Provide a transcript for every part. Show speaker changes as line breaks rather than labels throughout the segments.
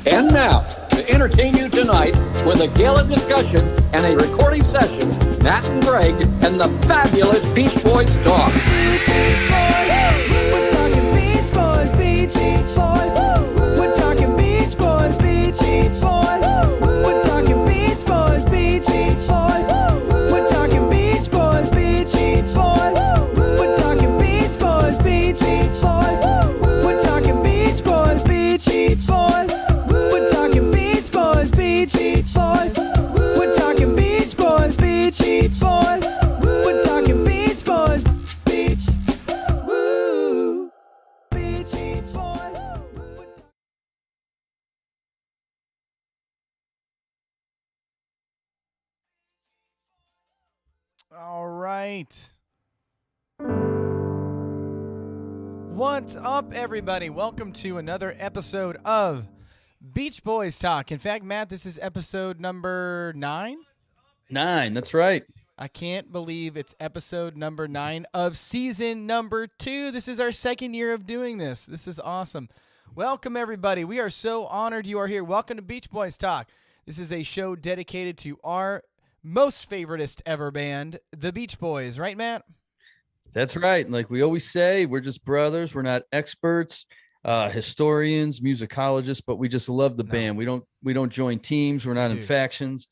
And now, to entertain you tonight with a gala discussion and a recording session, Matt and Greg and the fabulous Beach Boys talk.
We're talking Beach Boys, Beach Boys. We're talking Beach Boys, Beach Boys. We're talking Beach Boys, Beach Boys. We're talking Beach Boys, Beach Boys. We're talking Beach Boys, Beach Boys. We're talking Beach Boys, Beach Boys. We're talking Beach Boys, Beach Boys. We're talking Beach Boys, Beach Boys. We're talking Beach Boys, Beach. Woo. Beach Boys.
All right. What's up, everybody? Welcome to another episode of Beach Boys Talk. In fact, Matt, this is episode number 9.
9, that's right.
I can't believe it's episode number 9 of season number 2. This is our second year of doing this. This is awesome. Welcome, everybody. We are so honored you are here. Welcome to Beach Boys Talk. This is a show dedicated to our most favoritist ever band, the Beach Boys. Right, Matt?
That's right. Like we always say, we're just brothers. We're not experts, historians, musicologists, but we just love the band. We don't join teams. We're not in factions.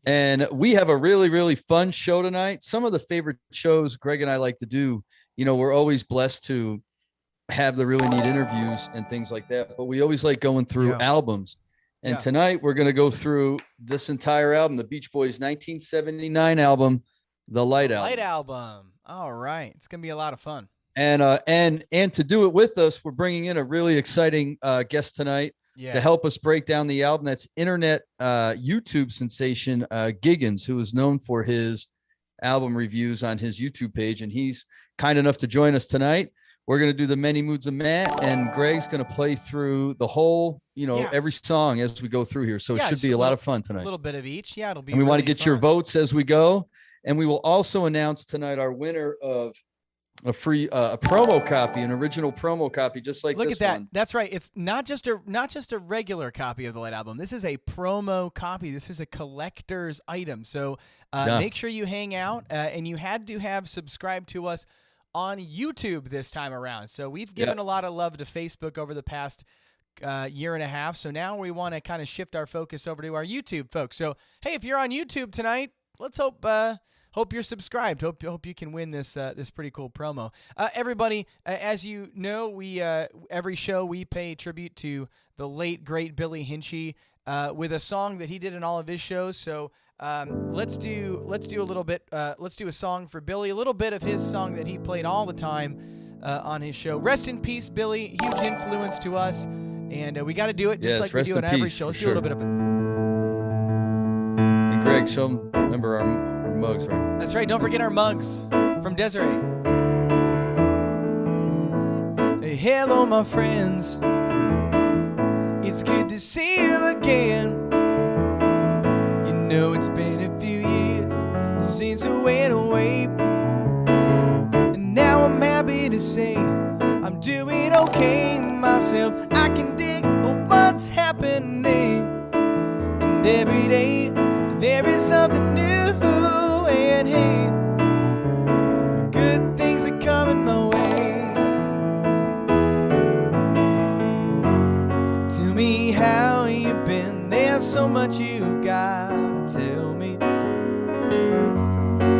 And we have a really, really fun show tonight. Some of the favorite shows Greg and I like to do, you know, we're always blessed to have the really neat interviews and things like that. But we always like going through albums. And tonight we're going to go through this entire album, the Beach Boys 1979 album, The Light Album.
Light Album. All right. It's going to be a lot of fun.
And to do it with us, we're bringing in a really exciting guest tonight to help us break down the album. That's internet YouTube sensation Giggens, who is known for his album reviews on his YouTube page. And he's kind enough to join us tonight. We're going to do the Many Moods of Matt, and Greg's going to play through the whole, every song as we go through here. So it should be a lot of fun tonight.
A little bit of each. Yeah, it'll be.
And we
really
want to get
fun.
your votes as we go. And we will also announce tonight our winner of a free a promo copy, an original promo copy, just like
Look
this
at that.
one.
That's right. It's not just a regular copy of the Light Album. This is a promo copy. This is a collector's item. So make sure you hang out. And you had to have subscribed to us on YouTube this time around. So we've given a lot of love to Facebook over the past year and a half. So now we want to kind of shift our focus over to our YouTube folks. So, hey, if you're on YouTube tonight, let's hope you're subscribed. Hope you can win this this pretty cool promo. Everybody, as you know, we every show we pay tribute to the late great Billy Hinchy with a song that he did in all of his shows. So let's do a little bit. Let's do a song for Billy. A little bit of his song that he played all the time on his show. Rest in peace, Billy. Huge influence to us, and we got to do it just like we do on every show. Let's do a little bit of it.
And Greg, show them. Remember our mugs, right?
That's right. Don't forget our mugs from Desiree. Hey, hello, my friends. It's good to see you again. You know it's been a few years since I went away, and now I'm happy to say I'm doing okay myself. I can dig what's happening, and every day there is something new. And hey, good things are coming my way. Tell me how you've been. There's so much you've got to tell me.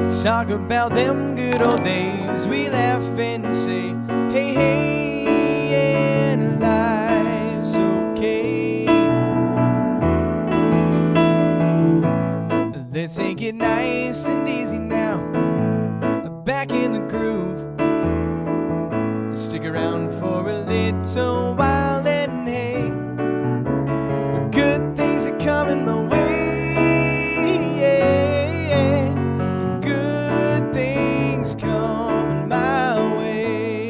Let's talk about them good old days. We laugh and say, hey, hey, and life's okay. Let's take it nice and easy now, back in the groove. Stick around for a little while and hey, good things are coming my way. Yeah, good things coming my way.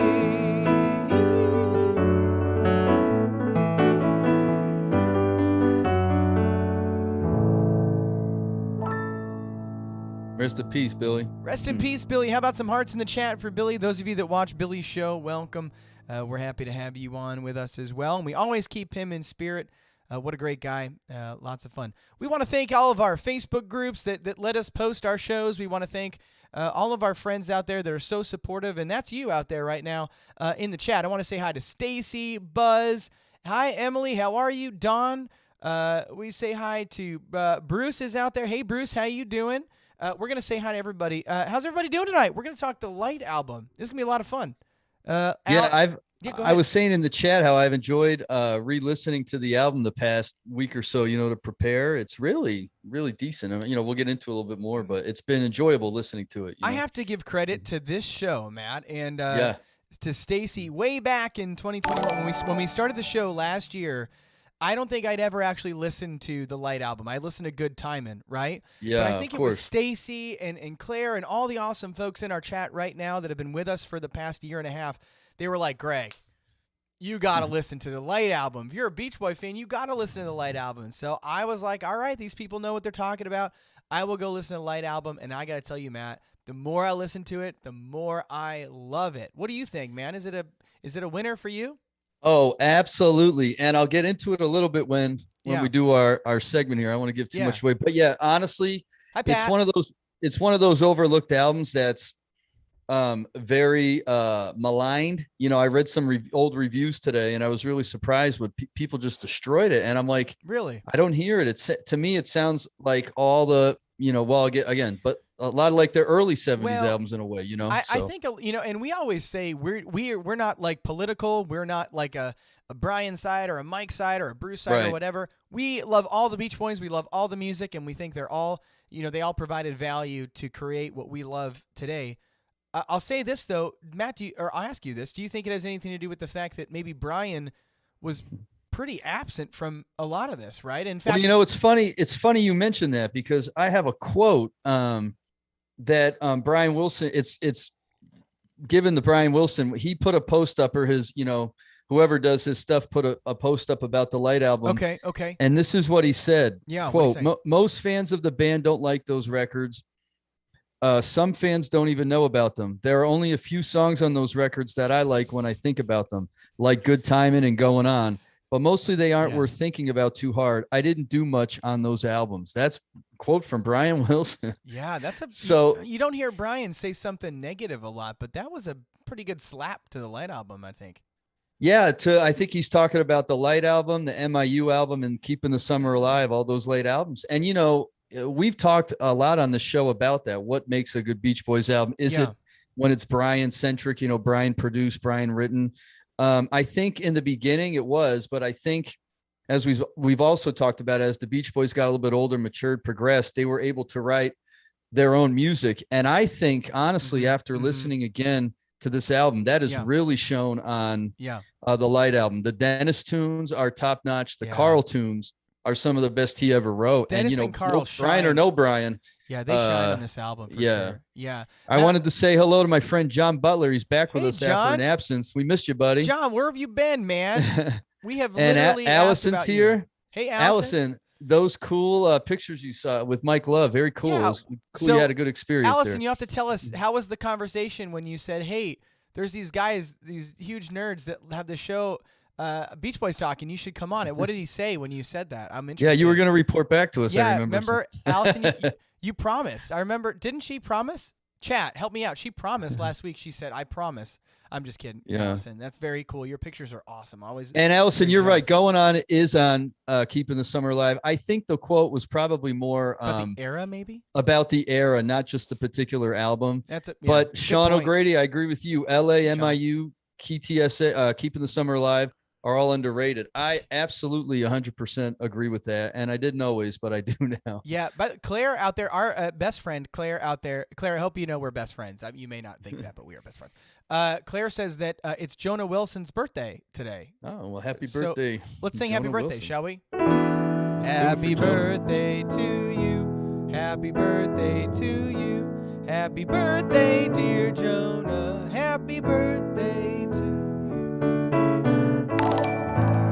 Rest in peace, Billy.
Rest in peace, Billy. How about some hearts in the chat for Billy? Those of you that watch Billy's show, welcome. We're happy to have you on with us as well. And we always keep him in spirit. What a great guy. Lots of fun. We want to thank all of our Facebook groups that let us post our shows. We want to thank all of our friends out there that are so supportive. And that's you out there right now in the chat. I want to say hi to Stacy, Buzz. Hi, Emily. How are you? Dawn. We say hi to Bruce is out there. Hey, Bruce, how you doing? We're going to say hi to everybody. How's everybody doing tonight? We're going to talk the Light album. This is going to be a lot of fun.
I was saying in the chat how I've enjoyed re-listening to the album the past week or so, to prepare. It's really, really decent. I mean, we'll get into it a little bit more, but it's been enjoyable listening to it.
I have to give credit to this show, Matt, and to Stacy way back in 2021 when we started the show last year. I don't think I'd ever actually listened to the Light album. I listened to Good Timin', right?
Yeah,
but I think it was Stacy and Claire and all the awesome folks in our chat right now that have been with us for the past year and a half. They were like, Greg, you got to listen to the Light album. If you're a Beach Boy fan, you got to listen to the Light album. So I was like, all right, these people know what they're talking about. I will go listen to the Light album. And I got to tell you, Matt, the more I listen to it, the more I love it. What do you think, man? Is it a winner for you?
Oh, absolutely. And I'll get into it a little bit when we do our segment here. I don't want to give too much away, but yeah, honestly, it's one of those overlooked albums that's very maligned. I read some old reviews today and I was really surprised when people just destroyed it. And I'm like,
really?
I don't hear it. To me, it sounds like all the, but a lot of like the early 70s albums in a way,
I think, and we always say we're not like political. We're not like a Brian side or a Mike side or a Bruce side or whatever. We love all the Beach Boys. We love all the music, and we think they're all, they all provided value to create what we love today. I'll say this though, Matt, I'll ask you this. Do you think it has anything to do with the fact that maybe Brian was pretty absent from a lot of this, right? In fact,
it's funny. It's funny you mentioned that because I have a quote that Brian Wilson. It's given to Brian Wilson. He put a post up, or his, whoever does his stuff put a post up about the Light album.
Okay.
And this is what he said.
Yeah.
Quote: Most fans of the band don't like those records. Some fans don't even know about them. There are only a few songs on those records that I like when I think about them, like Good Timin' and Going On. But mostly they aren't worth thinking about too hard. I didn't do much on those albums. That's a quote from Brian Wilson.
Yeah,
so
you don't hear Brian say something negative a lot, but that was a pretty good slap to the Light album, I think.
Yeah, I think he's talking about the Light album, the MIU album, and Keeping the Summer Alive, all those late albums. And we've talked a lot on the show about that. What makes a good Beach Boys album? Is it when it's Brian centric? Brian produced, Brian written. I think in the beginning it was, but I think as we've also talked about, as the Beach Boys got a little bit older, matured, progressed, they were able to write their own music. And I think honestly, after listening again to this album, that is really shown on the Light album. The Dennis tunes are top notch. The Carl tunes are some of the best he ever wrote.
Dennis and Carl,
Brian or no Brian.
Yeah, they shine on this album for sure. Yeah.
I wanted to say hello to my friend John Butler. He's back with us after an absence. We missed you, buddy.
John, where have you been, man? We have literally
Allison's here.
You. Hey, Allison.
Those cool pictures you saw with Mike Love. Very cool.
Yeah.
It was cool. So, you had a good experience.
Allison,
there.
You have to tell us, how was the conversation when you said, hey, there's these guys, these huge nerds that have the show Beach Boys talking, you should come on it. What did he say when you said that? I'm interested.
Yeah, you were going to report back to us.
Yeah,
I remember
Allison, you promised. I remember. Didn't she promise? Chat, help me out. She promised last week. She said, I promise. I'm just kidding.
Yeah.
Allison, that's very cool. Your pictures are awesome.
And Allison, you're right. Going On is on Keeping the Summer Alive. I think the quote was probably more
about the era, maybe?
About the era, not just the particular album. But Sean
point.
O'Grady, I agree with you. LA, MIU, KTSA, Keeping the Summer Alive are all underrated. I absolutely 100% agree with that. And I didn't always, but I do now.
Yeah, but Claire out there, our best friend, Claire out there. Claire, I hope you know we're best friends. You may not think that, but we are best friends. Claire says that it's Jonah Wilson's birthday today.
Oh, well, happy birthday.
So let's sing Happy Birthday,
Wilson.
shall we? Happy birthday to you. Happy birthday to you. Happy birthday, dear Jonah. Happy birthday to you.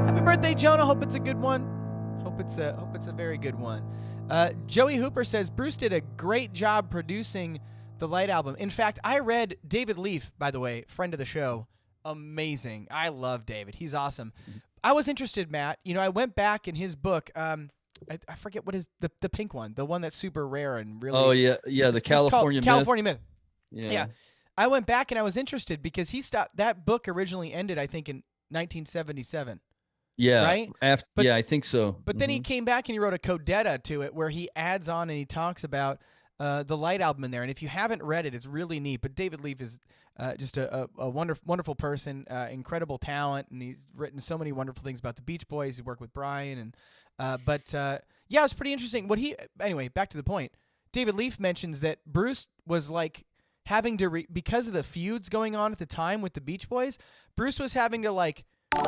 Happy birthday, Jonah. Hope it's a good one. Hope it's a very good one. Joey Hooper says Bruce did a great job producing the Light album. In fact, I read David Leaf, by the way, friend of the show. Amazing. I love David. He's awesome. I was interested, Matt. I went back in his book. I forget what is the pink one, the one that's super rare and really.
Oh yeah, the California Myth.
California Myth.
Yeah.
I went back and I was interested because that book originally ended, I think, in 1977.
Yeah.
Right?
I think so.
But then he came back and he wrote a codetta to it where he adds on and he talks about the Light album in there. And if you haven't read it, it's really neat. But David Leaf is just a wonderful person, incredible talent, and he's written so many wonderful things about the Beach Boys. He worked with Brian, it was pretty interesting. Anyway, back to the point. David Leaf mentions that Bruce was like having to because of the feuds going on at the time with the Beach Boys. Bruce was having to like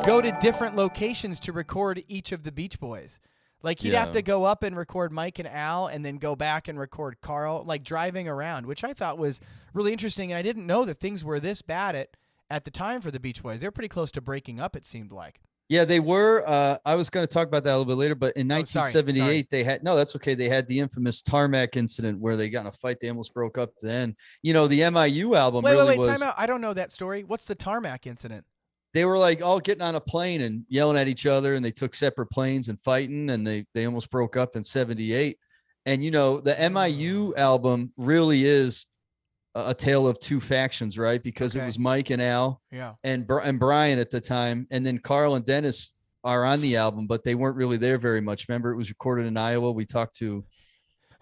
go to different locations to record each of the Beach Boys. Like he'd have to go up and record Mike and Al and then go back and record Carl, like driving around, which I thought was really interesting. And I didn't know that things were this bad at the time for the Beach Boys. They were pretty close to breaking up, it seemed like.
Yeah, they were. I was going to talk about that a little bit later, but in 1978, they had, no, that's okay. They had the infamous tarmac incident where they got in a fight. They almost broke up then. The MIU album
Wait, time out. I don't know that story. What's the tarmac incident?
They were like all getting on a plane and yelling at each other, and they took separate planes and fighting, and they almost broke up in 78. And, the MIU album really is a tale of two factions, right? Because it was Mike and Al and Brian at the time. And then Carl and Dennis are on the album, but they weren't really there very much. Remember, it was recorded in Iowa. We talked to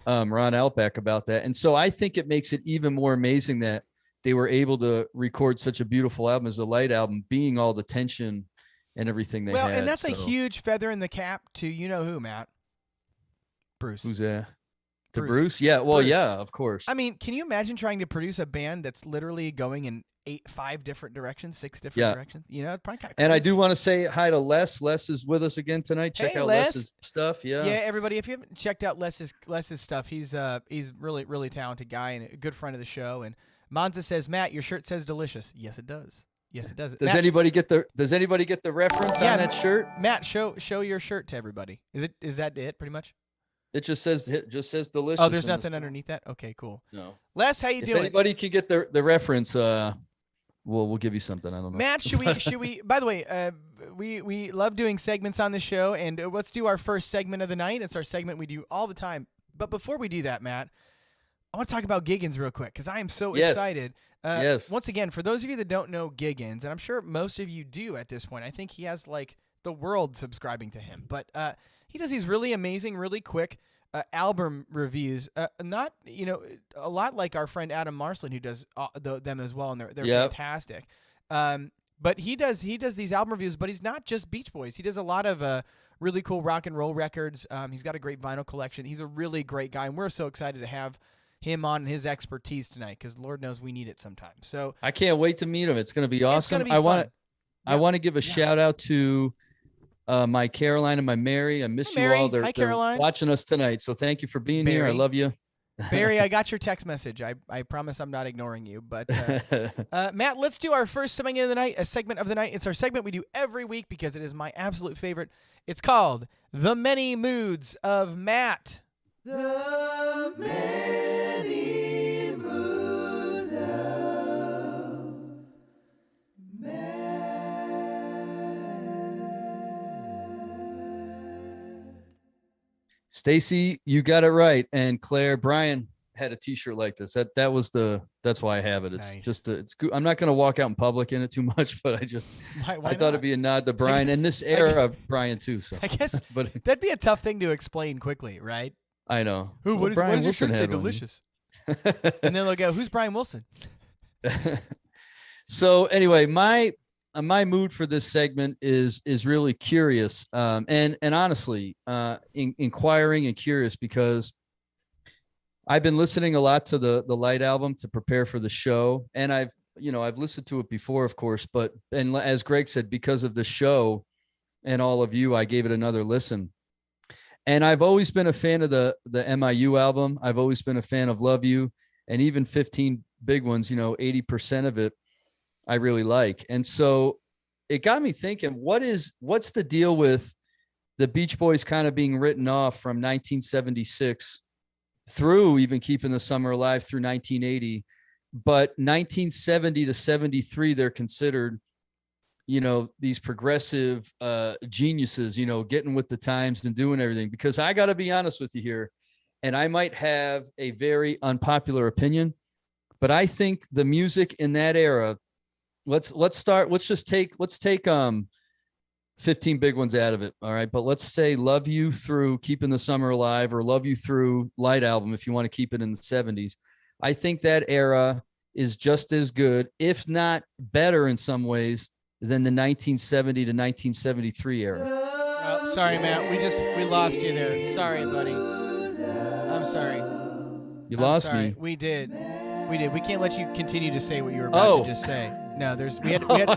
Ron Outback about that. And so I think it makes it even more amazing that they were able to record such a beautiful album as the Light album, being all the tension and everything they had.
Well, and that's a huge feather in the cap to you-know-who, Matt. Bruce.
Who's that? To Bruce? Yeah. Well, Bruce. Yeah, of course.
I mean, can you imagine trying to produce a band that's literally going in 5 different directions, 6 different directions? It's probably kind of crazy.
And I do want to say hi to Les. Les is with us again tonight. Check out Les's stuff. Yeah.
Yeah, everybody, if you haven't checked out Les's stuff, he's really, really talented guy and a good friend of the show. And Monza says, Matt, your shirt says delicious. Yes, it does. Yes, it does.
Does anybody get the reference on that shirt?
Matt, show your shirt to everybody. Is that it pretty much?
It just says delicious.
Oh, there's nothing underneath that? Okay, cool.
No.
Les, how you doing?
If anybody can get the reference, we'll give you something. I don't know.
Matt, should we by the way, we love doing segments on the show, and let's do our first segment of the night. It's our segment we do all the time. But before we do that, Matt, I want to talk about Giggens real quick because I am so excited.
Yes.
Once again, for those of you that don't know Giggens, and I'm sure most of you do at this point, I think he has like the world subscribing to him. But he does these really amazing, really quick album reviews. Not a lot like our friend Adam Marsland, who does them as well, and they're fantastic. But he does these album reviews, but he's not just Beach Boys. He does a lot of really cool rock and roll records. He's got a great vinyl collection. He's a really great guy, and we're so excited to have him on his expertise tonight because Lord knows we need it sometimes. So
I can't wait to meet him. It's going to be awesome.
It's gonna be
I want to give a shout out to my Caroline and my Mary. I miss you all. They're watching us tonight. So thank you for being here. I love you.
Barry, I got your text message. I promise I'm not ignoring you. But Matt, let's do our first segment of the night, a segment of the night. It's our segment we do every week because it is my absolute favorite. It's called The Many Moods of Matt. The Many Moods of Matt.
Stacy, you got it right. And Claire, Brian had a t-shirt like this. That's why I have it. It's
nice.
It's good. I'm not going to walk out in public in it too much, but I thought it'd be a nod to Brian and this era of Brian too. So
I guess that'd be a tough thing to explain quickly, right?
I know.
What does your shirt say? Delicious. And then they'll go, who's Brian Wilson?
So anyway, my mood for this segment is really curious, and honestly, inquiring and curious because I've been listening a lot to the Light album to prepare for the show, and I've listened to it before, of course, and as Greg said, because of the show and all of you, I gave it another listen. And I've always been a fan of the MIU album. I've always been a fan of Love You, and even 15 Big Ones, 80% of it I really like. And so it got me thinking, what's the deal with the Beach Boys kind of being written off from 1976 through even Keeping the Summer Alive through 1980. But 1970 to 73, they're considered, these progressive geniuses, getting with the times and doing everything. Because I got to be honest with you here, and I might have a very unpopular opinion, but I think the music in that era, let's take 15 big ones out of it. All right. But let's say Love You through Keeping the Summer Alive, or Love You through Light Album, if you want to keep it in the 70s. I think that era is just as good, if not better in some ways, than the 1970 to 1973 era.
Oh, sorry, Matt. We lost you there. Sorry, buddy. I'm sorry.
You lost
sorry.
me.
We did. We can't let you continue to say what you were about to just say. No,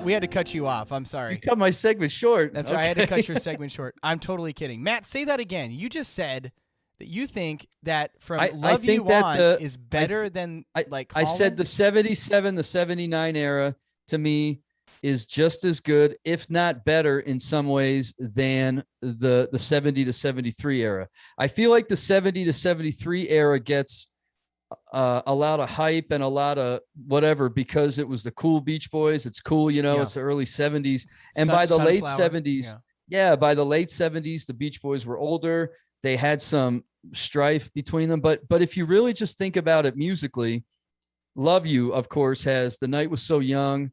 we had to cut you off. I'm sorry.
You cut my segment short.
That's right. I had to cut your segment short. I'm totally kidding. Matt, say that again. You just said that you think that from Love You On is better than Holland?
I said the 77, the 79 era to me is just as good, if not better in some ways, than the 70 to 73 era. I feel like the 70 to 73 era gets a lot of hype and a lot of whatever because it was the cool Beach Boys. It's cool, it's the early 70s. And by the late 70s, by the late 70s, the Beach Boys were older. They had some strife between them. But if you really just think about it musically, Love You, of course, has The Night Was So Young,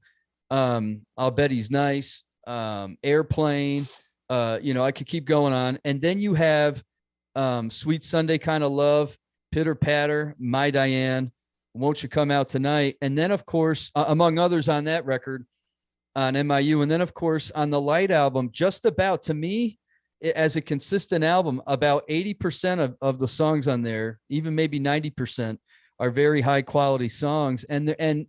I'll Bet He's Nice, Airplane, I could keep going on. And then you have Sweet Sunday Kind of Love, Pitter Patter, My Diane, Won't You Come Out Tonight? And then, of course, among others on that record on MIU. And then, of course, on the Light album, just about, to me, as a consistent album, about 80% of the songs on there, even maybe 90%, are very high quality songs. And the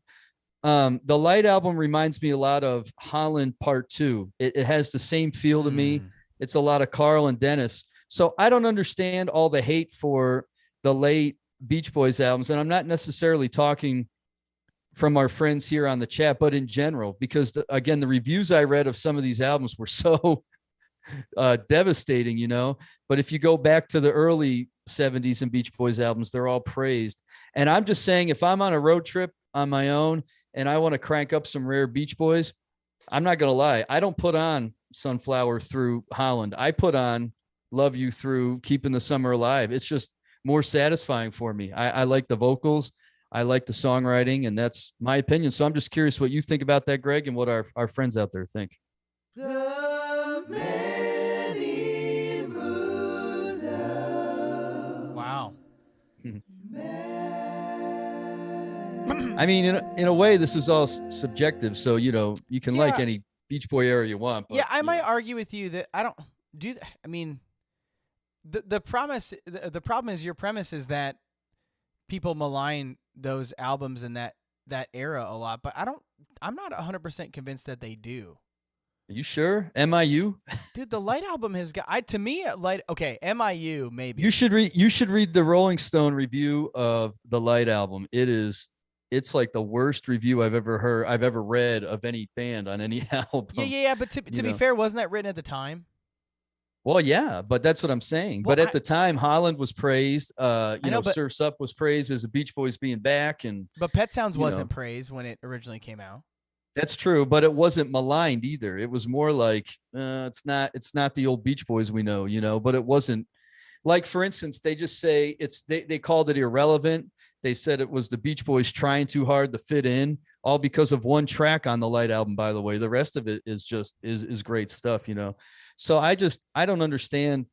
Light album reminds me a lot of Holland Part 2. It has the same feel to me. It's a lot of Carl and Dennis. So I don't understand all the hate for the late Beach Boys albums. And I'm not necessarily talking from our friends here on the chat, but in general, because again, the reviews I read of some of these albums were so devastating, but if you go back to the early 70s and Beach Boys albums, they're all praised. And I'm just saying, if I'm on a road trip on my own and I want to crank up some rare Beach Boys, I'm not going to lie. I don't put on Sunflower through Holland. I put on Love You through Keeping the Summer Alive. It's just more satisfying for me. I like the vocals. I like the songwriting, and that's my opinion. So I'm just curious what you think about that, Greg, and what our friends out there think.
Wow.
I mean, in a way, this is all subjective. So, you can like any Beach Boy era you want. But,
I might argue with you that I don't do that. I mean, the problem is your premise is that people malign those albums in that era a lot, but I'm not 100% convinced that they do.
Are you sure? MIU?
Dude, the Light album has got MIU maybe.
You should read the Rolling Stone review of the Light album. It's like the worst review I've ever read of any band on any album.
Yeah, but to be fair, wasn't that written at the time?
Well, yeah, but that's what I'm saying. Well, but at the time, Holland was praised. Surf's Up was praised as a Beach Boys being back,
but Pet Sounds wasn't praised when it originally came out.
That's true, but it wasn't maligned either. It was more like it's not the old Beach Boys we know, But it wasn't like, for instance, they just say they called it irrelevant. They said it was the Beach Boys trying too hard to fit in, all because of one track on the Light album. By the way, the rest of it is just is great stuff, So I don't understand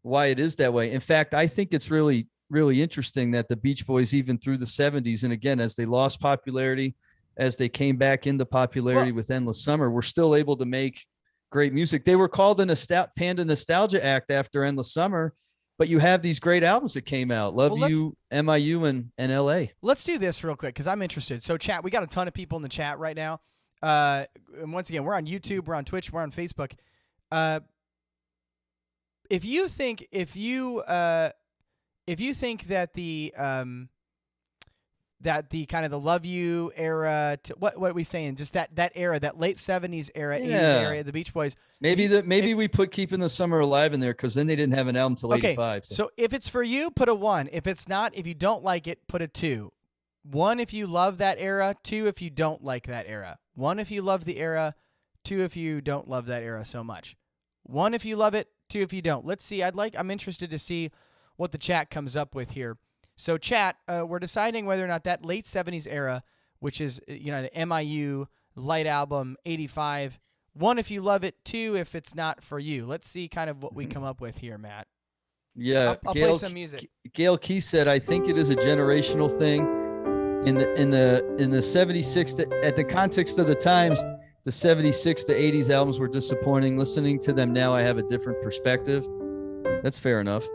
why it is that way. In fact, I think it's really, really interesting that the Beach Boys, even through the 70s, and again, as they lost popularity, as they came back into popularity with Endless Summer, were still able to make great music. They were called a Panda Nostalgia Act after Endless Summer, but you have these great albums that came out. Love You, MIU, and LA. Let's
do this real quick because I'm interested. So chat, we got a ton of people in the chat right now. And once again, we're on YouTube, we're on Twitch, we're on Facebook. If you think that the that the kind of the Love You era, to, what are we saying? Just that era, that late 70s era, 80s era, the Beach Boys.
Maybe we put Keeping the Summer Alive in there because then they didn't have an album till 85.
So if it's for you, put a 1. If it's not, if you don't like it, put a 2. 1 if you love that era, 2 if you don't like that era. 1 if you love the era, 2 if you don't love that era so much. 1 if you love it, 2 if you don't. Let's see. I'm interested to see what the chat comes up with here. So chat, we're deciding whether or not that late 70s era, which is, you know, the MIU light album 85, 1 if you love it, 2 if it's not for you. Let's see kind of what we come up with here, Matt.
Yeah,
I'll play some music.
Gail Key said, I think it is a generational thing. In the 76 at the context of the times, the 76 to 80s albums were disappointing. Listening to them now, I have a different perspective. That's fair enough.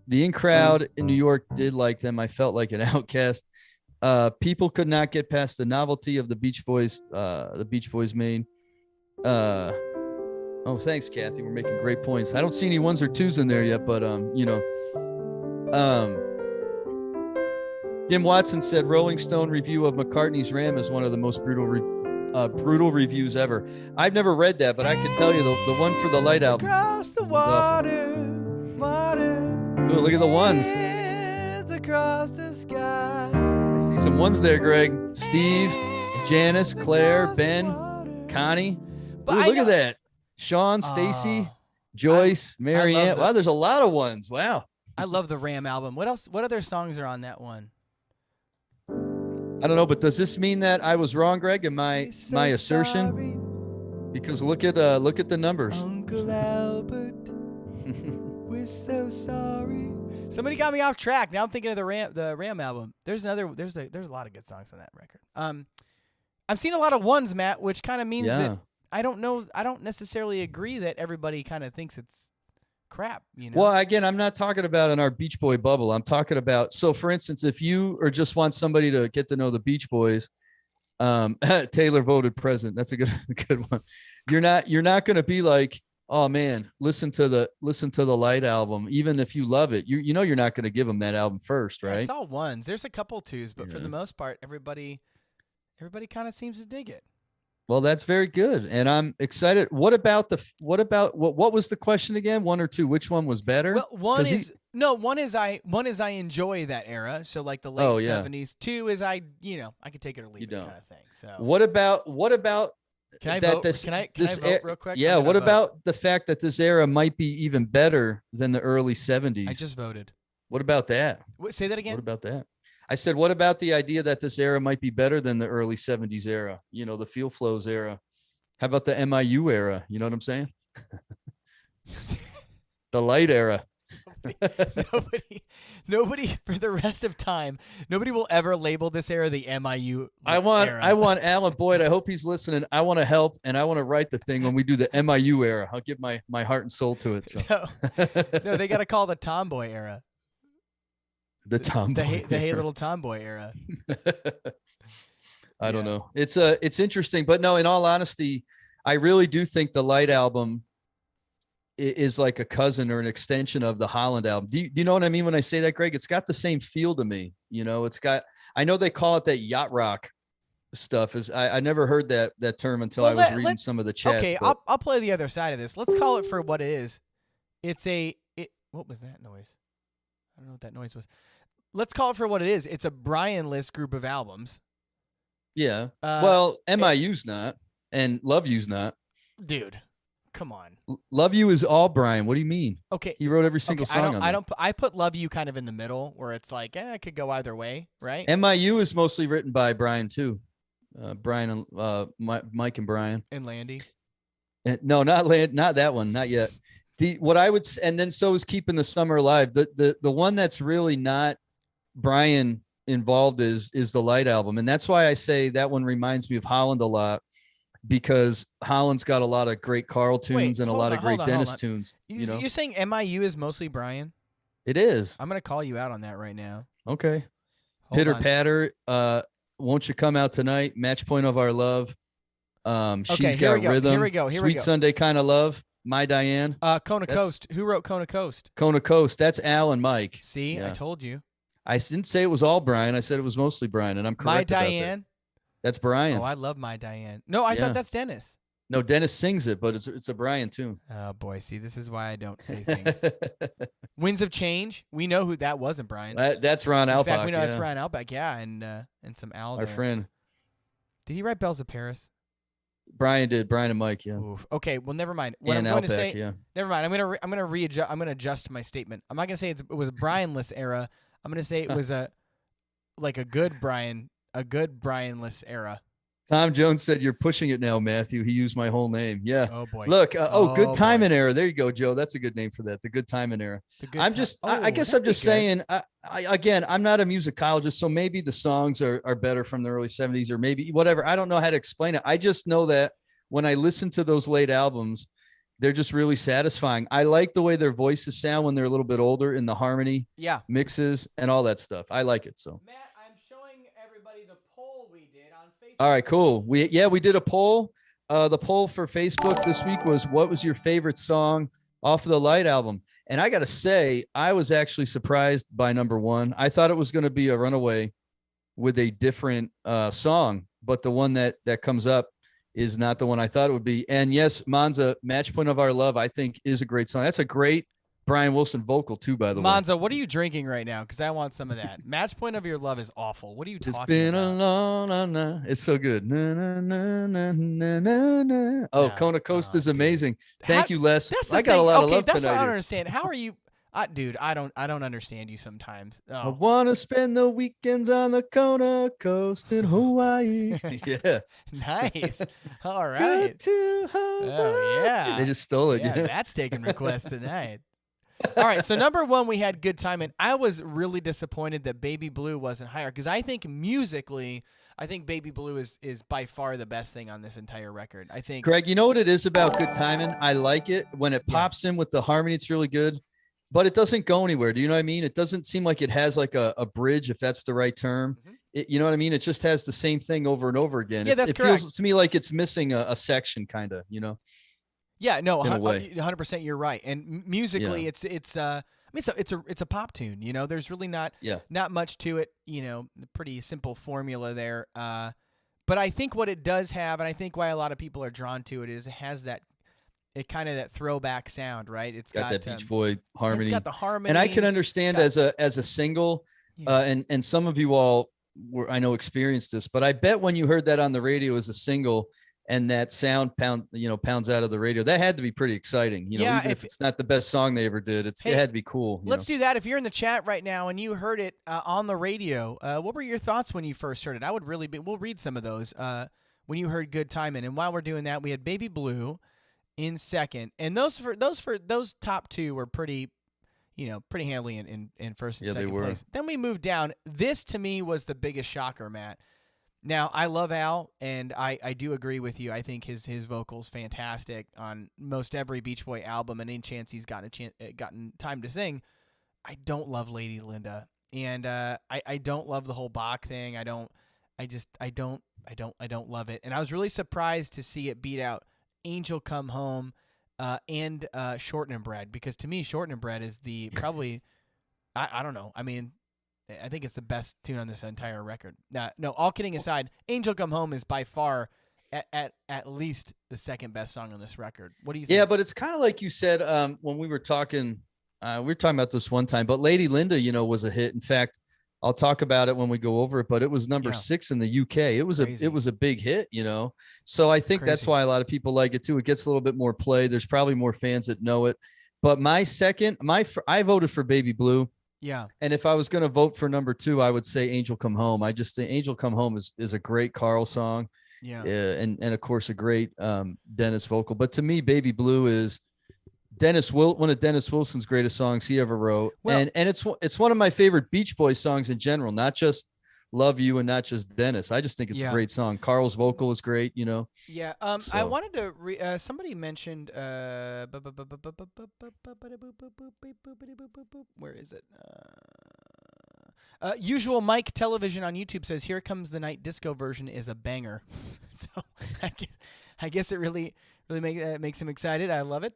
The in crowd in New York did like them. I felt like an outcast. People could not get past the novelty of the Beach Boys main. Oh, thanks, Kathy. We're making great points. I don't see any 1s or 2s in there yet, but Jim Watson said Rolling Stone review of McCartney's Ram is one of the most brutal reviews ever. I've never read that, but I can tell you the one for the light album.
Across the water.
Ooh, look at the 1s.
It's across the sky.
I see some 1s there, Greg. Steve, Janice, Claire, Ben, Connie. Ooh, look at that. Sean, Stacy, Joyce, Marianne. Wow, there's a lot of 1s. Wow.
I love the Ram album. What else? What other songs are on that one?
I don't know, but does this mean that I was wrong, Greg, in my assertion?
Sorry,
Because look at the numbers.
Uncle Albert. We're so sorry.
Somebody got me off track. Now I'm thinking of the Ram album. There's a lot of good songs on that record. I'm seeing a lot of 1s, Matt, which kind of means that I don't know. I don't necessarily agree that everybody kind of thinks it's crap, you know.
Well, again, I'm not talking about in our Beach Boy bubble. I'm talking about, so for instance, if you or just want somebody to get to know the Beach Boys, Taylor voted present. That's a good one. You're not going to be like, oh man, listen to the light album. Even if you love it, you know, you're not going to give them that album first, right?
It's all 1s. There's a couple 2s, but for the most part, everybody kind of seems to dig it.
Well, that's very good, and I'm excited. What was the question again? 1 or 2? Which one was better?
Well, one is I enjoy that era, so like the late 70s. 2 is I could take it or leave it kind of thing. So
what about
can I
that
vote? Can I vote real quick?
Yeah, what about the fact that this era might be even better than the early 70s?
I just voted.
What about that?
Say that again.
What about that? I said, what about the idea that this era might be better than the early 70s era? You know, the Feel Flows era. How about the MIU era? You know what I'm saying? The light era.
Nobody for the rest of time, nobody will ever label this era the MIU era.
I want Alan Boyd. I hope he's listening. I want to help, and I want to write the thing when we do the MIU era. I'll give my heart and soul to it. So.
No, they got to call the Tomboy era.
The Tomboy.
The Hey Little Tomboy era.
I don't know. It's interesting, but no, in all honesty, I really do think the Light album is like a cousin or an extension of the Holland album. Do you know what I mean when I say that, Greg? It's got the same feel to me. You know, I know they call it that yacht rock stuff. I never heard that term until I was reading some of the chats.
Okay, I'll play the other side of this. Let's call it for what it is. What was that noise? I don't know what that noise was. Let's call it for what it is. It's a Brian-less group of albums.
Yeah. Well, MIU's not, and Love You's not.
Dude, come on.
Love You is all Brian. What do you mean?
Okay.
He wrote every single song on it.
I put Love You kind of in the middle where it's like, it could go either way, right?
MIU is mostly written by Brian too. Brian and Mike and Brian.
And Landy.
No, not that one. Not yet. And then so is Keeping the Summer Alive. The one that's really not Brian involved is the Light album. And that's why I say that one reminds me of Holland a lot, because Holland's got a lot of great Carl tunes and a lot of great Dennis tunes.
You're saying MIU is mostly Brian?
It is.
I'm going to call you out on that right now.
Okay. Pitter Patter. Won't You Come Out Tonight? Match Point of Our Love. She's Got Rhythm.
Here we go.
Sweet Sunday Kind of Love. My Diane.
Kona Coast. Who wrote Kona Coast?
Kona Coast. That's Al and Mike.
See, I told you.
I didn't say it was all Brian. I said it was mostly Brian, and I'm correct
My
about that.
Diane.
That's Brian.
Oh, I love My Diane. No, I thought that's Dennis.
No, Dennis sings it, but it's a Brian tune.
Oh boy, see, this is why I don't say things. Winds of Change. We know who that wasn't, Brian.
That's Ron Alpach.
In fact, we know that's Ron Alpach. Yeah, and some Al.
Our
there.
friend.
Did he write Bells of Paris?
Brian did. Brian and Mike. Yeah.
Oof. Okay. Well, never mind. What
and
I'm going
Alpach,
to say.
Yeah.
Never mind. I'm gonna readjust. I'm gonna adjust my statement. I'm not gonna say it was a Brian-less era. I'm gonna say it was a good Brian-less era.
Tom Jones said, "You're pushing it now, Matthew." He used my whole name. Yeah.
Oh boy.
Look. Good timing
boy.
era. There you go, Joe. That's a good name for that. The good timing era. I guess I'm just
good.
saying. Again, I'm not a musicologist, so maybe the songs are better from the early '70s, or maybe whatever. I don't know how to explain it. I just know that when I listen to those late albums, they're just really satisfying. I like the way their voices sound when they're a little bit older in the harmony, mixes, and all that stuff. I like it. So.
Matt, I'm showing everybody the poll we did on Facebook.
All right, cool. We did a poll. The poll for Facebook this week was, what was your favorite song off of the Light album? And I got to say, I was actually surprised by number one. I thought it was going to be a runaway with a different song, but the one that comes up is not the one I thought it would be. And yes, Monza, Match Point of Our Love, I think is a great song. That's a great Brian Wilson vocal too, by the way.
Monza, what are you drinking right now? Because I want some of that. Match Point of Your Love is awful. What are you talking about?
It's been a long. It's so good. Na, na, na, na, na, na, na. Oh, Kona Coast is amazing. Thank you, Les. I got a lot of love
that's
tonight.
what I don't understand. How are you? Dude, I don't understand you sometimes. Oh.
I want to spend the weekends on the Kona Coast in Hawaii. Yeah.
Nice. All right.
Good to Hawaii.
Oh, yeah.
They just stole it.
Yeah, that's taking requests tonight. All right, so number one, we had Good Time, and I was really disappointed that Baby Blue wasn't higher, because I think musically, Baby Blue is by far the best thing on this entire record. I think.
Greg, you know what it is about Good Timing? I like it when it pops in with the harmony. It's really good, but it doesn't go anywhere. Do you know what I mean? It doesn't seem like it has like a bridge, if that's the right term. Mm-hmm. You know what I mean? It just has the same thing over and over again.
Yeah, that's
correct. It feels to me like it's missing a section, kind of. You know.
Yeah, no, 100%. You're right. And musically, it's a pop tune. You know, there's really not much to it. You know, pretty simple formula there. But I think what it does have, and I think why a lot of people are drawn to it, is it has that throwback sound, right? It's got
that Beach Boy harmony.
It's got the harmony,
and I can understand as a single, and some of you all I know experienced this, but I bet when you heard that on the radio as a single, and that sound pounds out of the radio, that had to be pretty exciting. You know, even if it's not the best song they ever did, it had to be cool.
Let's do that. If you're in the chat right now and you heard it on the radio, what were your thoughts when you first heard it? We'll read some of those when you heard Good Timin'. And while we're doing that, we had Baby Blue in second, and those top two were pretty handily in first and second place. Then we moved down. This to me was the biggest shocker, Matt. Now, I love Al, and I do agree with you. I think his vocal's fantastic on most every Beach Boy album, and any chance he's gotten time to sing. I don't love Lady Linda, and I don't love the whole Bach thing. I don't love it. And I was really surprised to see it beat out Angel Come Home and Shortin' and Bread, because to me, Shortin' and Bread is the probably I don't know. I mean, I think it's the best tune on this entire record. No, all kidding aside, Angel Come Home is by far at least the second best song on this record. What do you think?
Yeah, but it's kind of like you said when we were talking about this one time, but Lady Linda, was a hit. In fact, I'll talk about it when we go over it, but it was number 6 in the UK. It was a big hit, So I think that's why a lot of people like it too. It gets a little bit more play. There's probably more fans that know it. But I voted for Baby Blue.
Yeah.
And if I was going to vote for number 2, I would say Angel Come Home. I just think Angel Come Home is a great Carl song.
Yeah.
And of course a great Dennis vocal. But to me, Baby Blue is one of Dennis Wilson's greatest songs he ever wrote. Well, and it's one of my favorite Beach Boys songs in general, not just Love You and not just Dennis. I just think it's a great song. Carl's vocal is great,
Yeah. I wanted to somebody mentioned where is it? Usual Mike Television on YouTube says Here Comes the Night disco version is a banger. So I guess it really makes him excited. I love it.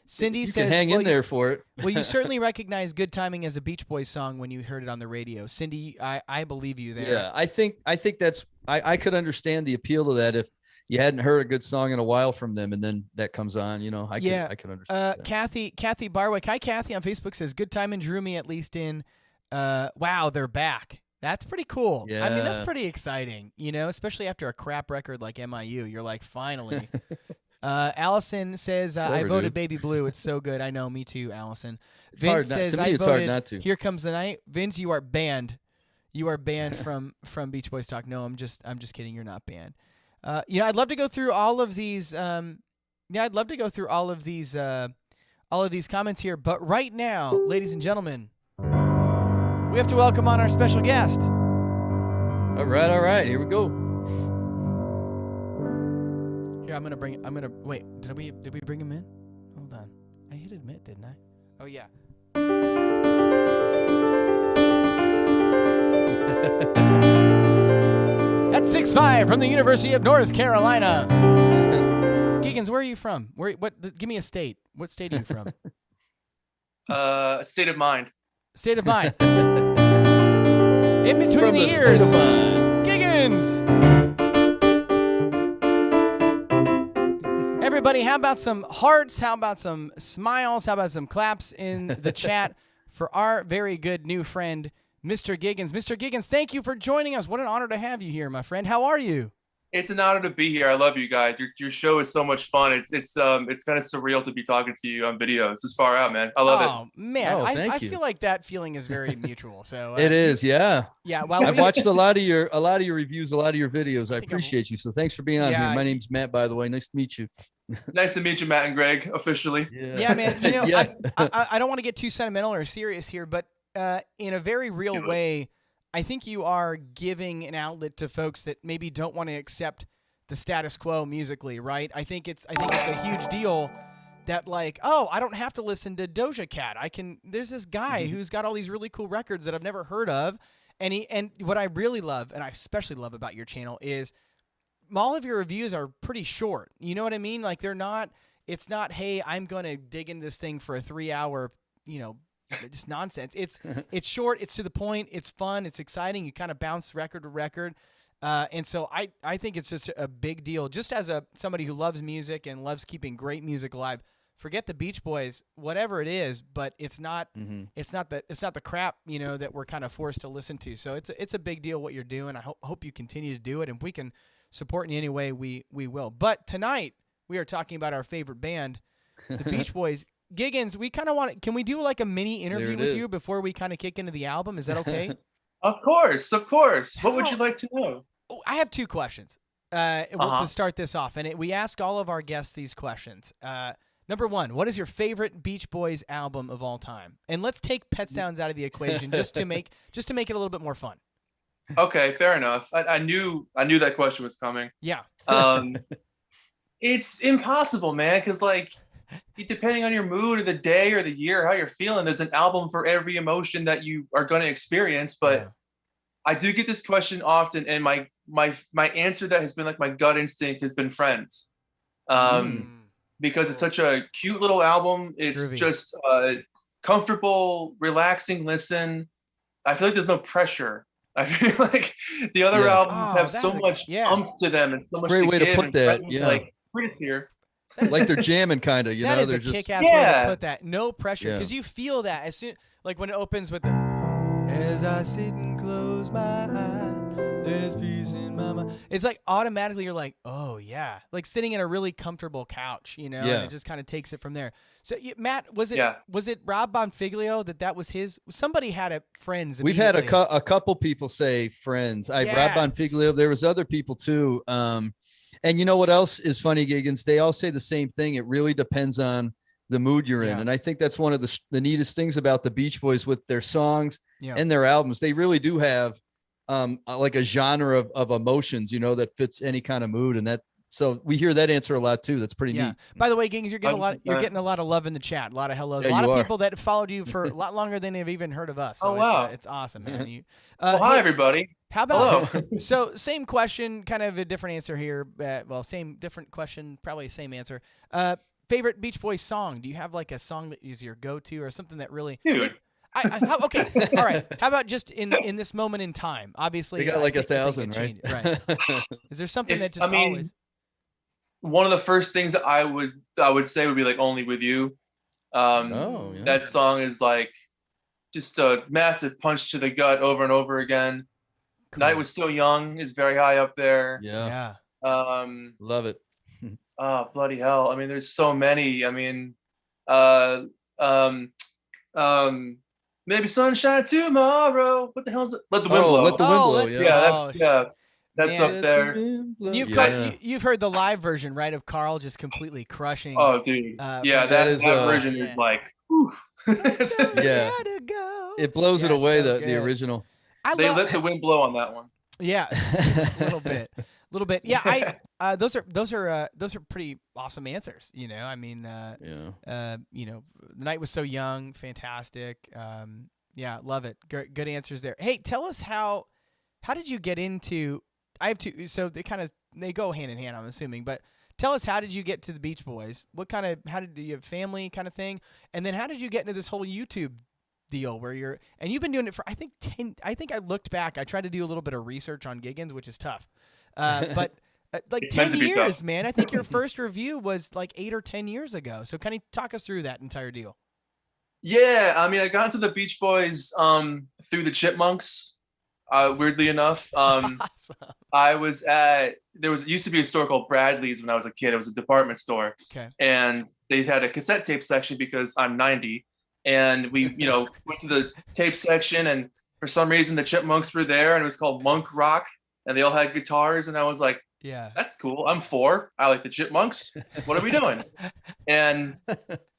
Cindy
You
says,
can hang in there for it.
well, you certainly recognize "Good Timing" as a Beach Boys song when you heard it on the radio. Cindy, I believe you there.
Yeah, I think that's I could understand the appeal to that if you hadn't heard a good song in a while from them, and then that comes on. I can understand. That.
Kathy Barwick, hi Kathy on Facebook says, "Good Timing" drew me at least in. Wow, they're back. That's pretty cool.
Yeah.
I mean, that's pretty exciting, especially after a crap record like MIU. You're like, finally. Allison says, I voted Baby Blue. It's so good. I know, me too, Allison. Vince says,
to me, it's hard not to.
Here Comes the Night. Vince, you are banned. You are banned from Beach Boys Talk. No, I'm just kidding. You're not banned. I'd love to go through all of these. I'd love to go through all of these comments here. But right now, ladies and gentlemen, we have to welcome on our special guest.
All right. Here we go.
Here, wait. Did we bring him in? Hold on. I hit admit, didn't I? Oh yeah. That's 6'5" from the University of North Carolina. Giggens, where are you from? Give me a state. What state are you from?
State of mind.
State of mind. In between the ears, Giggens. Everybody, how about some hearts? How about some smiles? How about some claps in the chat for our very good new friend, Mr. Giggens. Mr. Giggens, thank you for joining us. What an honor to have you here, my friend. How are you?
It's an honor to be here. I love you guys. Your show is so much fun. It's kind of surreal to be talking to you on video. It's just far out, man. I love it.
Oh man,
thank you.
I feel like that feeling is very mutual. So
it is, yeah.
Yeah. Well,
I've watched a lot of your reviews, a lot of your videos. I appreciate you. So thanks for being on here. My name's Matt, by the way. Nice to meet you.
Nice to meet you, Matt and Greg, officially.
Yeah, man. I don't want to get too sentimental or serious here, but in a very real way, I think you are giving an outlet to folks that maybe don't want to accept the status quo musically, right? I think it's a huge deal that like, oh, I don't have to listen to Doja Cat. There's this guy who's got all these really cool records that I've never heard of. And what I really love, and I especially love about your channel, is all of your reviews are pretty short. You know what I mean? Like it's not, hey, I'm going to dig into this thing for a 3-hour, just nonsense. It's short, it's to the point, it's fun, it's exciting. You kind of bounce record to record. And so I think it's just a big deal. Just as somebody who loves music and loves keeping great music alive, forget the Beach Boys, whatever it is, but it's not the crap, that we're kind of forced to listen to. So it's a big deal what you're doing. I hope you continue to do it. And if we can support in any way, we will. But tonight we are talking about our favorite band, the Beach Boys. Giggens, we kind of can we do like a mini interview with you before we kind of kick into the album? Is that okay?
Of course. What would you like to know?
Oh, I have 2 questions to start this off. And we ask all of our guests these questions. Number 1, what is your favorite Beach Boys album of all time? And let's take Pet Sounds out of the equation just to make it a little bit more fun.
Okay, fair enough. I knew that question was coming.
Yeah.
It's impossible, man, because depending on your mood or the day or the year, how you're feeling, there's an album for every emotion that you are going to experience. But I do get this question often, and my answer that has been like my gut instinct has been Friends. Because it's such a cute little album. It's groovy. Just comfortable, relaxing listen. I feel like there's no pressure. I feel like the other albums have so much umph to them and so much
great
to
way
give,
to put that. Yeah.
Like, Chris here.
Like they're jamming kind of,
that is
they're
a
just
kick-ass way to put that. No pressure, because you feel that as soon, like when it opens with the "As I sit and close my eyes, there's peace in my mind." It's like automatically you're like, oh yeah, like sitting in a really comfortable couch, and it just kind of takes it from there. So Matt, was it Rob Bonfiglio that was his? Somebody had a Friends.
We've had a couple people say Friends. Rob Bonfiglio. There was other people too. And you know what else is funny, Giggens? They all say the same thing. It really depends on the mood you're in. And I think that's one of the neatest things about the Beach Boys with their songs and their albums. They really do have like a genre of emotions, that fits any kind of mood. And that's So we hear that answer a lot too. That's pretty
Yeah.
neat.
By the way, Giggens, you're getting a lot. You're
100%.
getting a lot of love in the chat. A lot of hellos.
Yeah,
a lot
you
of
are.
people that followed you for a lot longer than they've even heard of us. So
Oh, wow.
it's awesome, man. You,
Well, hi
hey,
everybody.
How about
Hello.
so same question, kind of a different answer here. Well, same different question, probably same answer. Favorite Beach Boys song? Do you have like a song that is your go-to or something that really?
Dude.
Okay, all right. How about just in this moment in time? Obviously,
They got like
I think
1,000,
it
right?
changed, right? Is there something that just always?
One of the first things that I would say would be like "Only with You."
Oh, yeah.
That song is like just a massive punch to the gut over and over again.
Cool.
Night Was So Young is very high up there.
Yeah.
Yeah.
Love it.
Oh, bloody hell. I mean, there's so many. I mean, uh, maybe sunshine tomorrow. What the hell is it? Let the Wind Blow.
Let the wind blow.
That's
man.
up there.
You've heard the live version, right, of Carl just completely crushing.
Oh, dude.
Yeah,
that version is like, whew.
Yeah. It blows it away,
so
the original.
They let the wind blow on that one.
Yeah, a little bit. Yeah, those are pretty awesome answers. You know, I mean, you know, The Night Was So Young, fantastic. Yeah, love it. Good answers there. Hey, tell us how did you get into? I have two, so they go hand in hand, I'm assuming, but tell us, how did you get to the Beach Boys? How did you have family kind of thing? And then how did you get into this whole YouTube deal where you've been doing it for, I think I looked back, I tried to do a little bit of research on Giggens, which is tough. But like
It's
10
meant to be
years,
tough.
man. I think your first review was like 8 or 10 years ago. So can you talk us through that entire deal?
Yeah, I mean, I got into the Beach Boys through the Chipmunks. Weirdly enough,
Awesome.
there used to be a store called Bradley's when I was a kid. It was a department store.
Okay.
And they had a cassette tape section because I'm 90. And we, went to the tape section, and for some reason the Chipmunks were there, and it was called Monk Rock, and they all had guitars. And I was like,
Yeah.
that's cool. I'm 4. I like the Chipmunks. What are we doing? And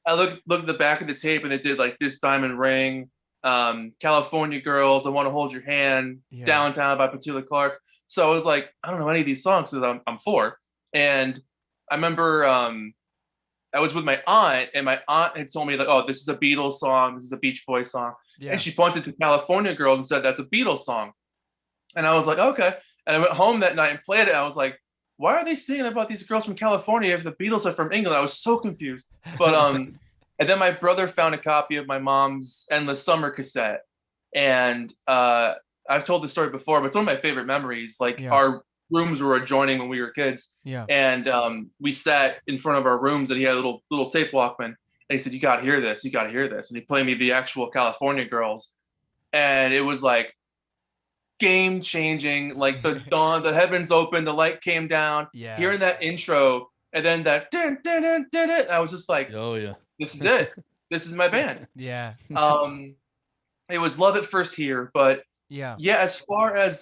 I looked at the back of the tape, and it did like This Diamond Ring, California Girls, I Want to Hold Your Hand, Downtown by Petula Clark. So I was like, I don't know any of these songs because I'm 4. And I remember I was with my aunt, and my aunt had told me like, oh, this is a Beatles song, this is a Beach Boys song.
Yeah.
And she pointed to California Girls and said, that's a Beatles song. And I was like, okay. And I went home that night and played it. And I was like, why are they singing about these girls from California if the Beatles are from England? I was so confused. But and then my brother found a copy of my mom's Endless Summer cassette. And I've told this story before, but it's one of my favorite memories. Like our rooms were adjoining when we were kids.
Yeah.
And we sat in front of our rooms, and he had a little tape Walkman. And he said, you got to hear this. You got to hear this. And he played me the actual California Girls. And it was like game changing. Like the dawn, the heavens opened, the light came down.
Yeah.
Hearing that intro, and then that dun, dun, dun, dun, dun, I was just like,
Oh yeah.
this is it. This is my band.
Yeah.
It was love at first hear, but
Yeah.
as far as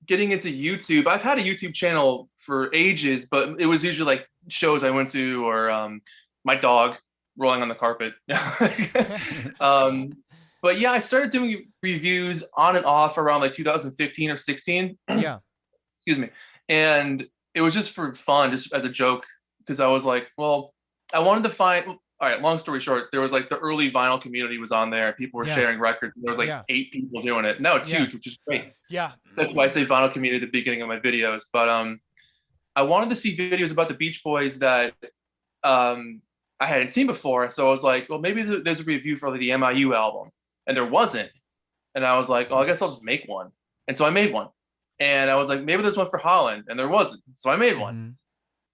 getting into YouTube, I've had a YouTube channel for ages, but it was usually like shows I went to, or my dog rolling on the carpet. But yeah, I started doing reviews on and off around like 2015 or 16.
Yeah.
Excuse me. And it was just for fun, just as a joke, because I was like, well, I wanted to find, all right, long story short, there was like the early vinyl community was on there. People were sharing records. There was like 8 people doing it. Now it's huge, which is great.
Yeah.
That's why I say vinyl community at the beginning of my videos. But I wanted to see videos about the Beach Boys that I hadn't seen before. So I was like, well, maybe there's a review for the MIU album. And there wasn't. And I was like, I guess I'll just make one. And so I made one. And I was like, maybe there's one for Holland. And there wasn't. So I made one.
Mm-hmm.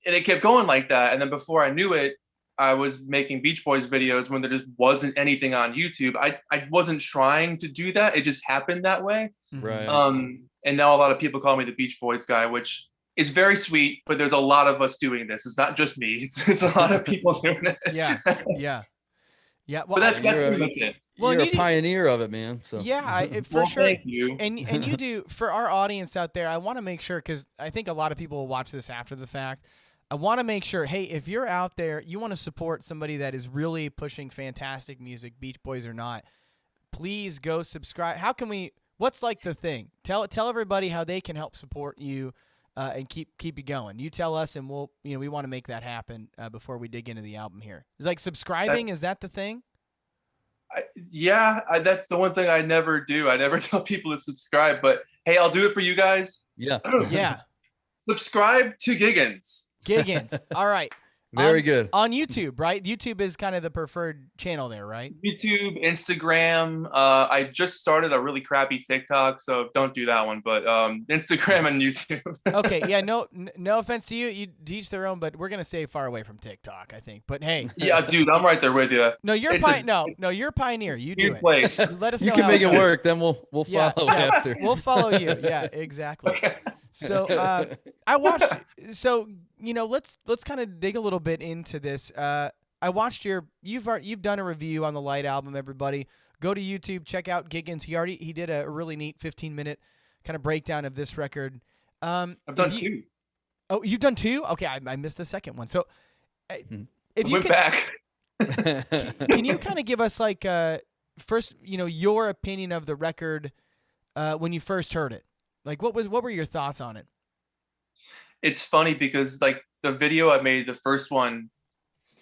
And it kept going like that. And then before I knew it, I was making Beach Boys videos when there just wasn't anything on YouTube. I wasn't trying to do that. It just happened that way.
Right.
And now a lot of people call me the Beach Boys guy, which is very sweet, but there's a lot of us doing this. It's not just me. It's a lot of people doing it.
Yeah. Yeah. Yeah. Well,
But that's pretty much it.
Well,
You're
you
a pioneer of it, man. So
yeah, for sure.
Thank you.
And you do, for our audience out there, I want to make sure, because I think a lot of people will watch this after the fact. I want to make sure, hey, if you're out there, you want to support somebody that is really pushing fantastic music, Beach Boys or not, please go subscribe. How can we? What's like the thing? Tell everybody how they can help support you. and keep you going. You tell us, and we'll we want to make that happen before we dig into the album here. It's like subscribing. Is that the thing?
That's the one thing I never do. I never tell people to subscribe, but hey, I'll do it for you guys.
Yeah.
Yeah.
Subscribe to Giggens.
Giggens. All right.
Very good.
On YouTube, right? YouTube is kind of the preferred channel there, right?
YouTube, Instagram. I just started a really crappy TikTok, so don't do that one. But Instagram and YouTube.
Okay, yeah, no offense to you. You teach their own, but we're gonna stay far away from TikTok, I think. But hey,
yeah, dude, I'm right there with you.
No, you're you're a pioneer. You do it.
Place.
Let us
You
know.
can
how
make it
goes.
work. Then we'll follow after.
We'll follow you. Yeah, exactly.
Okay.
So I watched. So let's kind of dig a little bit into this. I watched you've done a review on the Light album. Everybody, go to YouTube, check out Giggens. He did a really neat 15-minute kind of breakdown of this record.
I've done two.
Oh, you've done two? Okay, I missed the second one. So if you
went back.
can you kind of give us like first your opinion of the record when you first heard it? Like what were your thoughts on it?
It's funny because like the video I made, the first one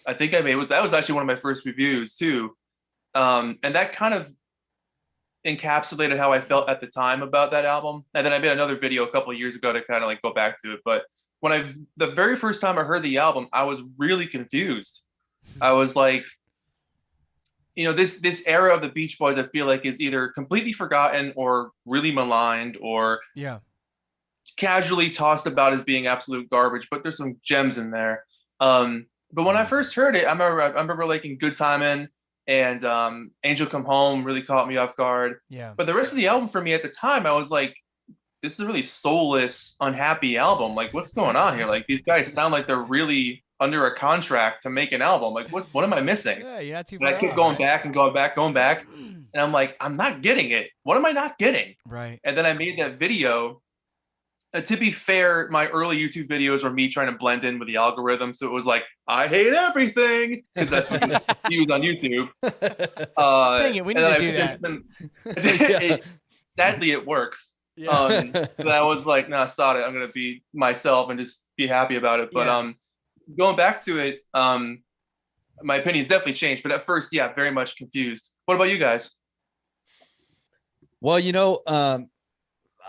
I think I made that was actually one of my first reviews too. And that kind of encapsulated how I felt at the time about that album. And then I made another video a couple of years ago to kind of like go back to it. But when the very first time I heard the album, I was really confused. I was like, this era of the Beach Boys, I feel like is either completely forgotten or really maligned or casually tossed about as being absolute garbage, but there's some gems in there. But when I first heard it, I remember liking Good Timin' and Angel Come Home really caught me off guard.
Yeah.
But the rest of the album for me at the time, I was like, this is a really soulless, unhappy album. Like, what's going on here? Like, these guys sound like they're really under a contract to make an album. Like, what am I missing?
Yeah, you're not too
far. And I kept
off,
going
right?
back and going back. And I'm like, I'm not getting it. What am I not getting?
Right.
And then I made that video. To be fair, my early YouTube videos were me trying to blend in with the algorithm. So it was like, I hate everything, because that's what he was on YouTube.
Dang it, we need to do that.
Sadly, it works.
Yeah.
But I was like, nah, sod it. I'm going to be myself and just be happy about it. But going back to it, my opinion's definitely changed. But at first, yeah, very much confused. What about you guys?
Well,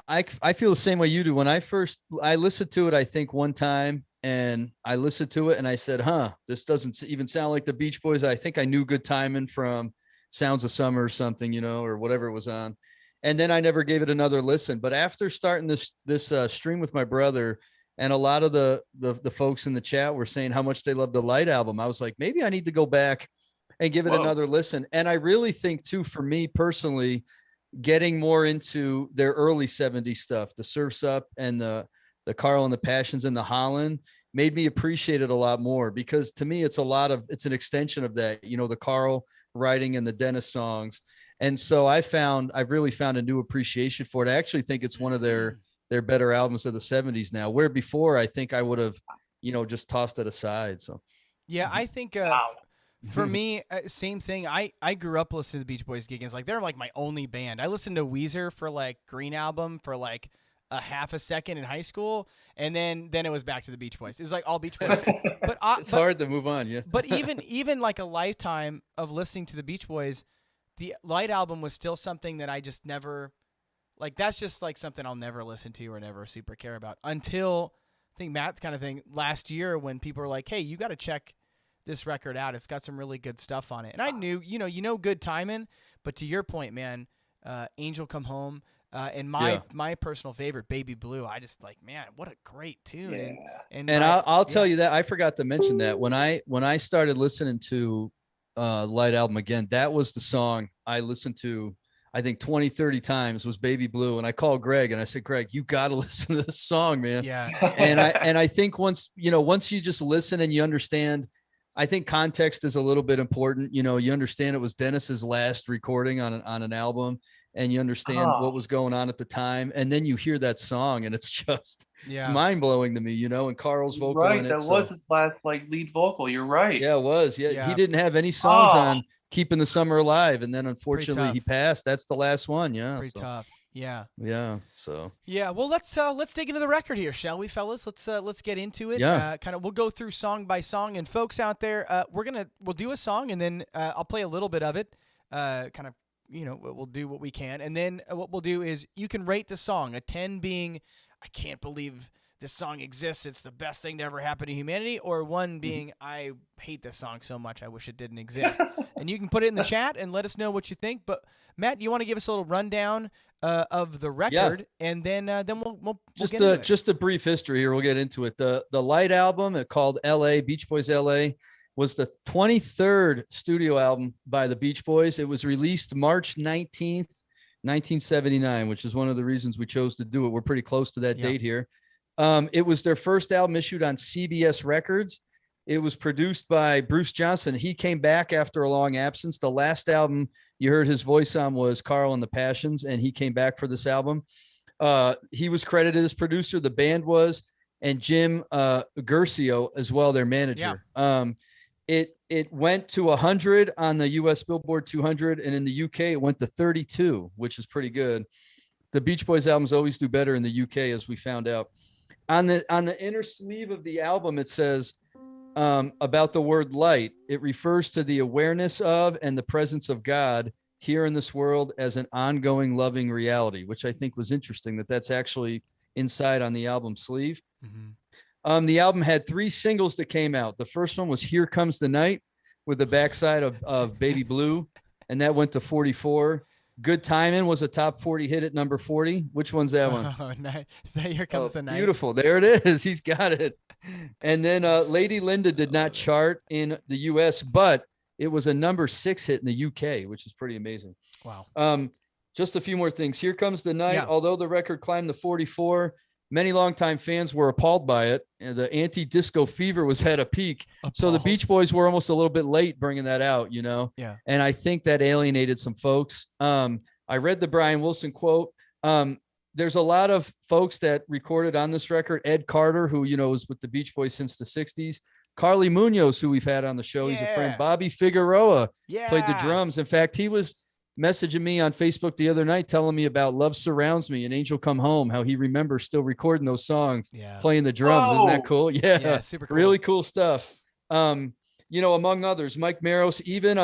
I feel the same way you do. When I listened to it, I think one time, and I listened to it and I said, this doesn't even sound like the Beach Boys. I think I knew Good Timin' from Sounds of Summer or something, or whatever it was on. And then I never gave it another listen. But after starting this stream with my brother, and a lot of the folks in the chat were saying how much they love the Light album, I was like, maybe I need to go back and give it another listen. And I really think too, for me personally, getting more into their early 70s stuff, the Surf's Up and the Carl and the Passions and the Holland, made me appreciate it a lot more, because to me, it's an extension of that, the Carl writing and the Dennis songs. And so I've really found a new appreciation for it. I actually think it's one of their better albums of the 70s now, where before I think I would have, just tossed it aside. So,
yeah, I think, for me, same thing. I grew up listening to the Beach Boys. Giggens. Like, they're like my only band. I listened to Weezer for like Green Album for like a half a second in high school, and then it was back to the Beach Boys. It was like all Beach Boys. But
it's hard to move on, yeah.
But even like a lifetime of listening to the Beach Boys, the Light album was still something that I just never, like, that's just like something I'll never listen to or never super care about until, I think Matt's kind of thing last year, when people were like, hey, you got to check this record out. It's got some really good stuff on it. And I knew, Good Timin', but to your point, man, Angel Come Home, and my personal favorite, Baby Blue. I just like, man, what a great tune.
Yeah.
And I'll tell you that I forgot to mention that when I started listening to Light album again, that was the song I listened to, I think 20, 30 times, was Baby Blue. And I called Greg and I said, Greg, you got to listen to this song, man.
Yeah.
And I think once you just listen and you understand, I think context is a little bit important. You understand it was Dennis's last recording on an album, and you understand what was going on at the time. And then you hear that song and it's just, it's mind blowing to me, and Carl's vocal
right,
in it.
That was his last lead vocal. You're right.
Yeah, it was. Yeah. He didn't have any songs on Keeping the Summer Alive. And then unfortunately he passed. That's the last one. Yeah.
Pretty tough. Yeah.
Yeah. So.
Yeah. Well, let's dig into the record here, shall we, fellas? Let's get into it.
Yeah.
We'll go through song by song, and folks out there, we'll do a song, and then I'll play a little bit of it. We'll do what we can, and then what we'll do is you can rate the song. A 10 being, I can't believe this song exists, it's the best thing to ever happen to humanity, or 1 being, I hate this song so much, I wish it didn't exist. And you can put it in the chat and let us know what you think. But Matt, you want to give us a little rundown of the record, and then we'll
just
get into it.
Just a brief history here. We'll get into it. The Light album, called L.A. Beach Boys L.A., was the 23rd studio album by the Beach Boys. It was released March 19th, 1979, which is one of the reasons we chose to do it. We're pretty close to that date here. It was their first album issued on CBS Records. It was produced by Bruce Johnson. He came back after a long absence. The last album you heard his voice on was Carl and the Passions, and he came back for this album. He was credited as producer. The band was, and Jim Guercio as well, their manager. Yeah. It went to 100 on the US Billboard 200, and in the UK it went to 32, which is pretty good. The Beach Boys albums always do better in the UK, as we found out. On the inner sleeve of the album, it says about the word light. It refers to the awareness of and the presence of God here in this world as an ongoing loving reality, which I think was interesting that's actually inside on the album sleeve. Mm-hmm. The album had 3 singles that came out. The first one was Here Comes the Night, with the backside of Baby Blue, and that went to 44. Good Timing was a top 40 hit at number 40. Which one's that one?
Oh, nice. So Here Comes the Night.
Beautiful. There it is. He's got it. And then Lady Linda did not chart in the US, but it was a number 6 hit in the UK, which is pretty amazing.
Wow.
Just a few more things. Here Comes the Night. Yeah. Although the record climbed to 44, many longtime fans were appalled by it. And the anti-disco fever was at a peak. So the Beach Boys were almost a little bit late bringing that out, Yeah. And I think that alienated some folks. I read the Brian Wilson quote. There's a lot of folks that recorded on this record. Ed Carter, who, was with the Beach Boys since the 60s. Carly Munoz, who we've had on the show. He's a friend. Bobby Figueroa played the drums. In fact, he was messaging me on Facebook the other night telling me about Love Surrounds Me and Angel Come Home, how he remembers still recording those songs, playing the drums. Whoa. Isn't that cool? Yeah, super cool. Really cool stuff. Among others, Mike Maros, even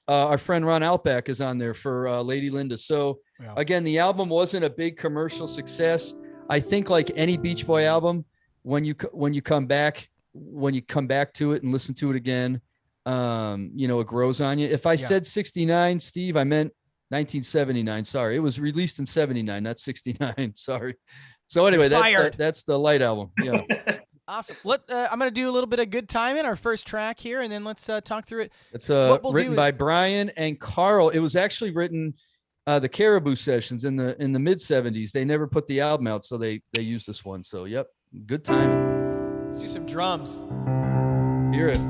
our friend Ron Outback is on there for Lady Linda. So again, the album wasn't a big commercial success. I think like any Beach Boy album, when you come back to it and listen to it again, it grows on you. If I said 69, Steve, I meant 1979. Sorry. It was released in 79, not 69. Sorry. So anyway, that's the Light album. Yeah.
Awesome. I'm going to do a little bit of Good Timing, our first track here, and then let's talk through it.
It's written by Brian and Carl. It was actually written the Caribou Sessions in the mid 70s. They never put the album out, so they used this one. So yep, Good Timing.
Let's do some drums.
Let's hear it.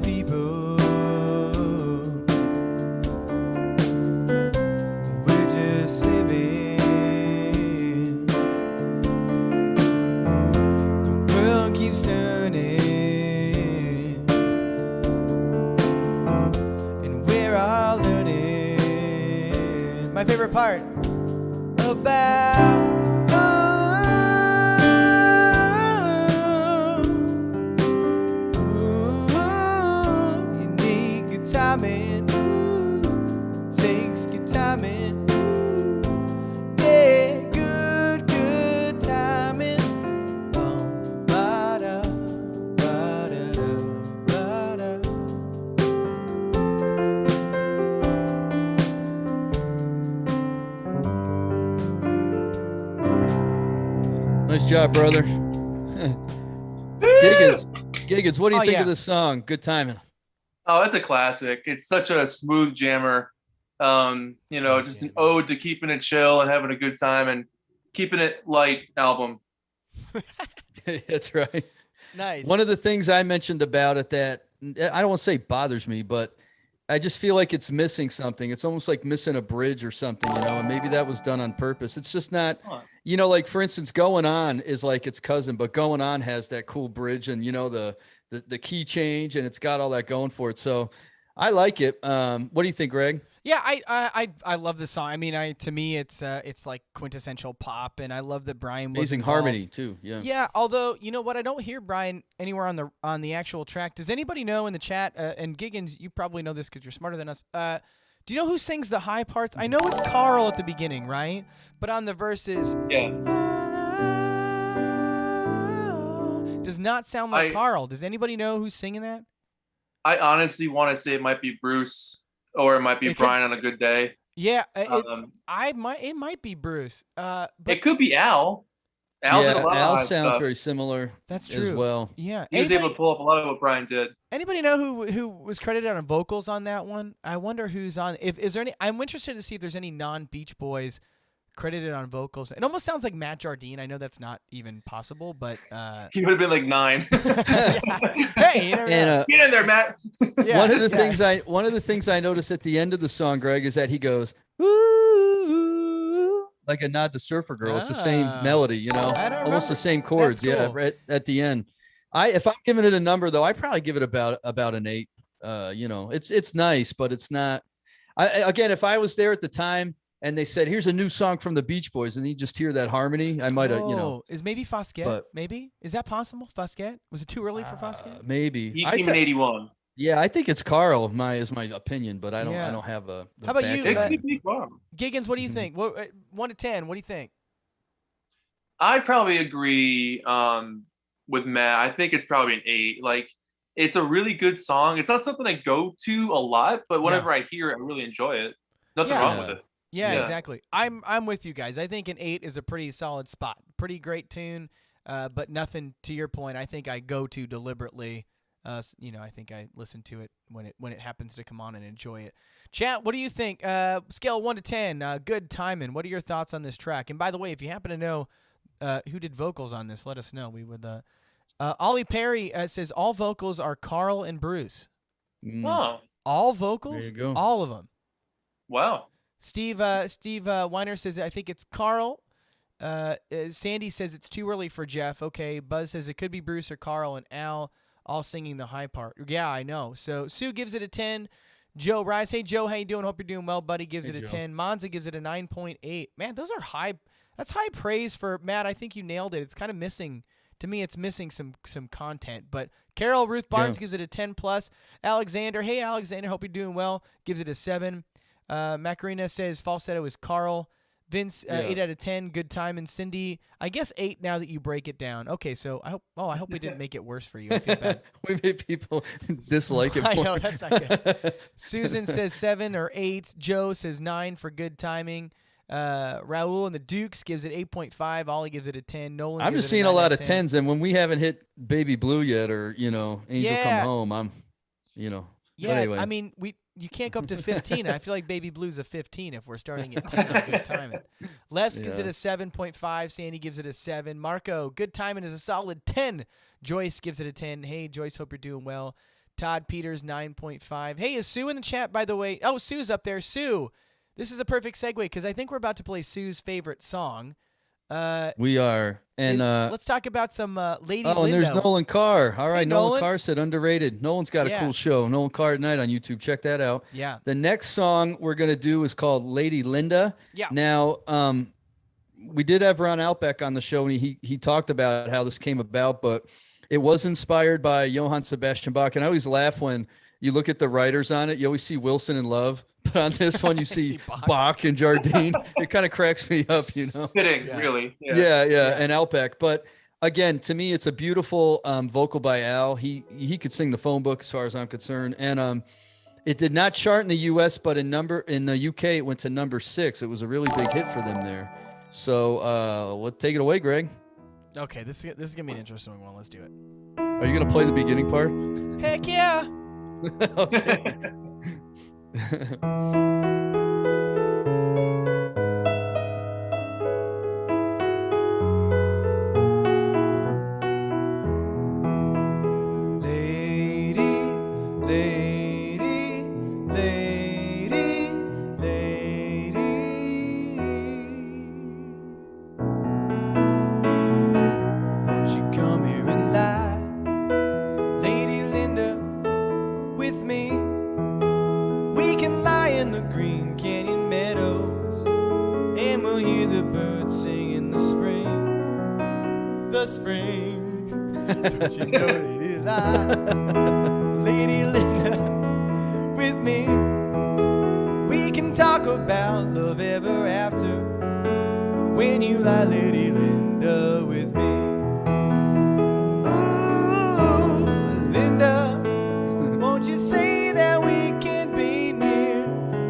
People, we're just living. The world keeps turning, and we're all learning. My favorite part about. Timing, takes good timing, yeah, good timing. Ba-da, ba-da, ba-da.
Nice job, brother. Giggens, what do you think of this song? Good Timing.
Oh, it's a classic. It's such a smooth jammer. Just an ode to keeping it chill and having a good time and keeping it light album.
That's right.
Nice.
One of the things I mentioned about it that I don't want to say bothers me, but I just feel like it's missing something. It's almost like missing a bridge or something, and maybe that was done on purpose. It's just not, like for instance, Going On is like its cousin, but Going On has that cool bridge and the key change, and it's got all that going for it. So I like it. What do you think, Greg?
Yeah, I love this song. I mean, to me, it's like quintessential pop, and I love that Brian was
amazing
involved.
harmony too. Yeah.
Yeah. Although, you know what, I don't hear Brian anywhere on the actual track. Does anybody know in the chat? And Giggens, you probably know this because you're smarter than us. Do you know who sings the high parts? I know it's Carl at the beginning, right? But on the verses, does not sound like Carl. Does anybody know who's singing that?
I honestly want to say it might be Bruce. Or it might be Brian on a good day.
Yeah, it might be Bruce. But
it could be Al. Al
sounds very similar.
That's true
as well.
Yeah,
he was able to pull up a lot of what Brian did.
Anybody know who was credited on vocals on that one? I wonder who's on. Is there any? I'm interested to see if there's any non-Beach Boys credited on vocals. It almost sounds like Matt Jardine. I know that's not even possible, but
he would have been like 9.
Hey, get
in there, Matt.
One of the things I noticed at the end of the song, Greg, is that he goes ooh, like a nod to Surfer Girl. It's the same melody, almost the same chords. Cool. Yeah, right at the end. If I'm giving it a number though, I probably give it about an 8. It's nice, but it's not. Again, if I was there at the time and they said, "Here's a new song from the Beach Boys," and you just hear that harmony, I might have,
Is maybe Fosquet? Maybe is that possible? Fosquet? Was it too early for Fosquet?
Maybe.
He came in 81.
Yeah, I think it's Carl. Is my opinion, but I don't have a.
How about you, Giggens? What do you
Mm-hmm.
think? 1 to 10. What do you think?
I'd probably agree with Matt. I think it's probably an 8. Like, it's a really good song. It's not something I go to a lot, but whenever I hear it, I really enjoy it. Nothing wrong with it.
Yeah, exactly. I'm with you guys. I think an 8 is a pretty solid spot. Pretty great tune, but nothing to your point. I think I go to deliberately. I think I listen to it when it happens to come on and enjoy it. Chat, what do you think? Scale 1 to 10. Good timing. What are your thoughts on this track? And by the way, if you happen to know who did vocals on this, let us know. We would. Ollie Perry says all vocals are Carl and Bruce.
Oh,
all vocals?
There you go.
All of them.
Wow.
Steve Weiner says, I think it's Carl. Sandy says it's too early for Jeff. Okay. Buzz says it could be Bruce or Carl, and Al all singing the high part. Yeah, I know. So Sue gives it a 10. Joe Rise. Hey, Joe, how you doing? Hope you're doing well, buddy. Gives it a 10. Monza gives it a 9.8. Man, those are high. That's high praise for Matt. I think you nailed it. It's kind of missing. To me, it's missing some content. But Carol Ruth Barnes gives it a 10 plus. Alexander. Hey, Alexander. Hope you're doing well. Gives it a 7. Macarena says falsetto is Carl. Vince, 8 out of 10. Good time. And Cindy, I guess 8 now that you break it down. Okay, so I hope we didn't make it worse for you. I feel bad.
We made people dislike it more.
I know, that's not good. Susan says 7 or 8. Joe says 9 for good timing. Raul and the Dukes gives it 8.5. Ollie gives it a 10. Nolan
I'm
gives
just
it
seeing a lot of
10.
10s, and when we haven't hit Baby Blue yet or, Angel Come Home, I'm.
Yeah,
but anyway.
I mean, you can't go up to 15. I feel like Baby Blue's a 15 if we're starting at 10 on good timing. Les gives it a 7.5. Sandy gives it a 7. Marco, good timing is a solid 10. Joyce gives it a 10. Hey, Joyce, hope you're doing well. Todd Peters, 9.5. Hey, is Sue in the chat, by the way? Oh, Sue's up there. Sue, this is a perfect segue because I think we're about to play Sue's favorite song.
We are. And
let's talk about some Lady Lindo.
Oh, and there's Nolan Carr. All right,
Hey,
Nolan Carr said underrated. Nolan's got a cool show. Nolan Carr at Night on YouTube. Check that out.
Yeah.
The next song we're going to do is called Lady Linda.
Yeah.
Now, we did have Ron Outback on the show, and he talked about how this came about, but it was inspired by Johann Sebastian Bach. And I always laugh when you look at the writers on it. You always see Wilson and Love. But on this one, you see Bach and Jardine. It kind of cracks me up,
Fitting, really.
Yeah, and Outback. But again, to me, it's a beautiful vocal by Al. He could sing the phone book as far as I'm concerned. And it did not chart in the U.S., but in the UK, it went to number 6. It was a really big hit for them there. So let's take it away, Greg.
Okay, this is gonna be an interesting one. Let's do it.
Are you gonna play the beginning part?
Heck yeah!
Okay.
the spring. Don't you know Lady Lady Linda with me? We can talk about love ever after when you lie Lady Linda with me. Ooh, Linda, won't you say that we can be near?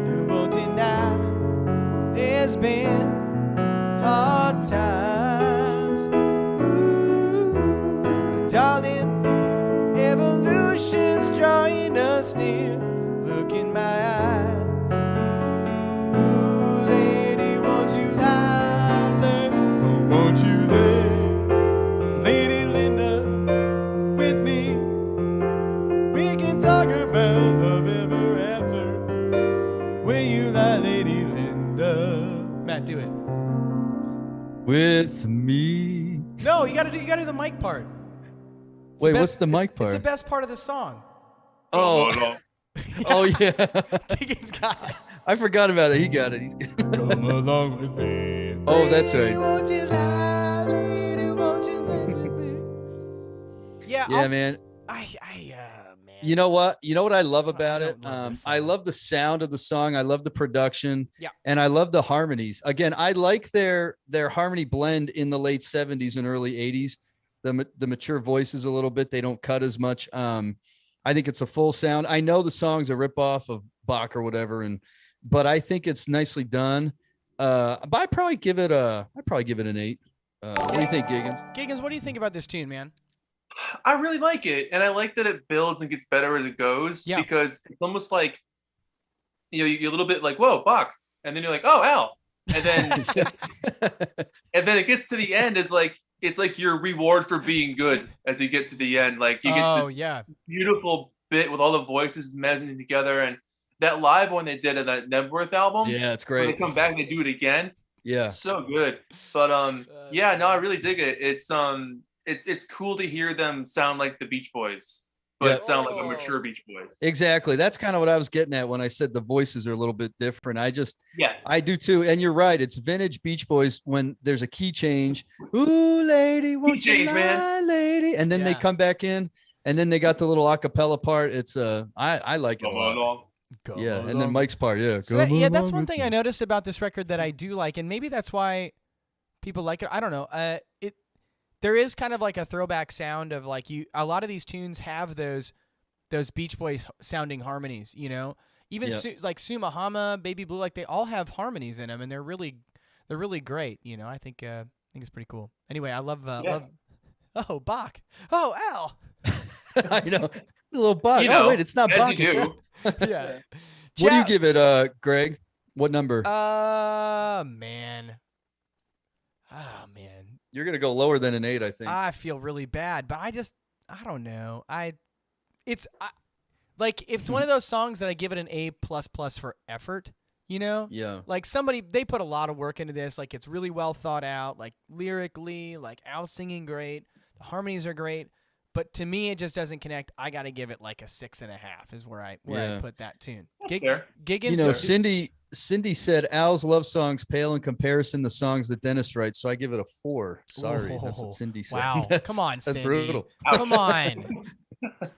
You won't deny there's been hard times. Ooh, darling, evolution's drawing us near. Look in my eyes. Ooh, lady, won't you lie there? Oh, won't you lay, Lady Linda, with me? We can talk about love ever after when you lie, Lady Linda. Matt, do it.
With me.
No, you gotta do the mic part. It's
Wait,
the
what's the mic part?
It's the best part of the song.
Oh, oh yeah.
Giggens got it.
I forgot about it. He got it. He's good.
Come along with me.
Oh, that's
Lady,
right.
won't you lie, lady, won't you lay with me? Yeah,
Yeah, man.
man.
You know what? You know what I love
I
about
don't
it?
love this
I
song.
love the sound of the song. I love the production.
Yeah.
And I love the harmonies. Again, I like their harmony blend in the late 70s and early 80s. The mature voices a little bit. They don't cut as much. I think it's a full sound. I know the song's a ripoff of Bach or whatever, but I think it's nicely done. But I'd probably give it an 8. What do you think, Giggens?
Giggens, what do you think about this tune, man?
I really like it, and I like that it builds and gets better as it goes.
Yeah.
Because it's almost like, you're a little bit like, whoa, Bach, and then you're like, oh, Al, and then and then it gets to the end. It's like your reward for being good as you get to the end. Like you get this beautiful bit with all the voices melding together, and that live one they did in that Nebworth album.
Yeah, it's
When
great.
they come back and they do it again.
Yeah.
So good. But yeah, no, I really dig it. It's cool to hear them sound like the Beach Boys, but sound like a mature Beach Boys.
Exactly. That's kind of what I was getting at when I said the voices are a little bit different. I do too. And you're right. It's vintage Beach Boys when there's a key change. Ooh, lady, won't you lie, lady? And then they come back in, and then they got the little acapella part. It's I like it a lot. Yeah, and then Mike's part. Yeah.
So that's one thing I noticed about this record that I do like, and maybe that's why people like it. I don't know. There is kind of like a throwback sound of like a lot of these tunes have those Beach Boys sounding harmonies, you know, even like Sumahama, Baby Blue, like they all have harmonies in them, and they're really great. You know, I think it's pretty cool. Anyway, I love oh, Bach. Oh, Al.
I know. A little Bach.
You know,
oh, wait, it's not Bach.
It's
Al.
Yeah.
What do you give it, Greg? What number?
Man. Oh, man.
You're going to go lower than an 8, I think.
I feel really bad, but I don't know. It's one of those songs that I give it an A++ for effort, you know?
Yeah.
Like they put a lot of work into this. Like it's really well thought out, like lyrically, like Al's singing great. The harmonies are great. But to me, it just doesn't connect. I got to give it like a 6.5 is where I put that tune. Giggens,
you know, Cindy said Al's love songs pale in comparison to songs that Dennis writes, so I give it a 4. Sorry, that's what Cindy said.
Wow, come on,
that's
Cindy.
Brutal.
Come on.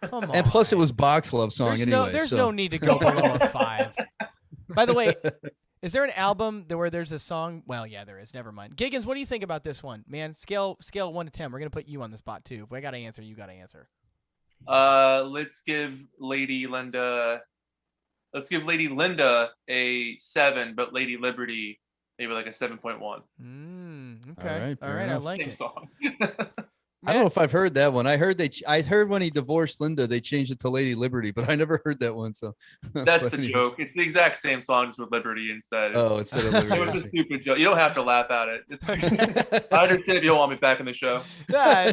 Come on.
And plus, it was Bach's love song anyway.
There's no need to go below a 5. By the way, is there an album where there's a song? Well, yeah, there is. Never mind. Giggens, what do you think about this one, man? Scale 1 to 10. We're gonna put you on the spot too. If I gotta answer, you gotta answer.
Let's give Lady Linda a 7, but Lady Liberty maybe like a 7.1.
Okay. All right. I like
Same
it.
song.
I don't know if I've heard that one. I heard when he divorced Linda, they changed it to Lady Liberty, but I never heard that one. So
that's the joke. It's the exact same song, just with Liberty instead.
Instead of
It was
Liberty.
a stupid joke. You don't have to laugh at it. I understand if you don't want me back in the show.
Yeah,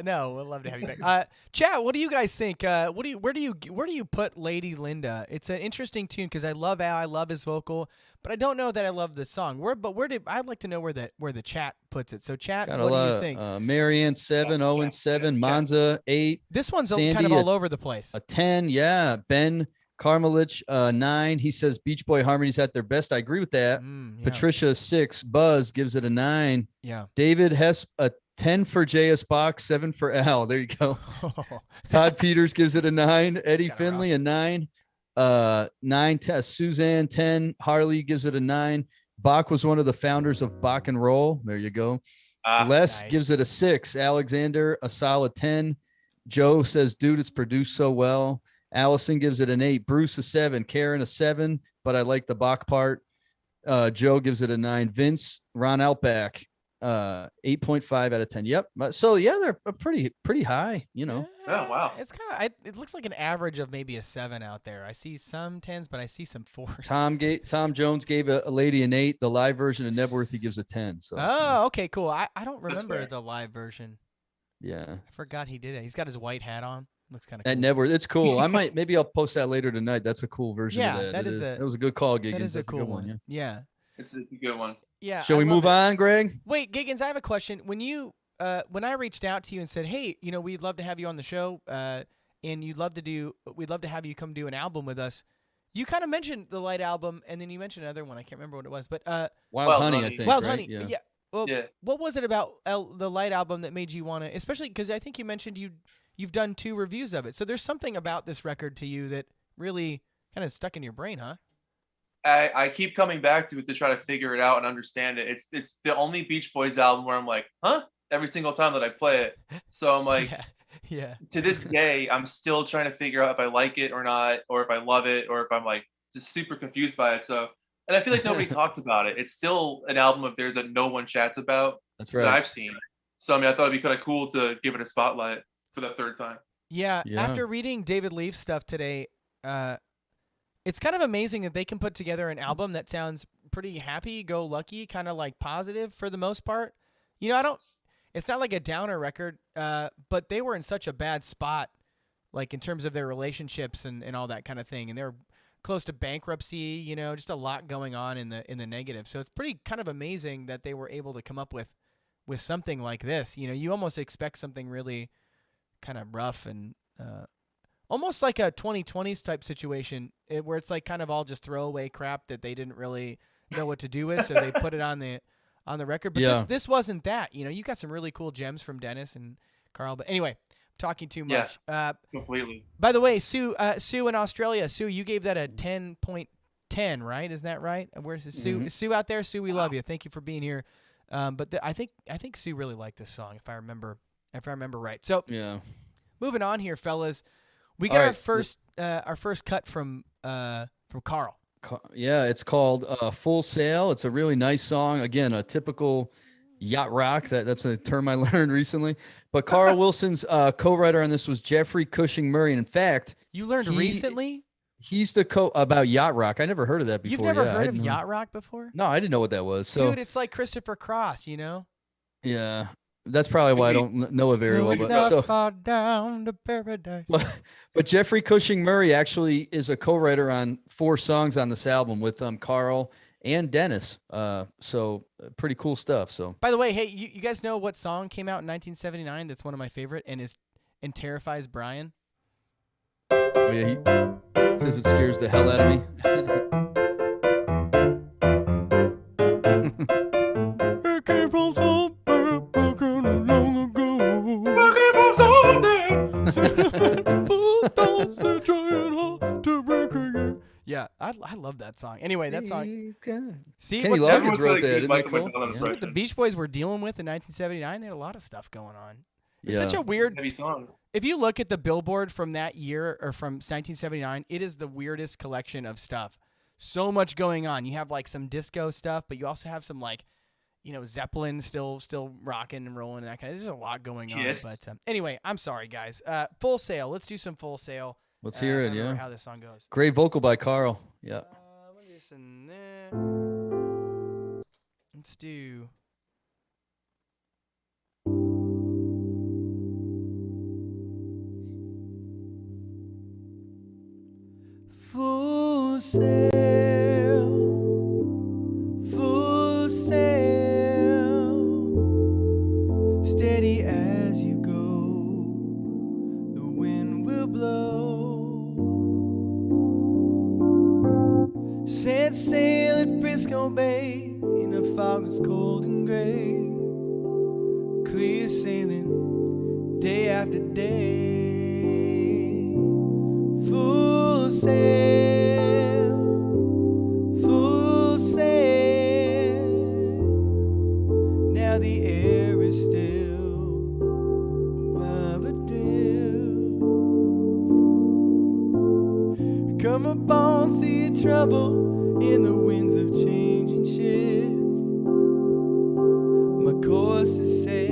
no, we'd love to have you back. Chat, what do you guys think? Where do you put Lady Linda? It's an interesting tune because I love Al, I love his vocal, but I don't know that I love the song. I'd like to know where the chat puts it. So chat, what do you think?
Marianne 7, Owen 7, Monza 8.
This one's
Sandy
kind of all over the place.
A 10, yeah. Ben Karmelich 9. He says Beach Boy harmonies at their best. I agree with that.
Yeah.
Patricia 6. Buzz gives it a 9.
Yeah.
David Hess a 10 for J.S. Bach, 7 for Al. There you go. Todd Peters gives it a 9. Eddie Finley, a 9. 9, Suzanne, 10. Harley gives it a 9. Bach was one of the founders of Bach and Roll. There you go. Les gives it a 6. Alexander, a solid 10. Joe says, dude, it's produced so well. Allison gives it an 8. Bruce, a 7. Karen, a 7, but I like the Bach part. Joe gives it a 9. Vince, Ron Outback, 8.5 out of 10. Yep. So yeah, they're pretty high, you know.
Oh wow.
It's kind of it looks like an average of maybe a 7 out there. I see some 10s, but I see some 4s.
Tom Jones gave a lady an 8. The live version of Nebworth, he gives a 10. So
okay, cool. I don't remember the live version.
Yeah.
I forgot he did it. He's got his white hat on. Looks kind of cool.
At Nebworth, it's cool. Maybe I'll post that later tonight. That's a cool version of that.
That
was a good call, Giggens.
That is a
That's
cool
good
one. Yeah.
It's a good one.
Yeah.
Shall we move on, Greg?
Wait, Giggens, I have a question. When when I reached out to you and said, hey, we'd love to have you on the show, and we'd love to have you come do an album with us. You kind of mentioned the Light album, and then you mentioned another one. I can't remember what it was, but
Wild Honey, I think.
Wild
right?
Honey. Yeah. Well, what was it about the Light album that made you want to? Especially because I think you mentioned you've done 2 reviews of it, so there's something about this record to you that really kind of stuck in your brain, huh?
I keep coming back to it to try to figure it out and understand it. It's the only Beach Boys album where I'm like, huh? Every single time that I play it. So I'm like,
yeah.
To this day, I'm still trying to figure out if I like it or not, or if I love it, or if I'm like just super confused by it. So, and I feel like nobody talks about it. It's still an album of theirs that no one chats about.
That's right.
That I've seen. So I mean, I thought it'd be kind of cool to give it a spotlight for the 3rd time.
Yeah. After reading David Leaf's stuff today, it's kind of amazing that they can put together an album that sounds pretty happy-go-lucky, kind of like positive for the most part. It's not like a downer record, but they were in such a bad spot, like in terms of their relationships and all that kind of thing. And they're close to bankruptcy, just a lot going on in the negative. So it's pretty kind of amazing that they were able to come up with something like this. You almost expect something really kind of rough and almost like a 2020s type situation where it's like kind of all just throwaway crap that they didn't really know what to do with, so they put it on the record. But this wasn't that. You got some really cool gems from Dennis and Carl. But anyway, I'm talking too much.
Yeah, completely.
By the way, Sue in Australia, Sue, you gave that a 10.10, right? Is that right? Where's Sue? Sue out there? Sue, we love you. Thank you for being here. But I think Sue really liked this song, if I remember right. So yeah, moving on here, fellas. We got our first cut from Carl.
Yeah, it's called Full Sail. It's a really nice song. Again, a typical yacht rock. That's a term I learned recently. But Carl Wilson's co-writer on this was Jeffrey Cushing Murray. And in fact,
you learned recently?
He's the about yacht rock. I never heard of that before.
You've never heard of yacht rock before?
No, I didn't know what that was. So,
dude, it's like Christopher Cross,
Yeah. That's probably why I don't know it very well.
But not far down to paradise.
But Jeffrey Cushing Murray actually is a co-writer on 4 songs on this album with Carl and Dennis. So pretty cool stuff. So,
by the way, hey, you guys know what song came out in 1979 that's one of my favorite and terrifies Brian?
Oh yeah, he says it scares the hell out of me.
It came from somewhere long ago. Yeah, I love that song. Anyway, that song. See,
Kenny Loggins wrote that. Isn't that cool?
See what the Beach Boys were dealing with in 1979? They had a lot of stuff going on. It's such a weird
song.
If you look at the Billboard from that year or from 1979, it is the weirdest collection of stuff. So much going on. You have like some disco stuff, but you also have some like, Zeppelin still rocking and rolling and that kind of. There's a lot going on.
Yes.
But anyway, I'm sorry, guys. Full Sail. Let's do some Full Sail.
Let's hear it. Yeah.
How this song goes.
Great vocal by Carl. Yeah.
Listen there. Let's do. Full sail, full sail, steady as you go, the wind will blow. Set sail at Frisco Bay, in the fog is cold and gray, clear is sailing day after day. Full sail, full sail. Now the air is still above a dew. Come upon, see trouble in the winds of change and shift. My course is set,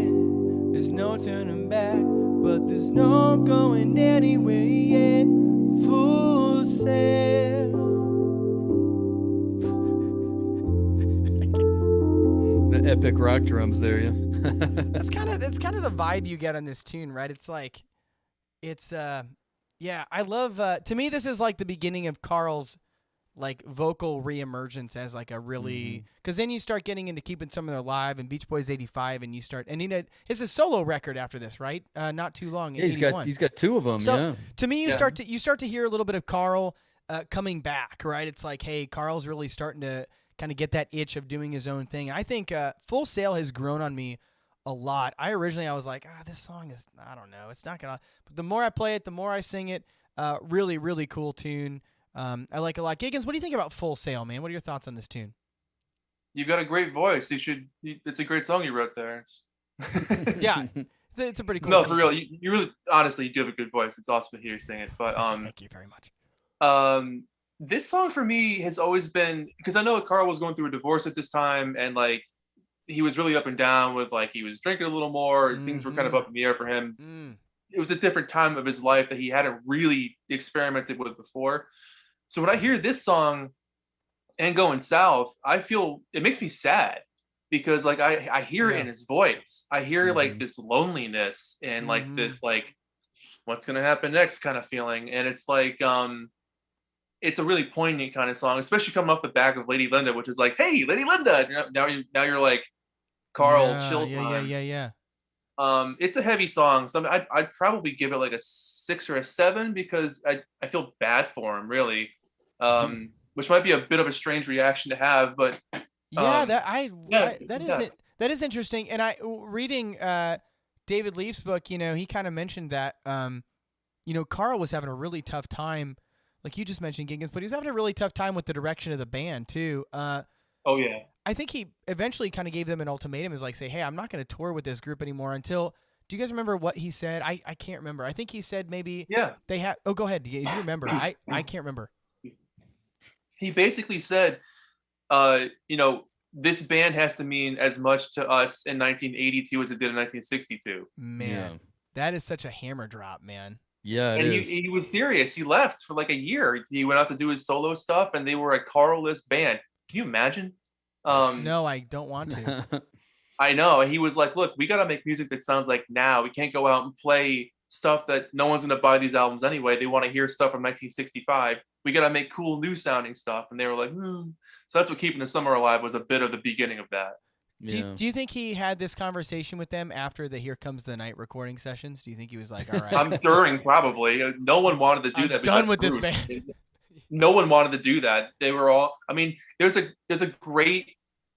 there's no turning back, but there's no going anywhere yet. Full sail.
The epic rock drums there, yeah.
That's kind of the vibe you get on this tune, right? It's like, yeah, I love. To me, this is like the beginning of Carl's like vocal reemergence as like a really, because then you start getting into Keeping Summer Alive and Beach Boys '85, and you start, and it's a solo record after this, right? Not too long.
Yeah, he's got two of them.
So
yeah.
To me, you start to hear a little bit of Carl coming back, right? It's like, hey, Carl's really starting to kind of get that itch of doing his own thing. And I think Full Sail has grown on me a lot. I was like, this song is, I don't know, it's not gonna. But the more I play it, the more I sing it. Really, really cool tune. I like a lot. Giggens, what do you think about Full Sail, man? What are your thoughts on this tune?
You got a great voice. It's a great song you wrote there.
Yeah, it's a pretty cool.
No,
tune.
for real. You really, honestly, you do have a good voice. It's awesome to hear you sing it. But
thank you very much.
This song for me has always been, because I know Carl was going through a divorce at this time, and like he was really up and down with, like, he was drinking a little more. Things were kind of up in the air for him. It was a different time of his life that he hadn't really experimented with before. So when I hear this song and Going South, I feel it makes me sad, because like I hear it in his voice. I hear like this loneliness and like this like what's gonna happen next kind of feeling. And it's like it's a really poignant kind of song, especially coming off the back of Lady Linda, which is like, hey, Lady Linda. Now you're like Carl, chill.
Yeah.
It's a heavy song. So I'd probably give it like a 6 or a 7, because I feel bad for him, really. Which might be a bit of a strange reaction to have, but
that is interesting. And reading David Leaf's book, he kind of mentioned that Carl was having a really tough time, like you just mentioned, Giggens, but he was having a really tough time with the direction of the band too.
Oh yeah.
I think he eventually kind of gave them an ultimatum, is like, say, hey, I'm not going to tour with this group anymore until. Do you guys remember what he said? I can't remember. I think he said maybe they had. Oh, go ahead. If you remember, I can't remember.
He basically said, this band has to mean as much to us in 1982 as it did in 1962.
Man, that is such a hammer drop, man.
Yeah,
and he was serious. He left for like a year. He went out to do his solo stuff, and they were a Carl-less band. Can you imagine?
No, I don't want to.
I know. And he was like, look, we got to make music that sounds like now. We can't go out and play stuff that no one's going to buy these albums anyway. They want to hear stuff from 1965. We got to make cool new sounding stuff. And they were like, So that's what Keeping the Summer Alive was, a bit of the beginning of that.
Do you think he had this conversation with them after the Here Comes the Night recording sessions? Do you think he was like, all right.
I'm during probably. No one wanted to do that.
Done with this band.
No one wanted to do that. They were all, I mean, there's a great,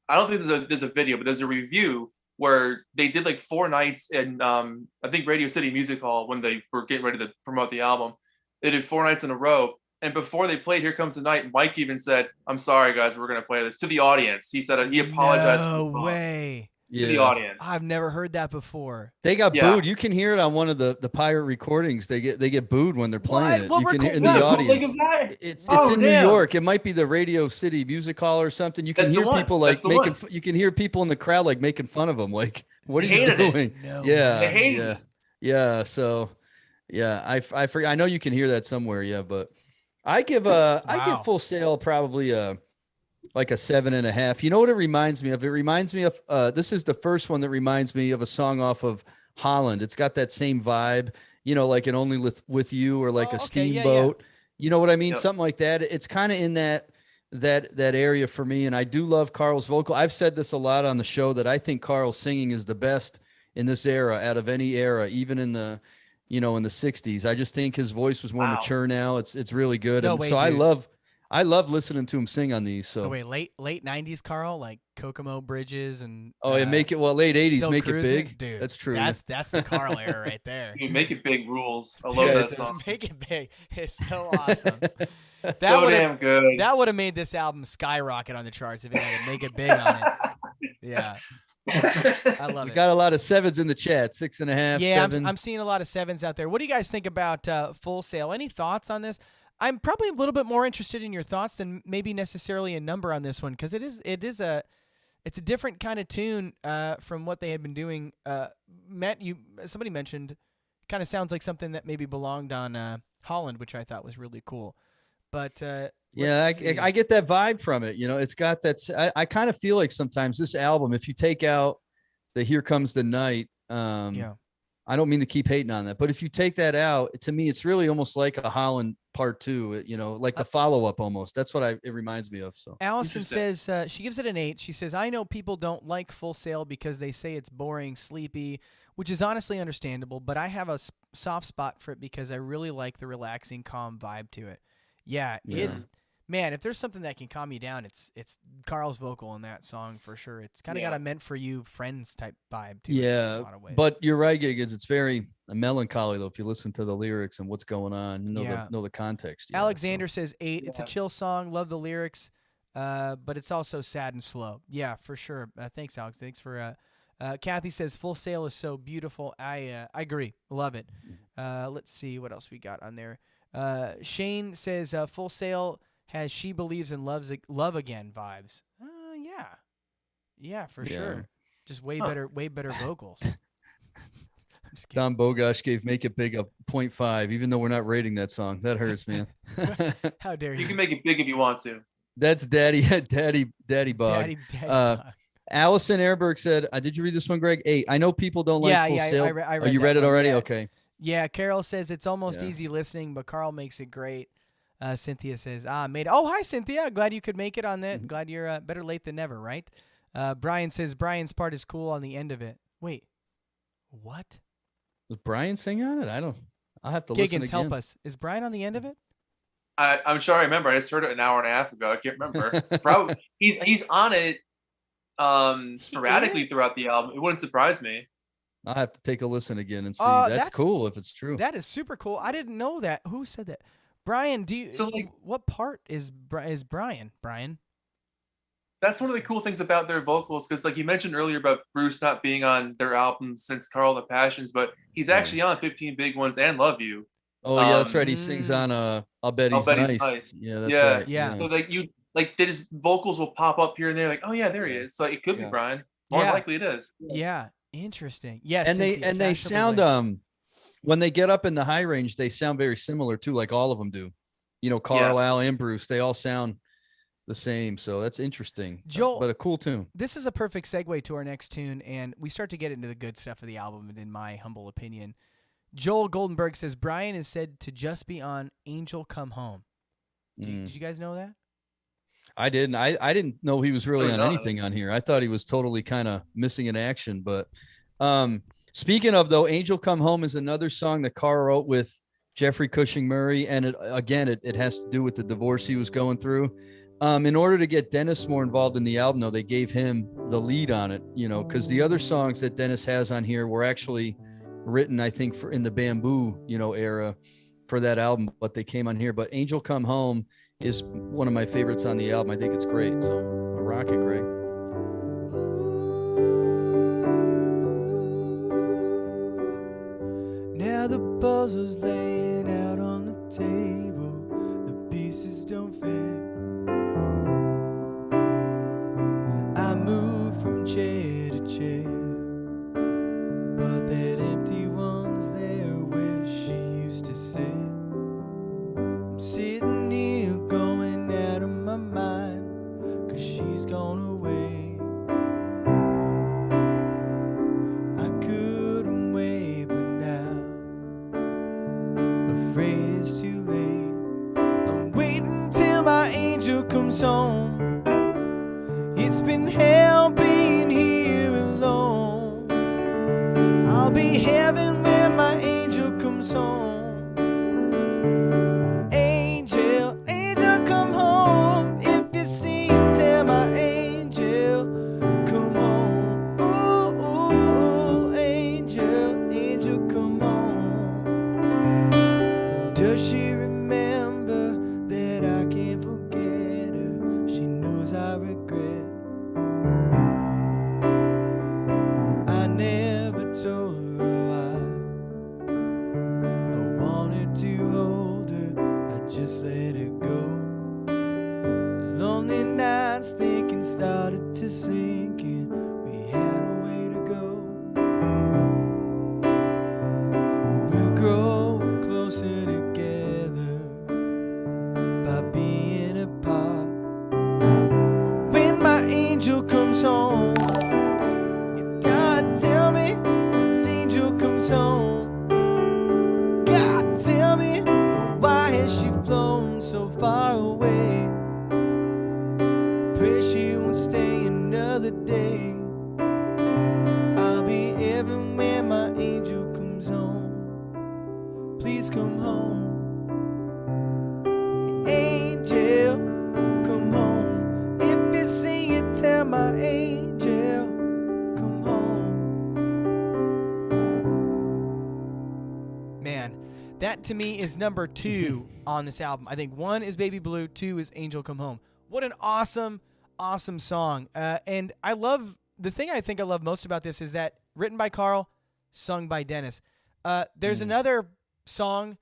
I don't think there's a video, but there's a review where they did like 4 nights in, I think Radio City Music Hall, when they were getting ready to promote the album. They did 4 nights in a row. And before they played Here Comes the Night, Mike even said, I'm sorry, guys, we're going to play this to the audience. He said he apologized.
No way.
To the audience.
I've never heard that before.
They got booed. You can hear it on one of the pirate recordings. They get booed when they're playing it. You can hear in the audience. It's in New York. It might be the Radio City Music Hall or something. You can hear people like making. You can hear people in the crowd like making fun of them. Like, what are you doing?
No.
Yeah.
They hated it.
Yeah. So, yeah, I forget. I know you can hear that somewhere. Yeah, but I give Full Sail probably like a 7.5. You know what it reminds me of? It reminds me of this is the first one that reminds me of a song off of Holland. It's got that same vibe, like an Only with You, or like a Steamboat. Yeah. You know what I mean? Yep. Something like that. It's kind of in that area for me. And I do love Carl's vocal. I've said this a lot on the show that I think Carl's singing is the best in this era out of any era, even in the in the 60s. I just think his voice was more mature now. It's really good.
No
and
way,
so
dude.
I love listening to him sing on these. So
Oh wait, late 90s, Carl, like Kokomo Bridges and
make it late 80s,
Still
make
Cruising?
it big.
Dude,
That's true.
That's the Carl era right there.
You make it big rules. I
Dude,
love that song.
Make it big. It's so awesome. That
So
would've-
damn good.
That would have made this album skyrocket on the charts if it had to make it big on it. Yeah. I love
We
it.
got a lot of 7s in the chat. 6.5,
Yeah,
7.
I'm seeing a lot of 7s out there. What do you guys think about Full Sail? Any thoughts on this? I'm probably a little bit more interested in your thoughts than maybe necessarily a number on this one, because it's a different kind of tune from what they had been doing. Matt, somebody mentioned, kind of sounds like something that maybe belonged on Holland, which I thought was really cool. But
yeah, I get that vibe from it. It's got that. I kind of feel like sometimes this album, if you take out the "Here Comes the Night,"
yeah.
I don't mean to keep hating on that, but if you take that out, to me, it's really almost like a Holland Part 2. Like the follow up almost. That's what it reminds me of. So
Allison says she gives it an 8. She says, "I know people don't like Full Sail because they say it's boring, sleepy, which is honestly understandable. But I have a soft spot for it because I really like the relaxing, calm vibe to it." Yeah. Man, if there's something that can calm you down, it's Carl's vocal in that song for sure. It's kind of got a meant for you friends type vibe to it in a lot of ways.
But you're right, Giggens. It's very melancholy though. If you listen to the lyrics and what's going on, know the context.
Alexander says 8. It's a chill song. Love the lyrics, but it's also sad and slow. Yeah, for sure. Thanks, Alex. Thanks for. Kathy says Full Sail is so beautiful. I agree. Love it. Let's see what else we got on there. Shane says Full Sail has She Believes in Love Again vibes. Yeah, for sure. Just way better vocals. I'm just kidding.
Don Bogosh gave "Make It Big" a 0.5, even though we're not rating that song. That hurts, man.
How dare you?
You can make it big if you want to.
That's Daddy Bog.
Daddy Bog.
Allison Airberg said, "Did you read this one, Greg?" 8. I know people don't like Full Sail.
I read
you
that
read it
one,
already?
yeah.
Okay.
Yeah, Carol says it's almost easy listening, but Carl makes it great. Cynthia says, made it. Oh, hi, Cynthia. Glad you could make it on that. Glad you're better late than never, right? Brian says Brian's part is cool on the end of it. Wait, what?
Was Brian singing on it? I'll have to listen
Giggins,
again.
help us. Is Brian on the end of it?
I'm sure I remember. I just heard it an hour and a half ago. I can't remember. Probably he's on it sporadically throughout the album. It wouldn't surprise me.
I'll have to take a listen again and see. That's cool if it's true.
That is super cool. I didn't know that. Who said that? Brian, what part is Brian? Brian?
That's one of the cool things about their vocals, because like you mentioned earlier about Bruce not being on their albums since Carl the Passions, but he's actually on 15 Big Ones and Love You.
Oh yeah, that's right. He sings on I'll Bet He's Nice. Yeah, that's right.
Yeah.
So his vocals will pop up here and there, like, oh yeah, there he is. So it could be Brian. More likely it is.
Yeah. Interesting. Yes.
And they sound when they get up in the high range, they sound very similar too, like all of them do. Carl, Al, and Bruce, they all sound the same. So that's interesting.
Joel,
but a cool tune.
This is a perfect segue to our next tune, and we start to get into the good stuff of the album, in my humble opinion. Joel Goldenberg says Brian is said to just be on Angel Come Home. Did you guys know that?
I didn't. I didn't know he was really on anything on here. I thought he was totally kind of missing in action. But speaking of, though, Angel Come Home is another song that Carl wrote with Jeffrey Cushing Murray. And it has to do with the divorce he was going through. In order to get Dennis more involved in the album, though, they gave him the lead on it, because the other songs that Dennis has on here were actually written, I think, in the Bamboo, era for that album, but they came on here. But Angel Come Home is one of my favorites on the album. I think it's great. So rock it, Greg.
Now the puzzle's laying out on the table. The pieces don't fit. I move from chair to chair, but that empty one's there where she used to sit. I'm sitting here going out of my mind, 'cause she's gone away. I couldn't wait, but now afraid it's too late. I'm waiting till my angel comes home. It's been hell being here alone. I'll be heaven when my angel comes home. Angel, angel, come home. to sinking, we had a way to go. We'll grow closer together by being apart. When my angel comes home, you gotta tell me if the angel comes home. God, tell me, why has she flown so far away? Pray she won't stay another day. I'll be everywhere my angel comes home. Please come home. Angel, come home. If you see it, tell my angel, come home.
Man, that to me is number 2 on this album. I think 1 is Baby Blue, 2 is Angel Come Home. What an awesome song. And I love, the thing I think I love most about this is that written by Carl, sung by Dennis. There's another song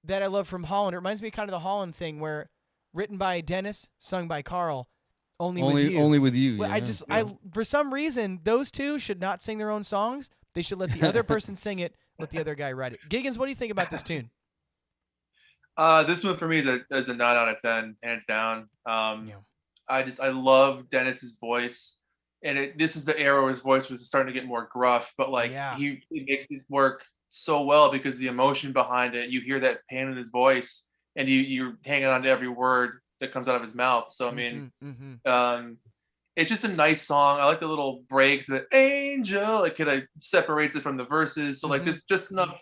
that I love from Holland. It reminds me kind of the Holland thing where written by Dennis, sung by Carl, Only With You.
Only with you.
Well,
Yeah.
For some reason, those two should not sing their own songs. They should let the other person sing it, let the other guy write it. Giggens, what do you think about this tune?
This one for me is a 9 out of 10, hands down. I love Dennis's voice, and this is the era where his voice was starting to get more gruff, but he makes it work so well because the emotion behind it, you hear that pain in his voice, and you're hanging on to every word that comes out of his mouth. So I mean, it's just a nice song. I like the little breaks, the angel, it kind of separates it from the verses. So like there's just enough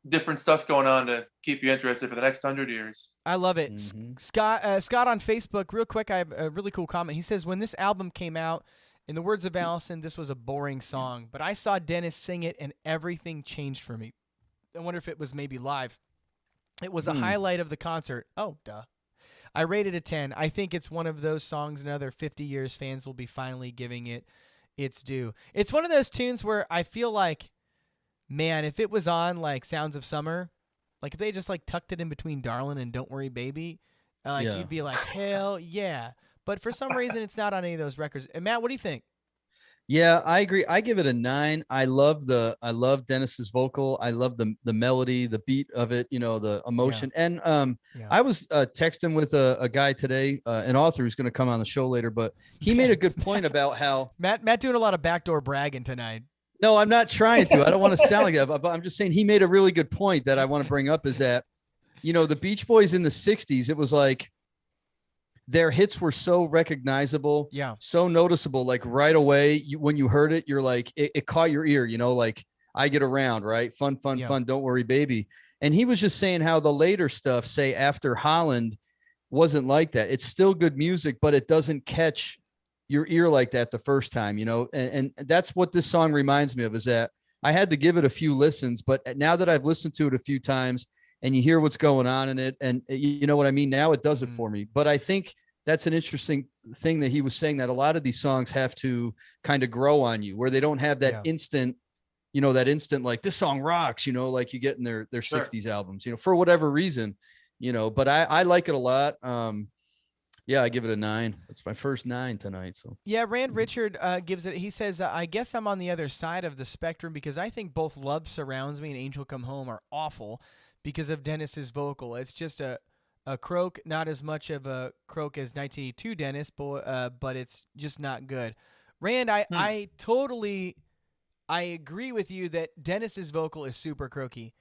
different stuff going on to keep you interested for the next 100 years.
I love it. Scott on Facebook, real quick, I have a really cool comment. He says, when this album came out, in the words of Allison, this was a boring song, but I saw Dennis sing it and everything changed for me. I wonder if it was maybe live. It was a highlight of the concert. Oh, duh. I rated a 10. I think it's one of those songs in another 50 years fans will be finally giving it its due. It's one of those tunes where I feel like, man, if it was on like Sounds of Summer, like if they just like tucked it in between Darlin' and Don't Worry Baby, you'd be like, hell yeah. But for some reason, it's not on any of those records. And Matt, what do you think?
Yeah, I agree. I give it a 9. I love Dennis's vocal. I love the melody, the beat of it, the emotion.
Yeah.
And I was texting with a guy today, an author who's going to come on the show later, but he made a good point about how
Matt doing a lot of backdoor bragging tonight.
No, I'm not trying to. I don't want to sound like that, but I'm just saying he made a really good point that I want to bring up is that, the Beach Boys in the 60s, it was like their hits were so recognizable, so noticeable, like right away. When you heard it, you're like, it caught your ear, like I Get Around, right? Fun, Don't Worry, Baby. And he was just saying how the later stuff, say after Holland, wasn't like that. It's still good music, but it doesn't catch your ear like that the first time, and that's what this song reminds me of, is that I had to give it a few listens, but now that I've listened to it a few times and you hear what's going on in it, and you know what I mean, now it does it for me. But I think that's an interesting thing that he was saying, that a lot of these songs have to kind of grow on you, where they don't have that instant, like this song rocks, like you get in their 60s albums, for whatever reason, but I like it a lot. Yeah, I give it a 9. It's my first 9 tonight. So
yeah, Rand Richard gives it. He says, "I guess I'm on the other side of the spectrum because I think both Love Surrounds Me and Angel Come Home are awful because of Dennis's vocal. It's just a croak, not as much of a croak as 1982 Dennis, but it's just not good." Rand, I totally agree with you that Dennis's vocal is super croaky.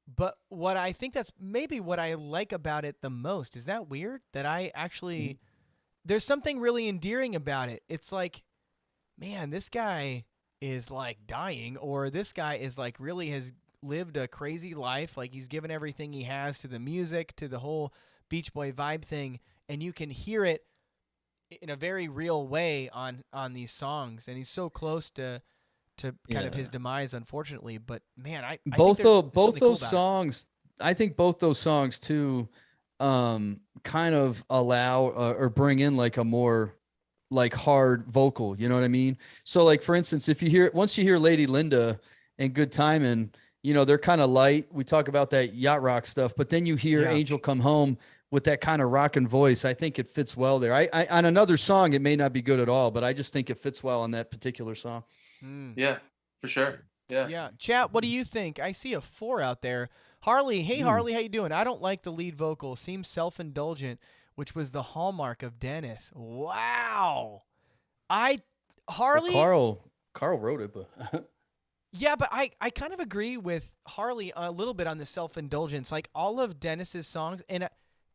But what I think that's maybe what I like about it the most, is that weird? That I actually, there's something really endearing about it. It's like, man, this guy is like dying, or this guy is like really has lived a crazy life. Like he's given everything he has to the music, to the whole Beach Boy vibe thing. And you can hear it in a very real way on these songs. And he's so close to kind of his demise, unfortunately. But man, I
both
think
those songs, I think both those songs too, kind of allow or bring in like a more like hard vocal, you know what I mean? So like, for instance, once you hear Lady Linda and Good Timin', they're kind of light. We talk about that yacht rock stuff, but then you hear Angel Come Home, with that kind of rockin' voice. I think it fits well there. I on another song, it may not be good at all, but I just think it fits well on that particular song.
Yeah, for sure. Yeah.
Yeah. Chat, what do you think? I see a 4 out there. Harley, hey Harley, how you doing? I don't like the lead vocal. Seems self-indulgent, which was the hallmark of Dennis. Wow. Harley.
Well, Carl wrote it, but
yeah, but I kind of agree with Harley a little bit on the self-indulgence. Like all of Dennis's songs, and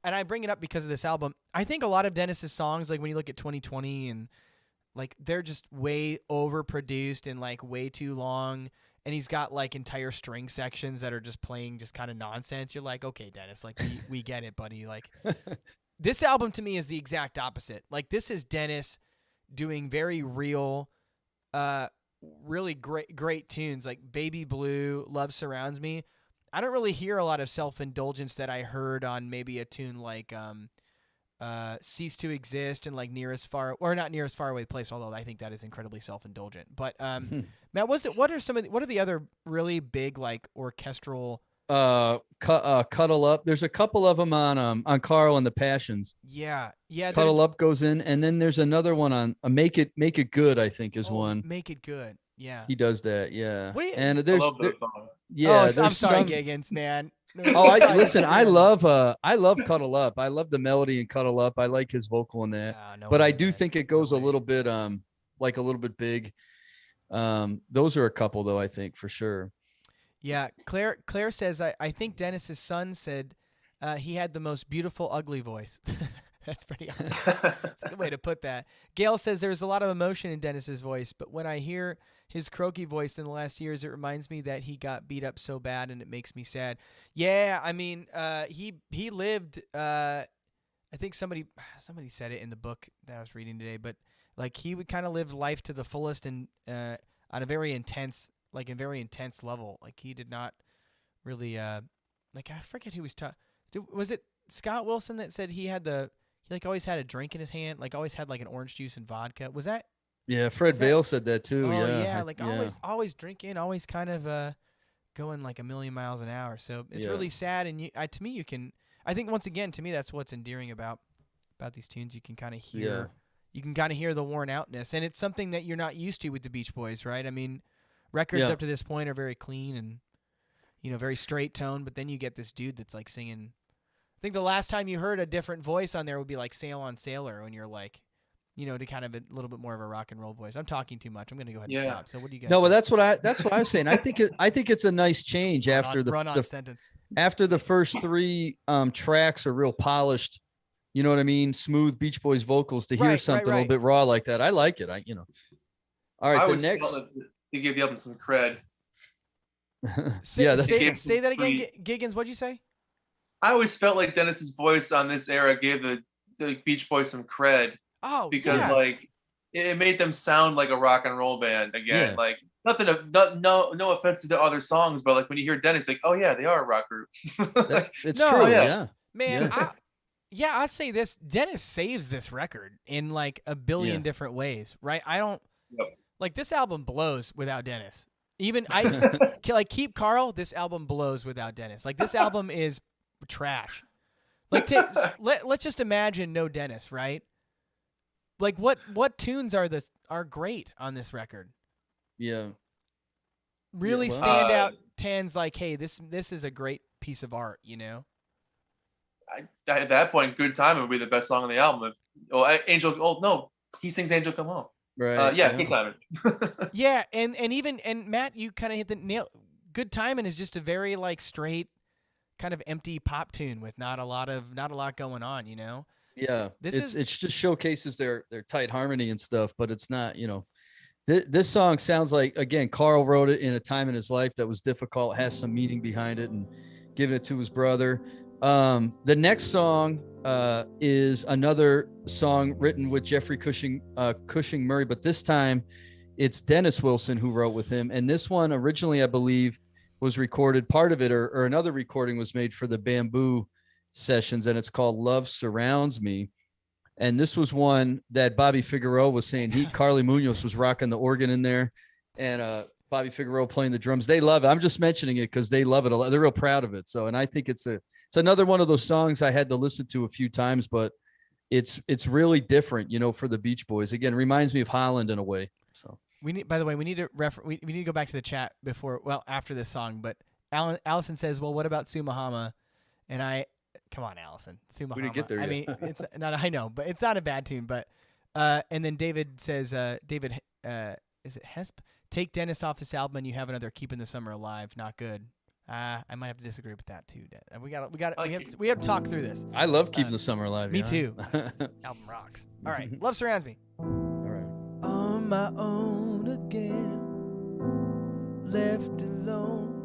I bring it up because of this album. I think a lot of Dennis's songs, like when you look at 2020 and like they're just way overproduced and like way too long. And he's got like entire string sections that are just playing just kind of nonsense. You're like, okay, Dennis, like we get it, buddy. Like this album to me is the exact opposite. Like this is Dennis doing very real, really great tunes like Baby Blue, Love Surrounds Me. I don't really hear a lot of self-indulgence that I heard on maybe a tune like Cease to Exist and like Not Nearest Far Away Place, although I think that is incredibly self-indulgent. But Matt, what are the other really big like orchestral
Cuddle Up? There's a couple of them on Carl and the Passions.
Yeah.
Cuddle Up goes in, and then there's another one on Make It Good, I think is one.
Make It Good. Yeah.
He does that, yeah.
And
there's
I'm sorry, Giggens, man.
Listen, I love Cuddle Up. I love the melody in Cuddle Up. I like his vocal in that. But I do think it goes a little bit like a little bit big. Those are a couple though, I think, for sure.
Yeah, Claire says I think Dennis's son said he had the most beautiful ugly voice. That's pretty awesome. That's a good way to put that. Gail says there's a lot of emotion in Dennis's voice, but when I hear his croaky voice in the last years, it reminds me that he got beat up so bad, and it makes me sad. Yeah, I mean, he lived. I think somebody said it in the book that I was reading today, but like he would kind of live life to the fullest and on a very intense level. Like he did not really like I forget who was talking. Was it Scott Wilson that said he like always had a drink in his hand, like always had like an orange juice and vodka? Was that?
Yeah, Fred Vail said that too.
Oh,
yeah,
like always drinking, always kind of going like a million miles an hour. So it's really sad. And to me, I think once again, to me, that's what's endearing about these tunes. You can kind of hear, the worn outness, and it's something that you're not used to with the Beach Boys, right? I mean, records up to this point are very clean and very straight tone, but then you get this dude that's like singing. I think the last time you heard a different voice on there would be like Sail on Sailor, when you're like, to kind of a little bit more of a rock and roll voice. I'm talking too much. I'm going to go ahead and stop. So what do you guys?
No, but that's what I was saying. I think it's a nice change after the first 3 tracks are real polished. You know what I mean? Smooth Beach Boys vocals to hear something a little bit raw like that. I like it. All right. The next,
to give the album some cred.
say that again, Giggens. What'd you say?
I always felt like Dennis's voice on this era gave the Beach Boys some cred.
Oh,
because like it made them sound like a rock and roll band again. Like no offense to the other songs, but like when you hear Dennis, like, oh yeah, they are a rock group.
It's true. Yeah,
man. I'll say this: Dennis saves this record in like a billion different ways, right? I don't like this album blows without Dennis. Even like Keep Carl. This album blows without Dennis. Like this album is trash. Like let's just imagine no Dennis, right? Like what tunes are great on this record?
Yeah.
Really stand out 10's like, hey, this is a great piece of art,
At that point, Good Time would be the best song on the album. He sings Angel Come Home.
Right.
Good Time.
Yeah, and Matt, you kind of hit the nail. Good Timing is just a very like straight kind of empty pop tune with not a lot going on,
Yeah, it just showcases their tight harmony and stuff, but it's not, this song sounds like, again, Carl wrote it in a time in his life that was difficult, has some meaning behind it, and giving it to his brother. The next song is another song written with Jeffrey Cushing Murray, but this time it's Dennis Wilson who wrote with him. And this one originally, I believe, was recorded, part of it, or another recording was made for the Bamboo sessions, and it's called Love Surrounds Me. And this was one that Bobby Figueroa was saying Carly Munoz was rocking the organ in there. And Bobby Figueroa playing the drums. They love it. I'm just mentioning it because they love it a lot. They're real proud of it. So, and I think it's another one of those songs I had to listen to a few times, but it's really different, for the Beach Boys. Again, reminds me of Holland in a way. So
by the way, we need to we need to go back to the chat after this song. But Allison says, well, what about Sumahama? And come on, Allison, Sumahama.
We didn't get there yet.
I mean, it's not. I know, but it's not a bad tune. But and then David says, is it Hesp? Take Dennis off this album, and you have another Keeping the Summer Alive. Not good. I might have to disagree with that too. We have to talk through this.
I love Keeping the Summer Alive.
Me too. Album rocks. All right, Love Surrounds Me.
All right.
On my own again, left alone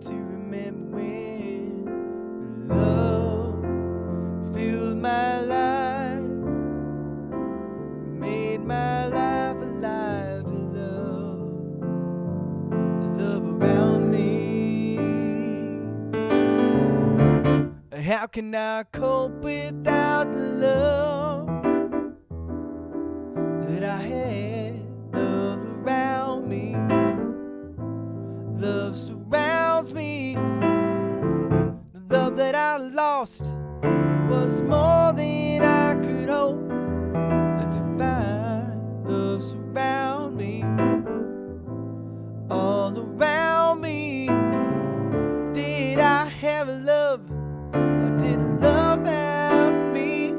to remember when love filled my life, made my life alive. Love around me. How can I cope without the love that I had? Love around me. Love surrounds me. The love that I lost was more than I could hope to find. Love surround me. All around me. Did I have a love, or did love have me?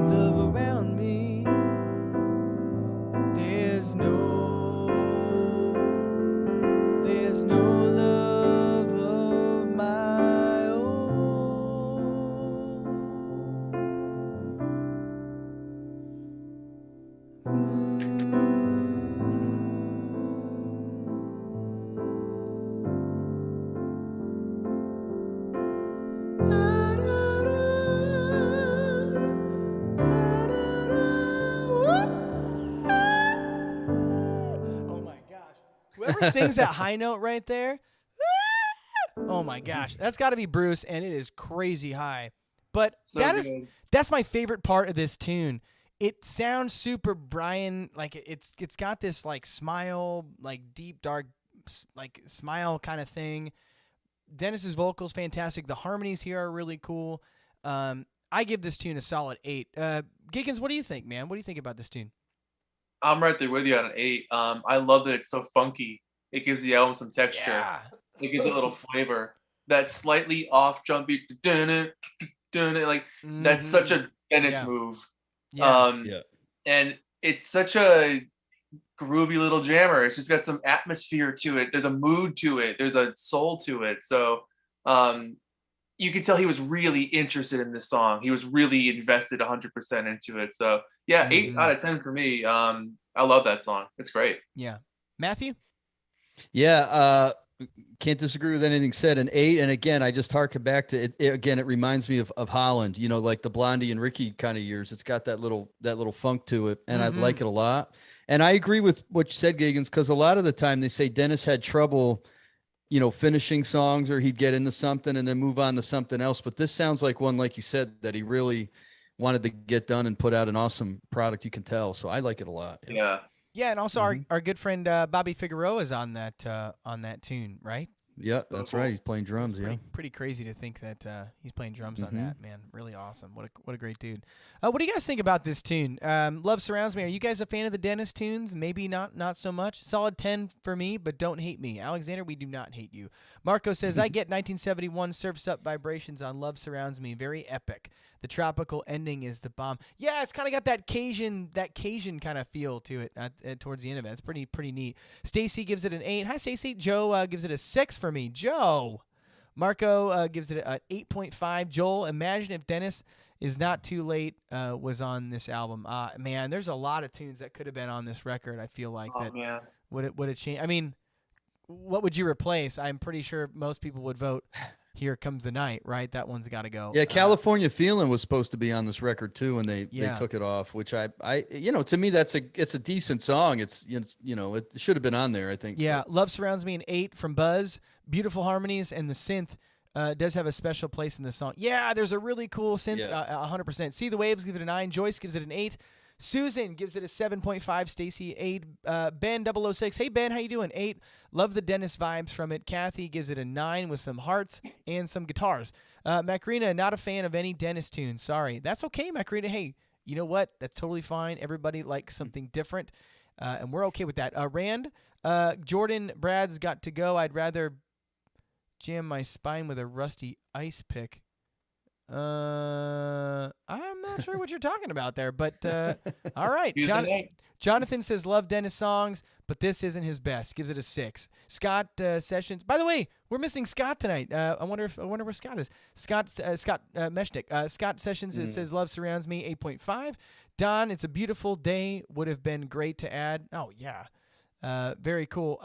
Love around me. But there's no love of my
Whoever sings that high note right there, oh my gosh, that's got to be Bruce, and it is crazy high. But
So good.
that's my favorite part of this tune. It sounds super Brian, like it's got this like smile, like deep dark, like smile kind of thing. Dennis's vocals fantastic. The harmonies here are really cool. I give this tune a solid 8. Giggens, what do you think, man? What do you think about this tune?
I'm right there with you on an 8. I love that it's so funky. It gives the album some texture.
Yeah.
It gives it a little flavor. That slightly off jump beat, like that's such a Dennis move.
Yeah.
And it's such a groovy little jammer. It's just got some atmosphere to it. There's a mood to it. There's a soul to it. So you could tell he was really interested in this song. He was really invested 100% into it. So yeah, 8 out of 10 for me. I love that song. It's great.
Yeah. Matthew?
Yeah. Can't disagree with anything said. An 8. And again, I just harken back to it. Again, it reminds me of Holland, like the Blondie and Ricky kind of years. It's got that little funk to it. And I like it a lot. And I agree with what you said, Giggens, because a lot of the time they say Dennis had trouble, finishing songs, or he'd get into something and then move on to something else. But this sounds like one, like you said, that he really wanted to get done and put out an awesome product. You can tell. So I like it a lot.
Yeah.
Yeah, and also our good friend Bobby Figueroa is on that tune, right?
Yeah, that's right. He's playing drums.
Pretty crazy to think that he's playing drums on that, man. Really awesome. What a great dude. What do you guys think about this tune? Love Surrounds Me. Are you guys a fan of the Dennis tunes? Maybe not so much. Solid 10 for me, but don't hate me. Alexander, we do not hate you. Marco says, I get 1971 Surfs Up vibrations on Love Surrounds Me. Very epic. The tropical ending is the bomb. Yeah, it's kind of got that Cajun kind of feel to it towards the end of it. It's pretty neat. Stacy gives it an 8. Hi, Stacy. Joe gives it a 6 for me. Joe. Marco gives it an 8.5. Joel, imagine if Dennis is Not Too Late was on this album. Man, there's a lot of tunes that could have been on this record. I feel like would it change? I mean, what would you replace? I'm pretty sure most people would vote Here Comes the Night, right? That one's got to go.
Yeah, California Feeling was supposed to be on this record too, and they took it off, which I to me it's a decent song. It should have been on there, I think.
Yeah, Love Surrounds Me, an 8 from Buzz. Beautiful harmonies, and the synth does have a special place in the song. Yeah, there's a really cool synth, 100%. See the Waves, give it a 9. Joyce gives it an 8. Susan gives it a 7.5. Stacy 8. Ben 006. Hey Ben, how you doing? 8. Love the Dennis vibes from it. Kathy gives it a 9 with some hearts and some guitars. Macarena, not a fan of any Dennis tunes. Sorry. That's okay, Macarena. Hey, you know what? That's totally fine. Everybody likes something different, and we're okay with that. Rand, Jordan, Brad's got to go. I'd rather jam my spine with a rusty ice pick. I'm not sure what you're talking about there, but all right. Jonathan says love Dennis songs, but this isn't his best. Gives it a 6. Scott Sessions. By the way, we're missing Scott tonight. I wonder where Scott is. Scott Meshnick. Scott Sessions says love surrounds me. 8.5. Don, it's a beautiful day. Would have been great to add. Oh yeah, very cool.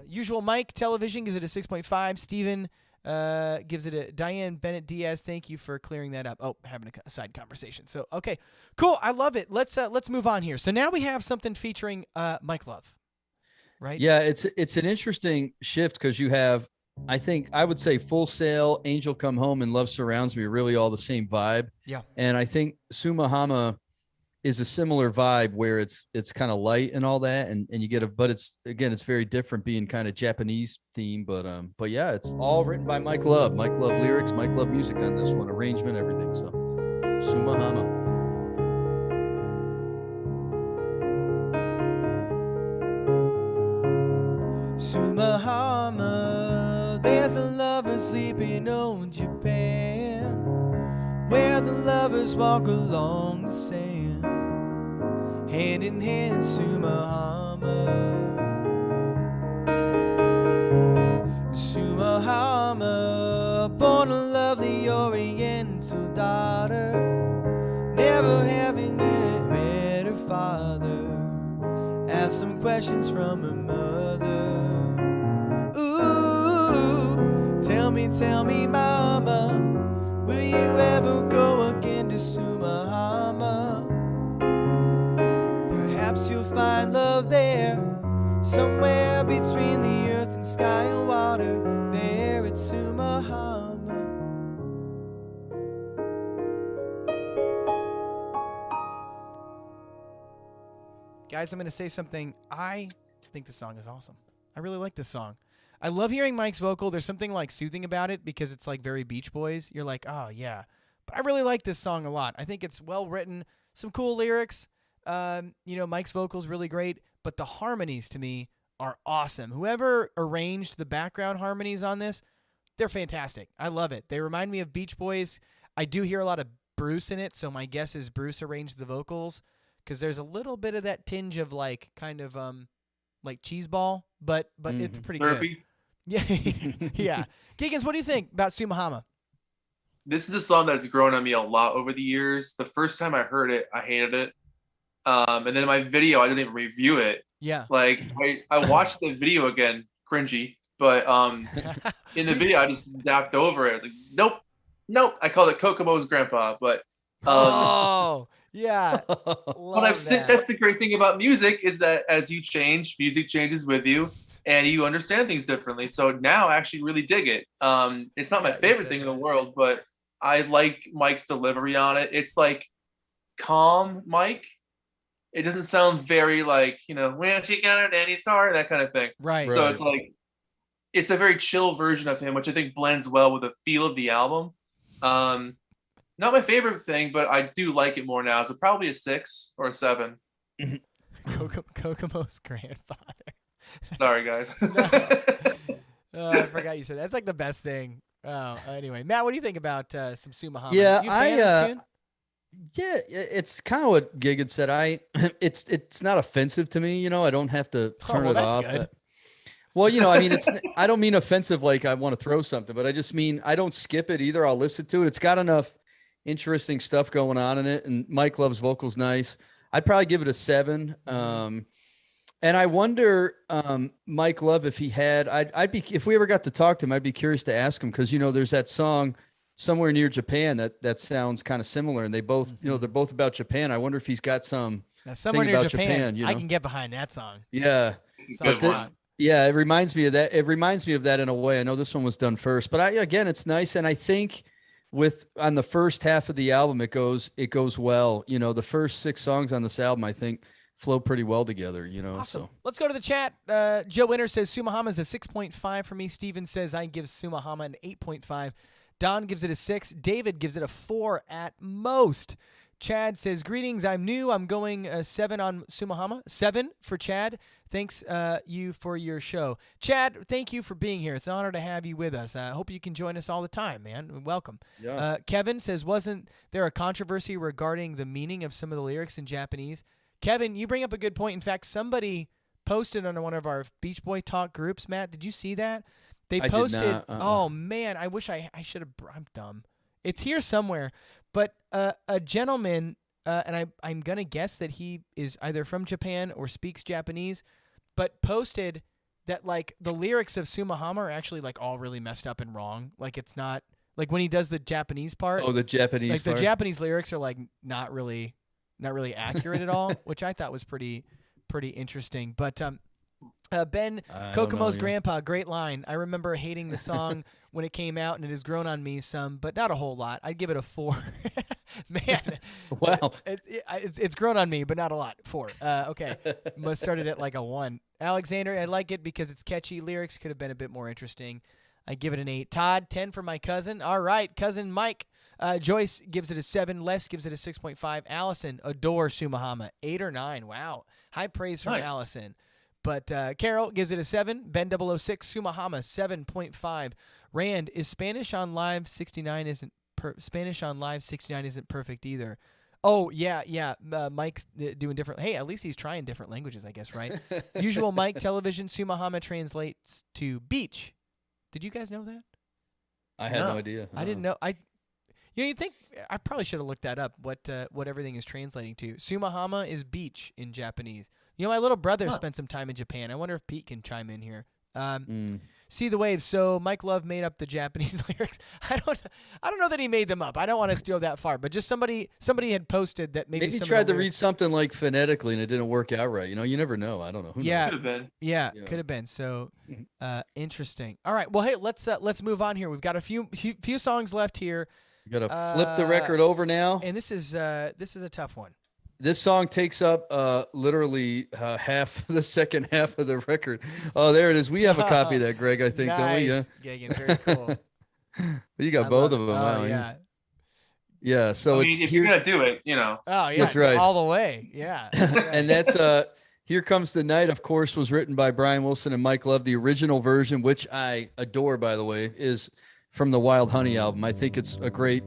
Usual Mike Television gives it a 6.5. Steven gives it a Diane Bennett Diaz. Thank you for clearing that up. Oh, having a side conversation. So, okay, cool. I love it. Let's move on here. So now we have something featuring Mike Love, right?
Yeah, it's an interesting shift because you have, I would say Full Sail, Angel Come Home, and Love Surrounds Me are really all the same vibe.
Yeah.
And I think Sumahama is a similar vibe where it's kind of light and all that, and you get but it's very different being kind of Japanese theme, but yeah, it's all written by Mike Love lyrics, Mike Love music on this one, arrangement, everything. So Sumahama.
Sumahama, there's a lover sleeping on Japan, where the lovers walk along the sand. Hand in hand, Sumahama. Sumahama, born a lovely oriental daughter, never having met her father. Asked some questions from her mother. Ooh, tell me, mama, will you ever go again to Sumahama? Perhaps you'll find love there, somewhere between the earth and sky and water, there at Sumahama. Guys, I'm going to say something. I think this song is awesome. I really like this song. I love hearing Mike's vocal. There's something like soothing about it because it's like very Beach Boys. You're like, oh yeah. But I really like this song a lot. I think it's well written, some cool lyrics. Mike's vocal's really great, but the harmonies to me are awesome. Whoever arranged the background harmonies on this, they're fantastic. I love it. They remind me of Beach Boys. I do hear a lot of Bruce in it, so my guess is Bruce arranged the vocals because there's a little bit of that tinge of like kind of like cheeseball, but it's pretty
Slurpee.
good. Yeah, yeah. Giggens, what do you think about Sumahama?
This is a song that's grown on me a lot over the years. The first time I heard it, I hated it. And then in my video, I didn't even review it.
Yeah.
Like I watched the video again, cringy, but in the video I just zapped over it. I was like, nope. I called it Kokomo's grandpa, but
oh yeah.
That's the great thing about music is that as you change, music changes with you, and you understand things differently. So now I actually really dig it. It's not my favorite thing in the world, but I like Mike's delivery on it. It's like calm Mike. It doesn't sound very like, when she got her daddy's car, that kind of thing.
Right.
So it's like, it's a very chill version of him, which I think blends well with the feel of the album. Not my favorite thing, but I do like it more now. So probably a 6 or a 7.
Kokomo's grandfather.
Sorry, guys.
I forgot you said that. That's like the best thing. Oh, anyway, Matt, what do you think about some Sumahama?
Yeah,
you a fan of this tune?
Yeah, it's kind of what Giggens said. It's not offensive to me. I don't have to turn it off.
Good.
Well, I mean, I don't mean offensive like I want to throw something, but I just mean I don't skip it either. I'll listen to it. It's got enough interesting stuff going on in it, and Mike Love's vocals nice. I'd probably give it a 7. And I wonder, Mike Love, if he had, if we ever got to talk to him, I'd be curious to ask him because there's that song Somewhere Near Japan that sounds kind of similar, and they both, they're both about Japan. I wonder if he's got some
Somewhere Near
about
Japan. I can get behind that song.
Yeah, yeah, it reminds me of that. It reminds me of that in a way. I know this one was done first, but again, it's nice, and I think on the first half of the album, it goes well. You know, the first 6 songs on this album, I think, flow pretty well together, you know.
Awesome.
So
Let's go to the chat. Joe Winter says Sumahama is a 6.5 for me. Steven says I give Sumahama an 8.5. Don gives it a 6. David gives it a 4 at most. Chad says, greetings, I'm new. I'm going 7 on Sumahama. 7 for Chad. Thanks you for your show. Chad, thank you for being here. It's an honor to have you with us. I hope you can join us all the time, man. Welcome.
Yeah.
Kevin says, wasn't there a controversy regarding the meaning of some of the lyrics in Japanese? Kevin, you bring up a good point. In fact, somebody posted on one of our Beach Boy Talk groups. Matt, did you see that? They posted.
I did not.
Oh, man, I wish I should have. I'm dumb. It's here somewhere. But a gentleman, and I'm going to guess that he is either from Japan or speaks Japanese, but posted that, like, the lyrics of Sumahama are actually, like, all really messed up and wrong. Like, it's not, like, when he does the Japanese part.
Oh, the Japanese
like,
part?
the Japanese lyrics are, like, not really accurate at all, which I thought was pretty interesting. But Ben Kokomo's grandpa, great line. I remember hating the song when it came out, and it has grown on me some, but not a whole lot. I'd give it a 4. Man,
wow,
it's grown on me, but not a lot. 4. Okay, must started at like a 1. Alexander, I like it because it's catchy. Lyrics could have been a bit more interesting. I give it an 8. Todd, 10 for my cousin. All right, cousin Mike. Joyce gives it a 7. Les gives it a 6.5. Allison, adore Sumahama, 8 or 9. Wow, high praise from Allison. But Carol gives it a 7. Ben 006, Sumahama, 7.5. Rand, is Spanish on Live 69 isn't perfect either. Oh, yeah. Mike's doing different. Hey, at least he's trying different languages, I guess, right? Usual Mike television, Sumahama translates to beach. Did you guys know that?
I had no idea.
I didn't know. You'd think I probably should have looked that up. What everything is translating to. Sumahama is beach in Japanese. You know, my little brother spent some time in Japan. I wonder if Pete can chime in here. See the waves. So Mike Love made up the Japanese lyrics. I don't know that he made them up. I don't want to steal that far, but just somebody had posted that maybe
he tried to read something like phonetically and it didn't work out right. You know, you never know. I don't know. Who knows?
Could have been.
Yeah, could have been. So interesting. All right. Well, hey, let's move on here. We've got a few songs left here.
You got to flip the record over now.
And this is a tough one.
This song takes up literally half the second half of the record. Oh, there it is. We have a copy of that, Greg, I think, don't we? Yeah.
Giggens, very cool.
You got both of them. Wow.
Oh, yeah.
Yeah. So
if you're going to do it, you know.
Oh, yeah.
That's right.
All the way. Yeah.
And that's Here Comes the Night, of course, was written by Brian Wilson and Mike Love. The original version, which I adore, by the way, is from the Wild Honey album. I think it's a great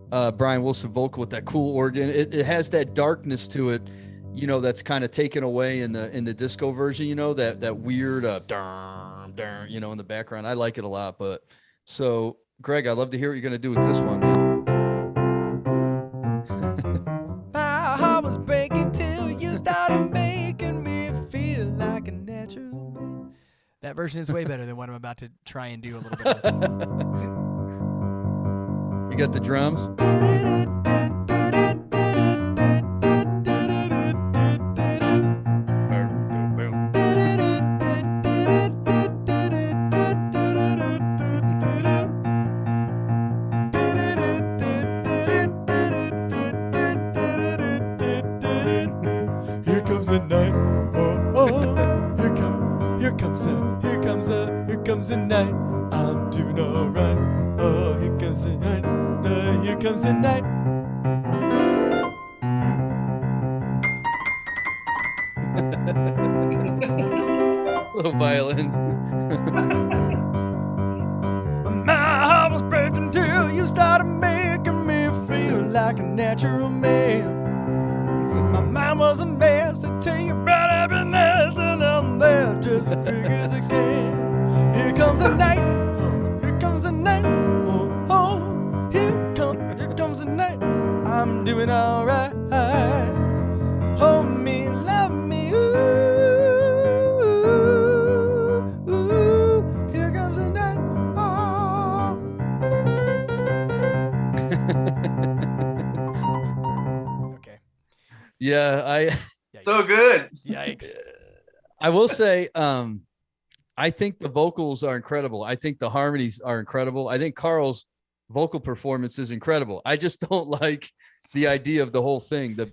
Brian Wilson vocal with that cool organ. It has that darkness to it, you know, that's kind of taken away in the disco version, you know, that weird you know, in the background. I like it a lot. But so Greg, I'd love to hear what you're gonna do with this one, man.
My heart was breaking till you started making me feel like a natural man.
That version is way better than what I'm about to try and do a little bit of.
You got the drums.
Here comes the night. Oh, here comes the night. I'm doing all right. Oh, here comes the night. Here comes the night.
Little violins.
My heart was breaking till you started making me feel like a natural man. My mind was a mess to tell you about happiness, and I'm there just as quick as I can. Here comes the night. Oh, here comes the night. Oh, here comes the night. I'm doing all right. Hold me, love me. Ooh, here comes the night. Oh.
Okay.
Yeah,
So good.
Yikes.
I will say, I think the vocals are incredible. I think the harmonies are incredible. I think Carl's vocal performance is incredible. I just don't like the idea of the whole thing. The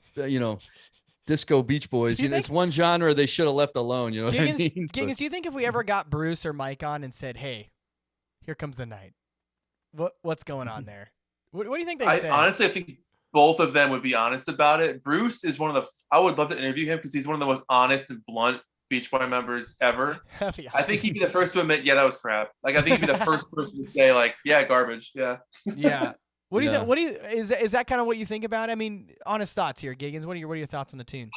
disco Beach Boys. It's one genre they should have left alone. You know what I mean?
Giggens, do you think if we ever got Bruce or Mike on and said, "Hey, here comes the night," what's going on there? What do you think they'd say?
Honestly, I think both of them would be honest about it. Bruce is I would love to interview him because he's one of the most honest and blunt Beach Boy members ever.
Yeah.
I think he'd be the first to admit, yeah, that was crap. Like, I think he'd be the first person to say, like, yeah, garbage. Yeah.
Yeah. What do you think? Is that kind of what you think about it? I mean, honest thoughts here, Giggens. What are your thoughts on the tune?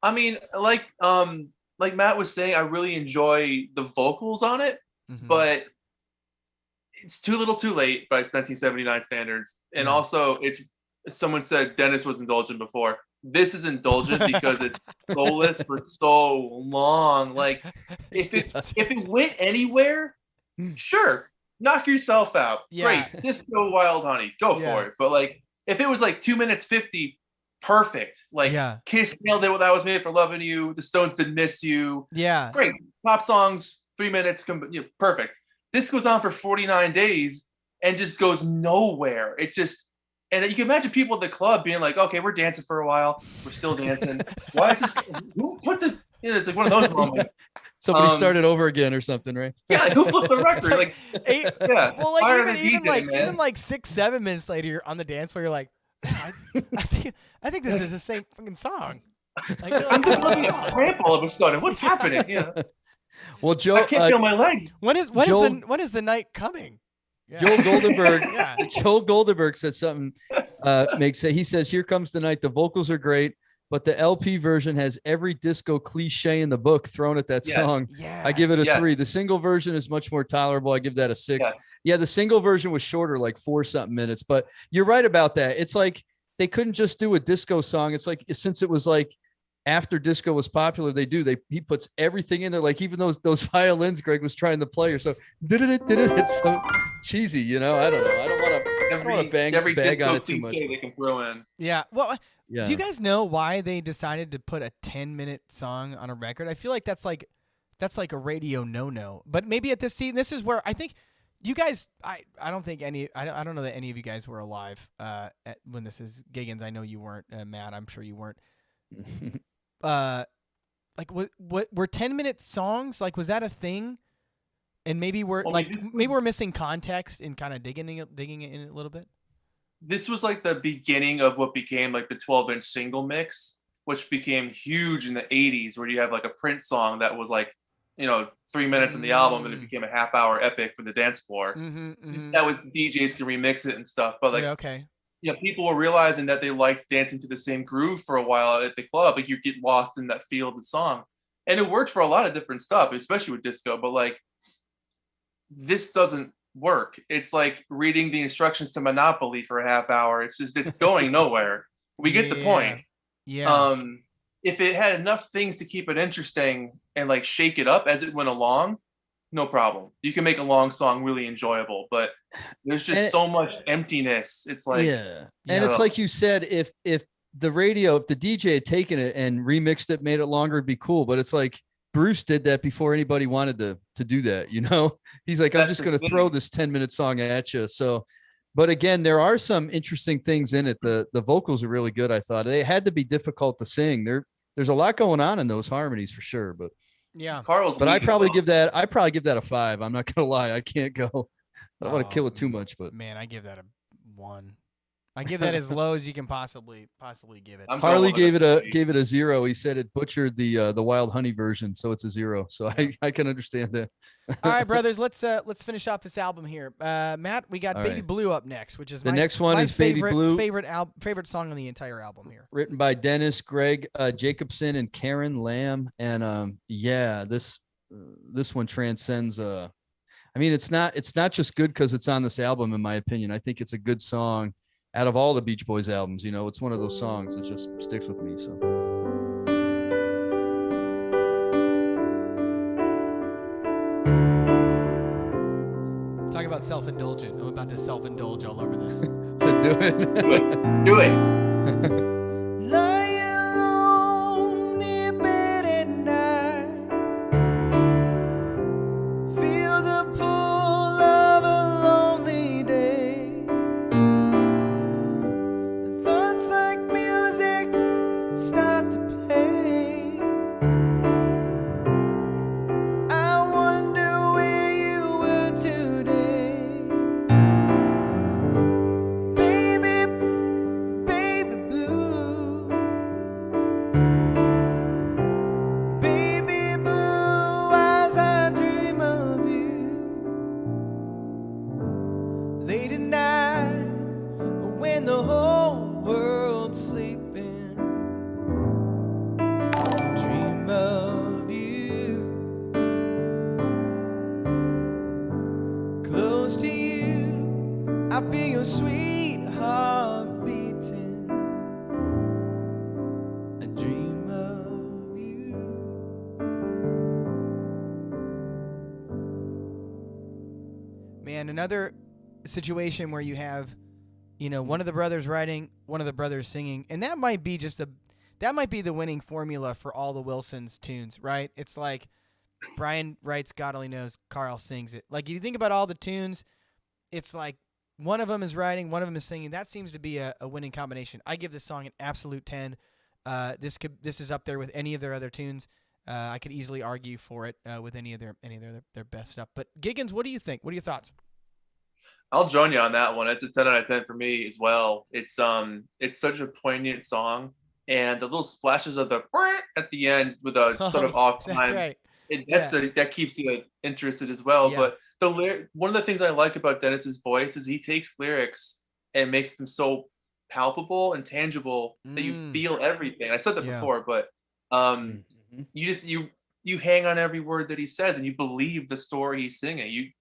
I mean, like Matt was saying, I really enjoy the vocals on it, but it's too little too late by 1979 standards. And also someone said Dennis was indulgent before. This is indulgent because it's soulless for so long. Like, if it went anywhere, sure, knock yourself out.
Yeah.
Great, Disco Wild Honey, go for it. But like, if it was like 2 minutes 50, perfect. Like, Kiss nailed it with "I Was Made for Loving You." The Stones did "Miss You."
Yeah,
great pop songs, 3 minutes, perfect. This goes on for 49 days and just goes nowhere. It just. And you can imagine people at the club being like, okay, we're dancing for a while. We're still dancing. Why is this? Who put this? It's like one of those moments.
Somebody started over again or something, right?
Yeah, who flipped the record? Like,
well, like even like 6-7 minutes later, you're on the dance floor. You're like, I think this is the same fucking song. Like,
I'm just looking at cramp all of a sudden. What's happening? Yeah.
Well, Joe,
I can't feel my legs.
When is the night coming? Yeah.
Joel Goldenberg said something. He says, "Here comes the night. The vocals are great, but the LP version has every disco cliche in the book thrown at that song.
Yeah.
I give it a 3. The single version is much more tolerable. I give that a 6. Yeah, the single version was shorter, like 4-something minutes. But you're right about that. It's like they couldn't just do a disco song. It's like since it was like after disco was popular, he puts everything in there. Like even those violins Greg was trying to play or so. It's so cheesy, I don't know. I don't want to bag on it too much.
They can throw in.
Yeah. Well, do you guys know why they decided to put a 10-minute song on a record? I feel like that's like a radio no. But maybe at this scene, this is where I think you guys. I don't know that any of you guys were alive when this is Giggens. I know you weren't, Matt. I'm sure you weren't. Like what were 10-minute songs? Like, was that a thing? And maybe we're missing context and kind of digging it in a little bit.
This was like the beginning of what became like the 12-inch single mix, which became huge in the 80s, where you have like a Prince song that was like, 3 minutes in the album, and it became a half-hour epic for the dance floor. That was the DJs to remix it and stuff. But like, people were realizing that they liked dancing to the same groove for a while at the club. Like, you get lost in that feel of the song, and it worked for a lot of different stuff, especially with disco. But like, this doesn't work. It's like reading the instructions to Monopoly for a half hour. It's going nowhere. We get the point.
Yeah.
If it had enough things to keep it interesting and like shake it up as it went along, no problem. You can make a long song really enjoyable, but there's just so much emptiness. It's like,
and it's like you said, if the DJ had taken it and remixed it, made it longer, it'd be cool. But it's like Bruce did that before anybody wanted to do that. He's like, I'm just going to throw this 10-minute song at you. So, but again, there are some interesting things in it. The vocals are really good. I thought they had to be difficult to sing. There's a lot going on in those harmonies for sure, but I probably give that a 5. I'm not going to lie. I can't go. I don't want to kill it too much, but
man, I give that a 1. I give that as low as you can possibly give it.
Harley gave it a 0. He said it butchered the Wild Honey version, so it's a 0. So I can understand that.
All right, brothers, let's finish off this album here. Matt, we got Baby Blue up next, which is
the next one is Baby Blue,
favorite song on the entire album here.
Written by Dennis, Greg Jacobson, and Karen Lamb, and this one transcends. I mean, it's not just good because it's on this album, in my opinion. I think it's a good song. Out of all the Beach Boys albums, it's one of those songs that just sticks with me. So,
talk about self-indulgent. I'm about to self-indulge all over this.
Do it.
Lie alone in bed at night, feel the pull of a lonely day. sweet heart beating, I dream of you.
Man, another situation where you have, one of the brothers writing, one of the brothers singing, and that might be the winning formula for all the Wilsons tunes, right? It's like Brian writes God Only Knows, Carl sings it. Like, if you think about all the tunes, it's like one of them is writing, one of them is singing. That seems to be a winning combination. I give this song an absolute 10. This is up there with any of their other tunes. I could easily argue for it with any of their best stuff. But Giggens, what do you think? What are your thoughts?
I'll join you on that one. It's a 10 out of 10 for me as well. It's such a poignant song, and the little splashes of the at the end with a sort of off time.
That's right.
That keeps you interested as well.
Yeah.
But one of the things I like about Dennis's voice is he takes lyrics and makes them so palpable and tangible that you feel everything. I said that before, but you hang on every word that he says, and you believe the story he's singing.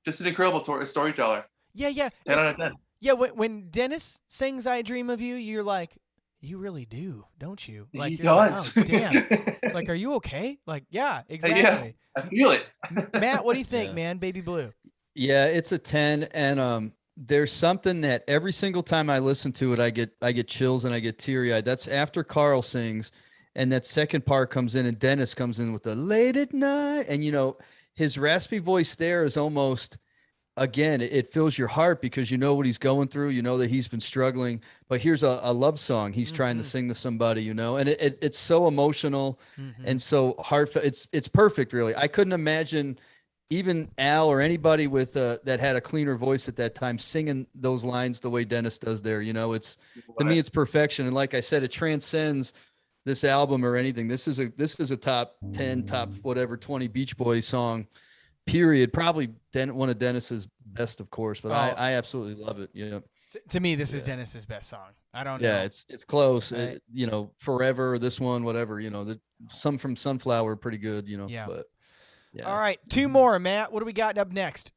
Just an incredible storyteller.
Yeah.
10 out of 10.
Yeah, when Dennis sings "I Dream of You," you're like, you really do, don't you? Like,
He
you're like,
does.
oh, damn. Like, are you okay? Like, yeah, exactly.
Yeah, I feel it.
Matt, what do you think, man? Baby Blue.
Yeah, it's a 10, and there's something that every single time I listen to it, I get chills and I get teary eyed. That's after Carl sings, and that second part comes in, and Dennis comes in with the "late at night," and his raspy voice there is almost, again, it fills your heart because you know what he's going through. You know that he's been struggling, but here's a love song he's trying to sing to somebody, and it's so emotional and so heartfelt. It's perfect, really. I couldn't imagine even Al or anybody with that had a cleaner voice at that time singing those lines the way Dennis does there. To me, it's perfection. And like I said, it transcends this album or anything. This is a top 10, top whatever 20 Beach Boys song, period. Probably one of Dennis's best, of course, but I absolutely love it.
To me, this is Dennis's best song. I don't know.
Yeah, it's close. Forever, this one, whatever. Some from Sunflower, pretty good.
Yeah.
But yeah.
All right, two more, Matt. What do we got up next?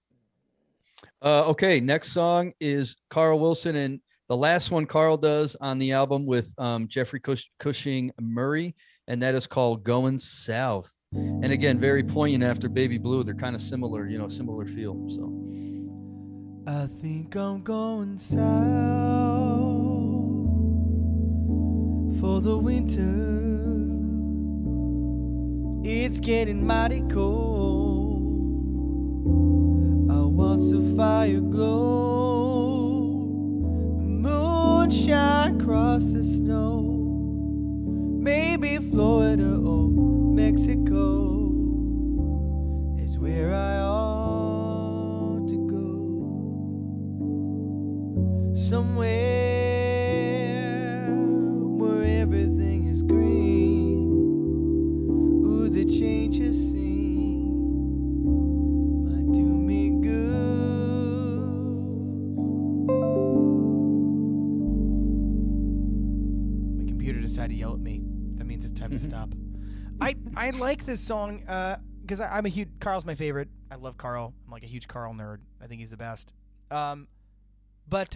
Okay, next song is Carl Wilson, and the last one Carl does on the album with Jeffrey Cushing Murray, and that is called "Going South." And again, very poignant after Baby Blue. They're kind of similar, similar feel. So
I think I'm going south for the winter. It's getting mighty cold. I watch the fire glow, the moon shine across the snow. Maybe Florida or Mexico is where I ought to go. Somewhere where everything is green. Ooh, the change of scene might do me good.
My computer decided to yell at me. That means it's time to stop. I like this song because I'm a huge Carl's my favorite. I love Carl. I'm like a huge Carl nerd. I think he's the best. But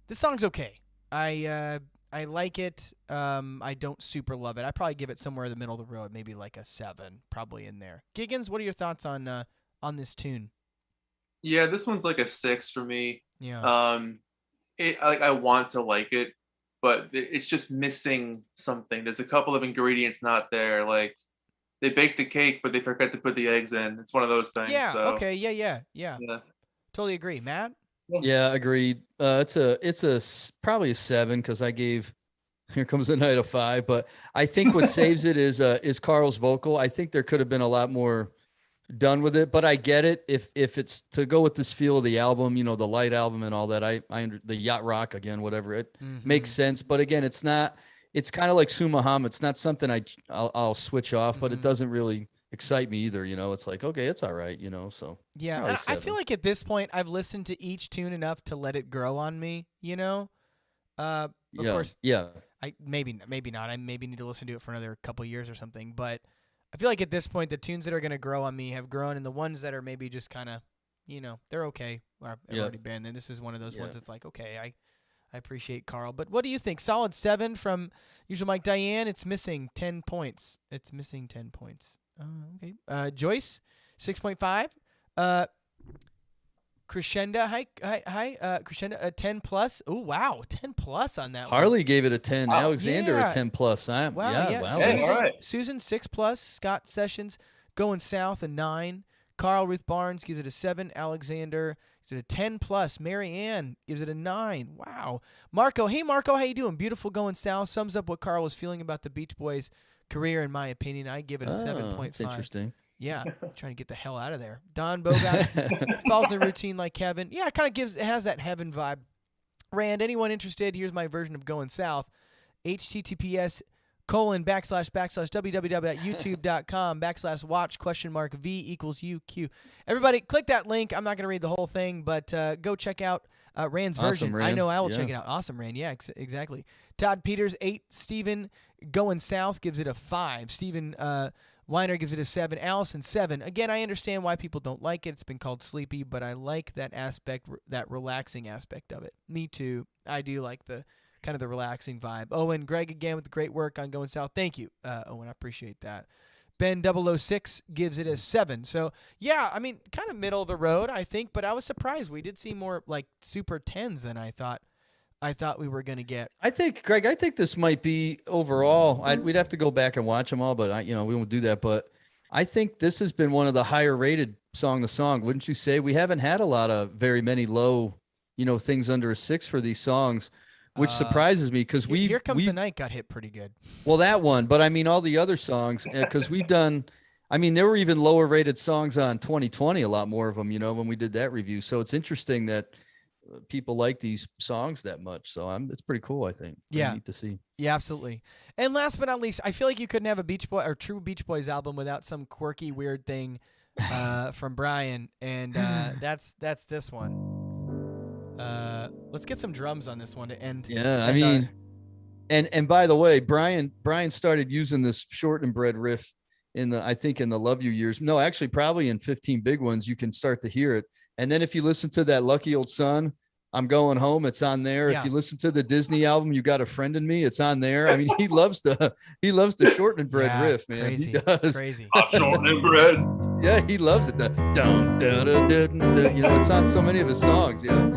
this song's okay. I like it. I don't super love it. I probably give it somewhere in the middle of the road, maybe like a 7, probably in there. Giggens, what are your thoughts on this tune?
Yeah, this one's like a 6 for me.
Yeah.
I want to like it, but it's just missing something. There's a couple of ingredients not there. Like they baked the cake, but they forgot to put the eggs in. It's one of those things.
Yeah.
So,
Okay. Yeah. Totally agree, Matt.
yeah, agreed. It's probably a 7 because I gave Here Comes the Night a 5. But I think what saves it is Carl's vocal. I think there could have been a lot more done with it, but I get it. If it's to go with this feel of the album, the light album and all that, the yacht rock again, whatever, it makes sense. But again, it's not. It's kind of like Sumaham. It's not something I'll switch off, but it doesn't really excite me either. It's like, okay, it's all right. So
yeah.
probably
And I
7.
feel like at this point I've listened to each tune enough to let it grow on me. Of course,
yeah.
I maybe not. I maybe need to listen to it for another couple years or something. But I feel like at this point, the tunes that are going to grow on me have grown, and the ones that are maybe just kind of, they're okay. Or have already been. And this is one of those ones that's like, okay, I appreciate Carl. But what do you think? Solid 7 from Usual Mike Diane. It's missing 10 points. Okay. Joyce, 6.5. Crescendo, Crescendo, a 10 plus. Oh wow, 10 plus on that.
Harley gave it a 10.
Wow.
Alexander a 10 plus.
Wow, yeah.
Wow.
Susan,
all right.
Susan 6 plus. Scott Sessions going south a 9. Carl Ruth Barnes gives it a 7. Alexander gives it a 10 plus. Mary Ann gives it a 9. Wow. Marco, hey Marco, how you doing? Beautiful going south. Sums up what Carl was feeling about the Beach Boys' career, in my opinion. I give it a 7.5.
That's interesting.
Yeah, trying to get the hell out of there. Don Bogat follows the routine like Kevin. Yeah, it kind of has that heaven vibe. Rand, anyone interested? Here's my version of Going South. https://www.youtube.com/watch?V=UQ. Everybody, click that link. I'm not going to read the whole thing, but go check out Rand's version.
Rand.
I know I will check it out. Awesome, Rand. Yeah, exactly. Todd Peters, 8. Steven Going South gives it a 5. Steven Weiner gives it a 7. Allison, 7. Again, I understand why people don't like it. It's been called sleepy, but I like that aspect, that relaxing aspect of it. Me too. I do like the kind of the relaxing vibe. Owen, Greg again with the great work on Going South. Thank you, Owen. I appreciate that. Ben 006 gives it a 7. So, yeah, I mean, kind of middle of the road, I think, but I was surprised. We did see more like super 10s than I thought we were going to get.
I think, Greg, this might be overall. We'd have to go back and watch them all, but we won't do that. But I think this has been one of the higher rated song to song. Wouldn't you say? We haven't had a lot of very many low, things under a 6 for these songs, which surprises me because
Here Comes the Night got hit pretty good.
Well, that one, but I mean all the other songs, because we've done. I mean, there were even lower rated songs on 2020, a lot more of them, when we did that review. So it's interesting that people like these songs that much. So it's pretty cool, I think.
Yeah.
Neat to see.
Yeah, absolutely. And last but not least, I feel like you couldn't have a Beach Boy or true Beach Boys album without some quirky, weird thing from Brian. And that's this one. Let's get some drums on this one to end.
Yeah, I mean, and by the way, Brian started using this short and bread riff I think in the Love You years. No, actually probably in 15 Big Ones, you can start to hear it. And then if you listen to that Lucky Old Son, I'm Going Home, it's on there.
Yeah.
If you listen to the Disney album, You Got a Friend in Me, it's on there. I mean, he loves the short and bread riff, man.
Crazy,
he does.
crazy.
Short and bread.
Yeah, he loves it. The dun, dun, dun, dun, dun, it's on so many of his songs. Yeah.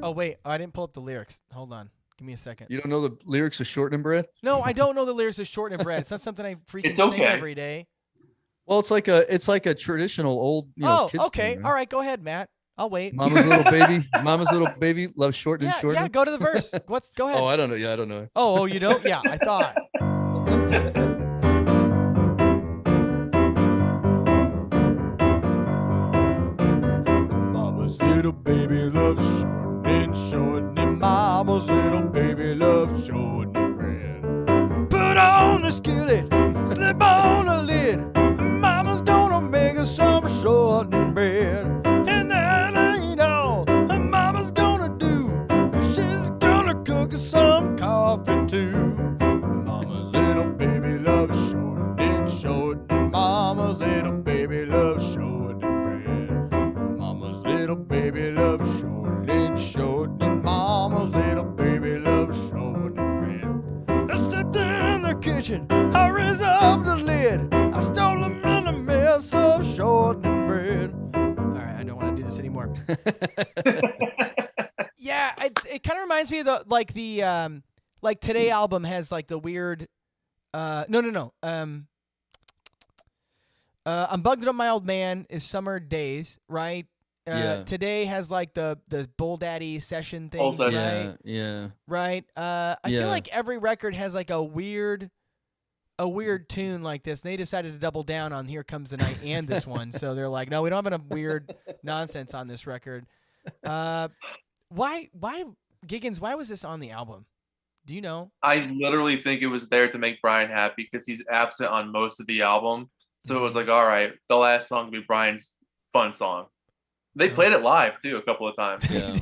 Oh wait, I didn't pull up the lyrics. Hold on. Give me a second.
You don't know the lyrics of Short and Bread?
No, I don't know the lyrics of Short and Bread. It's not something I freaking sing every day.
Well, it's like a traditional old, kids
okay.
thing, right?
All right, go ahead, Matt. I'll wait.
Mama's little baby loves short and short.
Yeah, go to the verse. Go ahead.
Oh, I don't know. Yeah, I don't know.
Oh, you don't? Yeah, I thought.
Mama's little baby loves short and mama's little baby loves short and bread. Put on the skillet, slip on the lid. Mama's gonna make us some short and bread. And that ain't all mama's gonna do. She's gonna cook us some coffee too. Mama's little baby loves short and mama's little baby loves short and bread. Mama's little baby loves short and mama's little baby loves short and bread. I stepped in the kitchen, I raised up the lid. I stole them in a mess of short and bread.
All right, I don't want to do this anymore. Yeah, it kind of reminds me of the Today album has like the weird. No. I'm Bugged Up My Old Man is Summer Days, right?
Yeah.
Today has like the Bull Daddy session thing,
Bull Daddy.
right?
Yeah.
Right. I feel like every record has like a weird tune like this. And they decided to double down on Here Comes the Night and this one. So they're like, no, we don't have enough weird nonsense on this record. Why Giggens, why was this on the album? Do you know?
I literally think it was there to make Brian happy because he's absent on most of the album. So it was like, all right, the last song will be Brian's fun song. They played it live too a couple of times.
Yeah.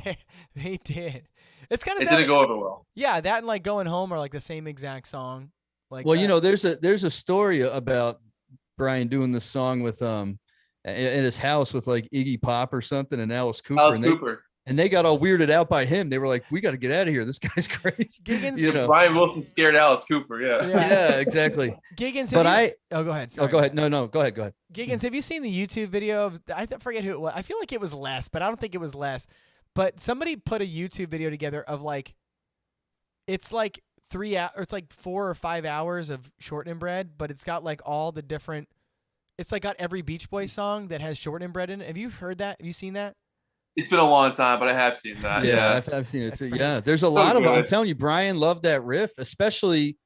They did. It's kind of
It didn't go over well.
Yeah, that and like Going Home are like the same exact song. Like,
Well, there's a story about Brian doing this song with in his house with like Iggy Pop or something and Alice Cooper.
Alice Cooper.
And they got all weirded out by him. They were like, "We got to get out of here. This guy's crazy."
Giggins,
you know,
Brian Wilson scared Alice Cooper. Yeah.
yeah, exactly.
Giggins,
But
go ahead. Sorry.
Oh, go ahead. No, go ahead. Go ahead.
Giggins, have you seen the YouTube video of? I forget who it was. I feel like it was Les, but I don't think it was Les. But somebody put a YouTube video together of like, it's like 3 hours, or it's like 4 or 5 hours of shortening bread, but it's got like all the different. It's like got every Beach Boys song that has shortening bread in it. Have you heard that? Have you seen that?
It's been a long time, but I have seen that. Yeah.
I've seen it too. Yeah, there's a lot of them. I'm telling you, Brian loved that riff, especially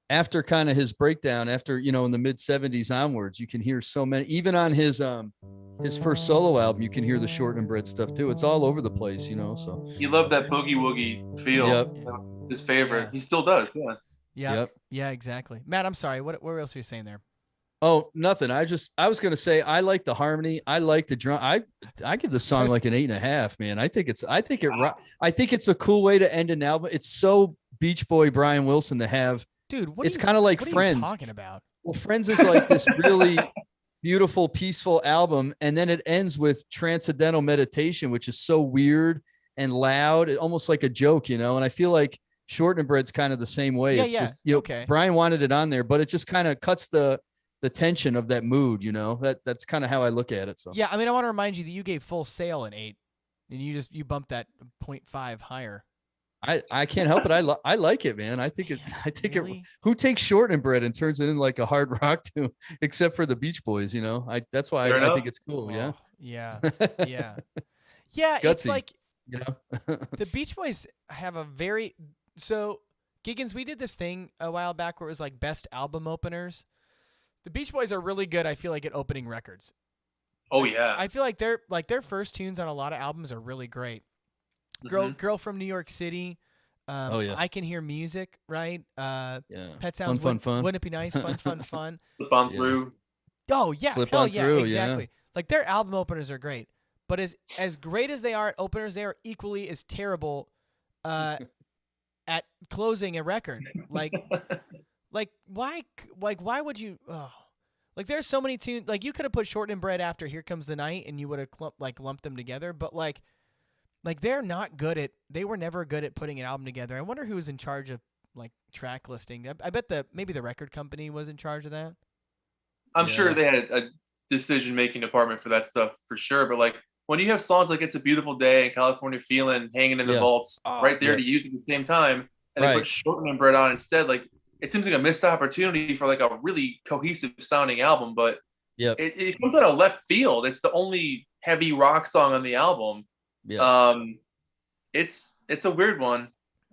after kind of his breakdown. After in the mid '70s onwards, you can hear so many. Even on his first solo album, you can hear the short and bread stuff too. It's all over the place, So
he loved that boogie woogie feel.
Yep.
That was his favorite. Yeah. He still does. Yeah.
Yep. Yeah. Exactly. Matt, I'm sorry. What else were you saying there?
Oh, nothing. I was going to say, I like the harmony. I like the drum. I give the song like an 8.5, man. I think it's a cool way to end an album. It's so Beach Boy Brian Wilson to have.
Dude,
it's kind of like Friends.
What are you talking about?
Well, Friends is like this really beautiful, peaceful album. And then it ends with Transcendental Meditation, which is so weird and loud, almost like a joke, And I feel like Short and Bread's kind of the same way.
Yeah,
it's just,
okay.
Brian wanted it on there, but it just kind of cuts the tension of that mood, that's kind of how I look at it. So
yeah, I mean, I want to remind you that you gave Full Sail an 8, and you bumped that 0.5 higher.
I can't help it. I like it, man. I think
really?
it. Who takes Short and Bread and turns it in like a hard rock tune, except for the Beach Boys? That's why I think it's cool.
Oh, yeah. Yeah. It's like the Beach Boys have a very Giggins. We did this thing a while back where it was like best album openers. The Beach Boys are really good, I feel like, at opening records.
Oh yeah.
I feel like their first tunes on a lot of albums are really great. Girl from New York City. I Can Hear Music, right? Pet Sounds
fun.
Wouldn't it be nice? Fun.
Slip on through.
Oh yeah.
Slip
Hell
on
yeah,
through,
exactly. Like their album openers are great. But as great as they are at openers, they are equally as terrible at closing a record. Why would you? Oh. Like there's so many tunes. Like you could have put Short and Bread after Here Comes the Night, and you would have lumped them together. But like they're not good at. They were never good at putting an album together. I wonder who was in charge of like track listing. I bet maybe the record company was in charge of that.
I'm sure they had a decision making department for that stuff for sure. But like when you have songs like It's a Beautiful Day and California Feeling hanging in the vaults right there to use at the same time, and they put Short and Bread on instead, like. It seems like a missed opportunity for like a really cohesive sounding album, but it comes out of left field. It's the only heavy rock song on the album. Yeah. It's a weird one.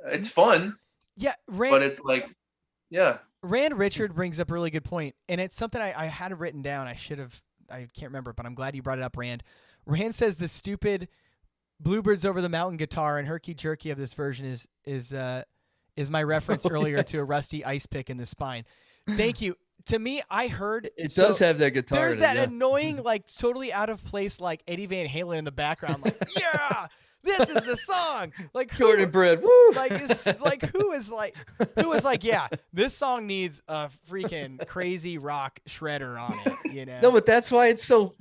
It's fun.
Yeah.
But it's like, yeah.
Rand Richard brings up a really good point, and it's something I had it written down. I can't remember, but I'm glad you brought it up, Rand. Rand says the stupid Bluebirds Over the Mountain guitar and herky jerky of this version is my reference earlier to a rusty ice pick in the spine. Thank you. To me, I heard
it does have that guitar.
There's that annoying, like totally out of place, like Eddie Van Halen in the background. Like, yeah, this is the song. Like
Short and Bread. Woo!
Who is like, yeah, this song needs a freaking crazy rock shredder on it.
No, but that's why it's so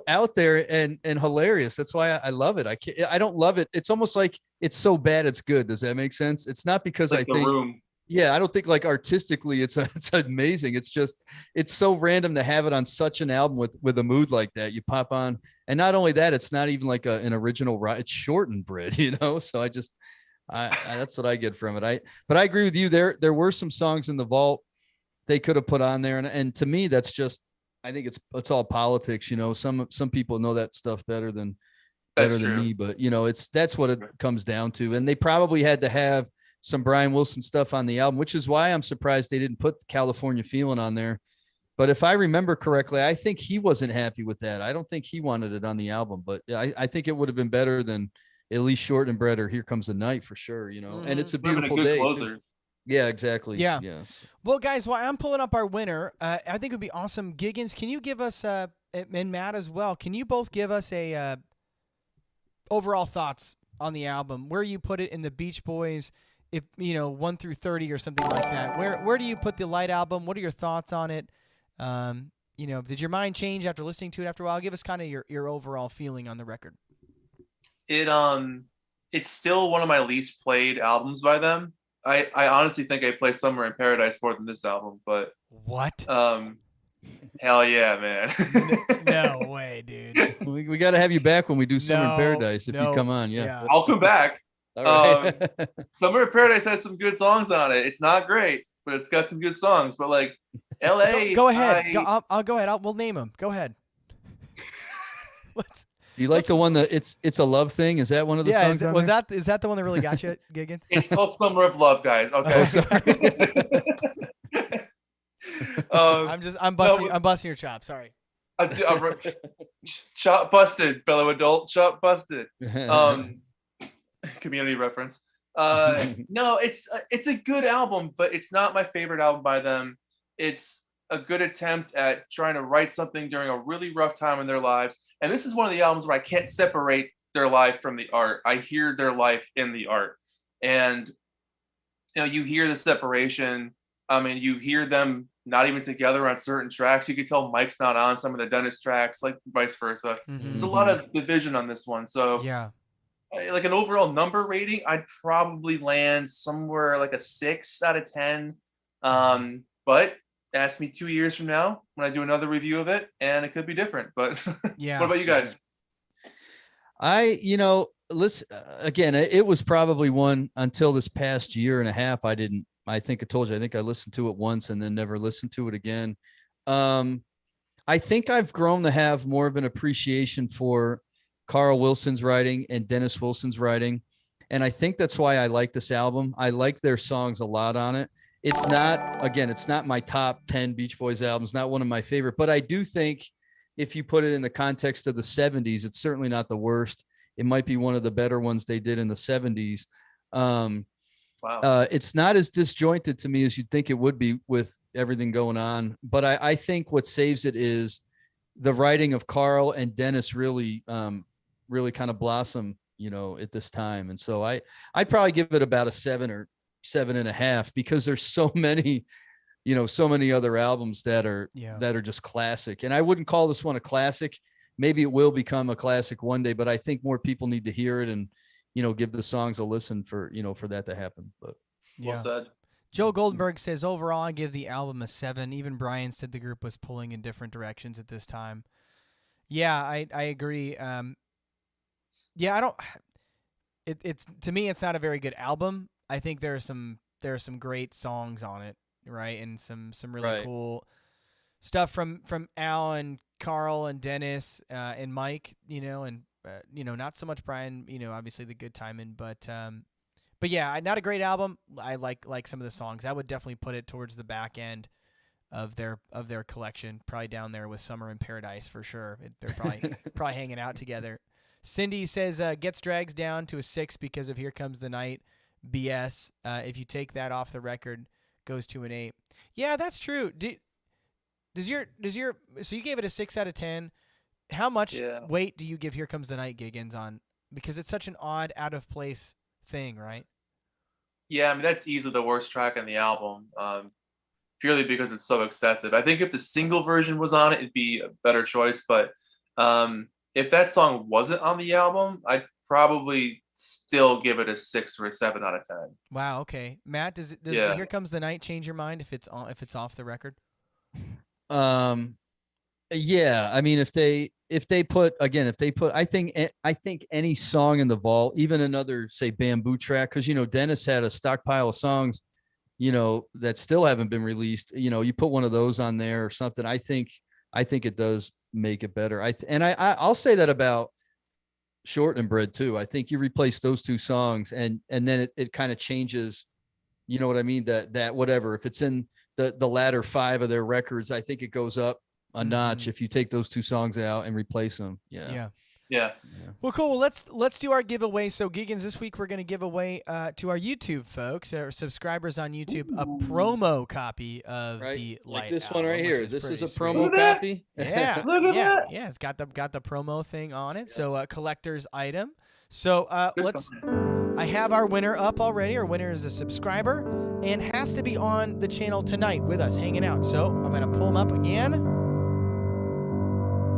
out there and hilarious. That's why I love it. I don't love it. It's almost like it's so bad it's good. Does that make sense? It's not because
like
I think
Room.
Yeah, I don't think like artistically it's amazing. It's just it's so random to have it on such an album with a mood like that. You pop on, and not only that, it's not even like an original. It's Short and Bread, So I that's what I get from it. But I agree with you. There were some songs in the vault they could have put on there, and to me that's just I think it's all politics. Some people know that stuff better than me, but that's what it comes down to. And they probably had to have some Brian Wilson stuff on the album, which is why I'm surprised they didn't put California Feeling on there. But if I remember correctly, I think he wasn't happy with that. I don't think he wanted it on the album, but I think it would have been better than at least Short and Bread or Here Comes the Night for sure, And it's a beautiful day. Yeah, exactly.
Yeah. Well, guys, while I'm pulling up our winner, I think it would be awesome. Giggins, can you give us, and Matt as well, can you both give us a overall thoughts on the album, where you put it in the Beach Boys, if 1 through 30 or something like that? Where do you put the Light album? What are your thoughts on it? did your mind change after listening to it after a while? Give us kind of your overall feeling on the record.
It's still one of my least played albums by them. I honestly think I play Summer in Paradise more than this album, but
what?
Hell yeah, man.
No way, dude.
We got to have you back when we do Summer in Paradise if you come on. Yeah.
I'll come back.
All right.
Summer in Paradise has some good songs on it. It's not great, but it's got some good songs. But like LA,
go ahead. I'll go ahead. We'll name them. Go ahead.
You like the one that it's a love thing? Is that one of the songs?
Is that the one that really got you, Giggens?
It's called Summer of Love, guys. Okay.
I'm busting your chops. Sorry.
Shot busted, fellow adult. Shot busted. Community reference. No, it's a good album, but it's not my favorite album by them. It's a good attempt at trying to write something during a really rough time in their lives. And this is one of the albums where I can't separate their life from the art. I hear their life in the art. And you hear the separation. I mean, you hear them not even together on certain tracks. You could tell Mike's not on some of the Dennis tracks, like vice versa.
Mm-hmm.
There's a lot of division on this one. So
yeah,
like an overall number rating, I'd probably land somewhere like a 6 out of 10. But ask me 2 years from now when I do another review of it, and it could be different. But
yeah.
What about you guys?
Listen, again, it was probably one until this past year and a half. I think I told you, I think I listened to it once and then never listened to it again. I think I've grown to have more of an appreciation for Carl Wilson's writing and Dennis Wilson's writing. And I think that's why I like this album. I like their songs a lot on it. It's not my top 10 Beach Boys albums, not one of my favorite, but I do think if you put it in the context of the 70s, it's certainly not the worst. It might be one of the better ones they did in the 70s.
Wow.
It's not as disjointed to me as you'd think it would be with everything going on. But I think what saves it is the writing of Carl and Dennis really kind of blossom, at this time. And so I'd probably give it about a 7 or 7.5 because there's so many other albums that are just classic. And I wouldn't call this one a classic. Maybe it will become a classic one day, but I think more people need to hear it and, give the songs a listen for that to happen. But
well said.
Joe Goldenberg says, overall, I give the album a 7. Even Brian said the group was pulling in different directions at this time. Yeah, I agree. It's to me, it's not a very good album. I think there are some great songs on it, right? And some really cool stuff from Al and Carl and Dennis and Mike, and not so much Brian, obviously the good timing, but yeah, not a great album. I like some of the songs. I would definitely put it towards the back end of their collection, probably down there with Summer in Paradise for sure. They're probably hanging out together. Cindy says gets Drags down to a 6 because of Here Comes the Night. BS. If you take that off the record, goes to an 8. Yeah, that's true. So you gave it a 6 out of 10. How much weight do you give Here Comes the Night, Giggens, on? Because it's such an odd, out of place thing, right?
Yeah, I mean, that's easily the worst track on the album, purely because it's so excessive. I think if the single version was on it, it'd be a better choice. But if that song wasn't on the album, I'd probably still give it a 6 or a 7 out of 10.
Wow. Okay, Matt, does the Here Comes the Night change your mind if it's off the record?
Yeah, I mean, if they put, I think any song in the vault, even another, say, Bamboo track, because Dennis had a stockpile of songs, that still haven't been released. You put one of those on there or something. I think it does make it better. I'll say that about Short and Bread too. I think you replace those two songs and then it kind of changes. You know what I mean? That whatever, if it's in the latter 5 of their records, I think it goes up a notch if you take those two songs out and replace them.
Yeah.
Well, cool. Well, let's do our giveaway. So, Giggens, this week we're going to give away to our YouTube folks, our subscribers on YouTube, a promo copy of the Light
like this
album,
one right here. This is a promo
sweet.
copy.
Yeah,
Look at that.
Yeah. It's got the promo thing on it. So, a collector's item. So, I have our winner up already. Our winner is a subscriber and has to be on the channel tonight with us, hanging out. So, I'm going to pull him up again.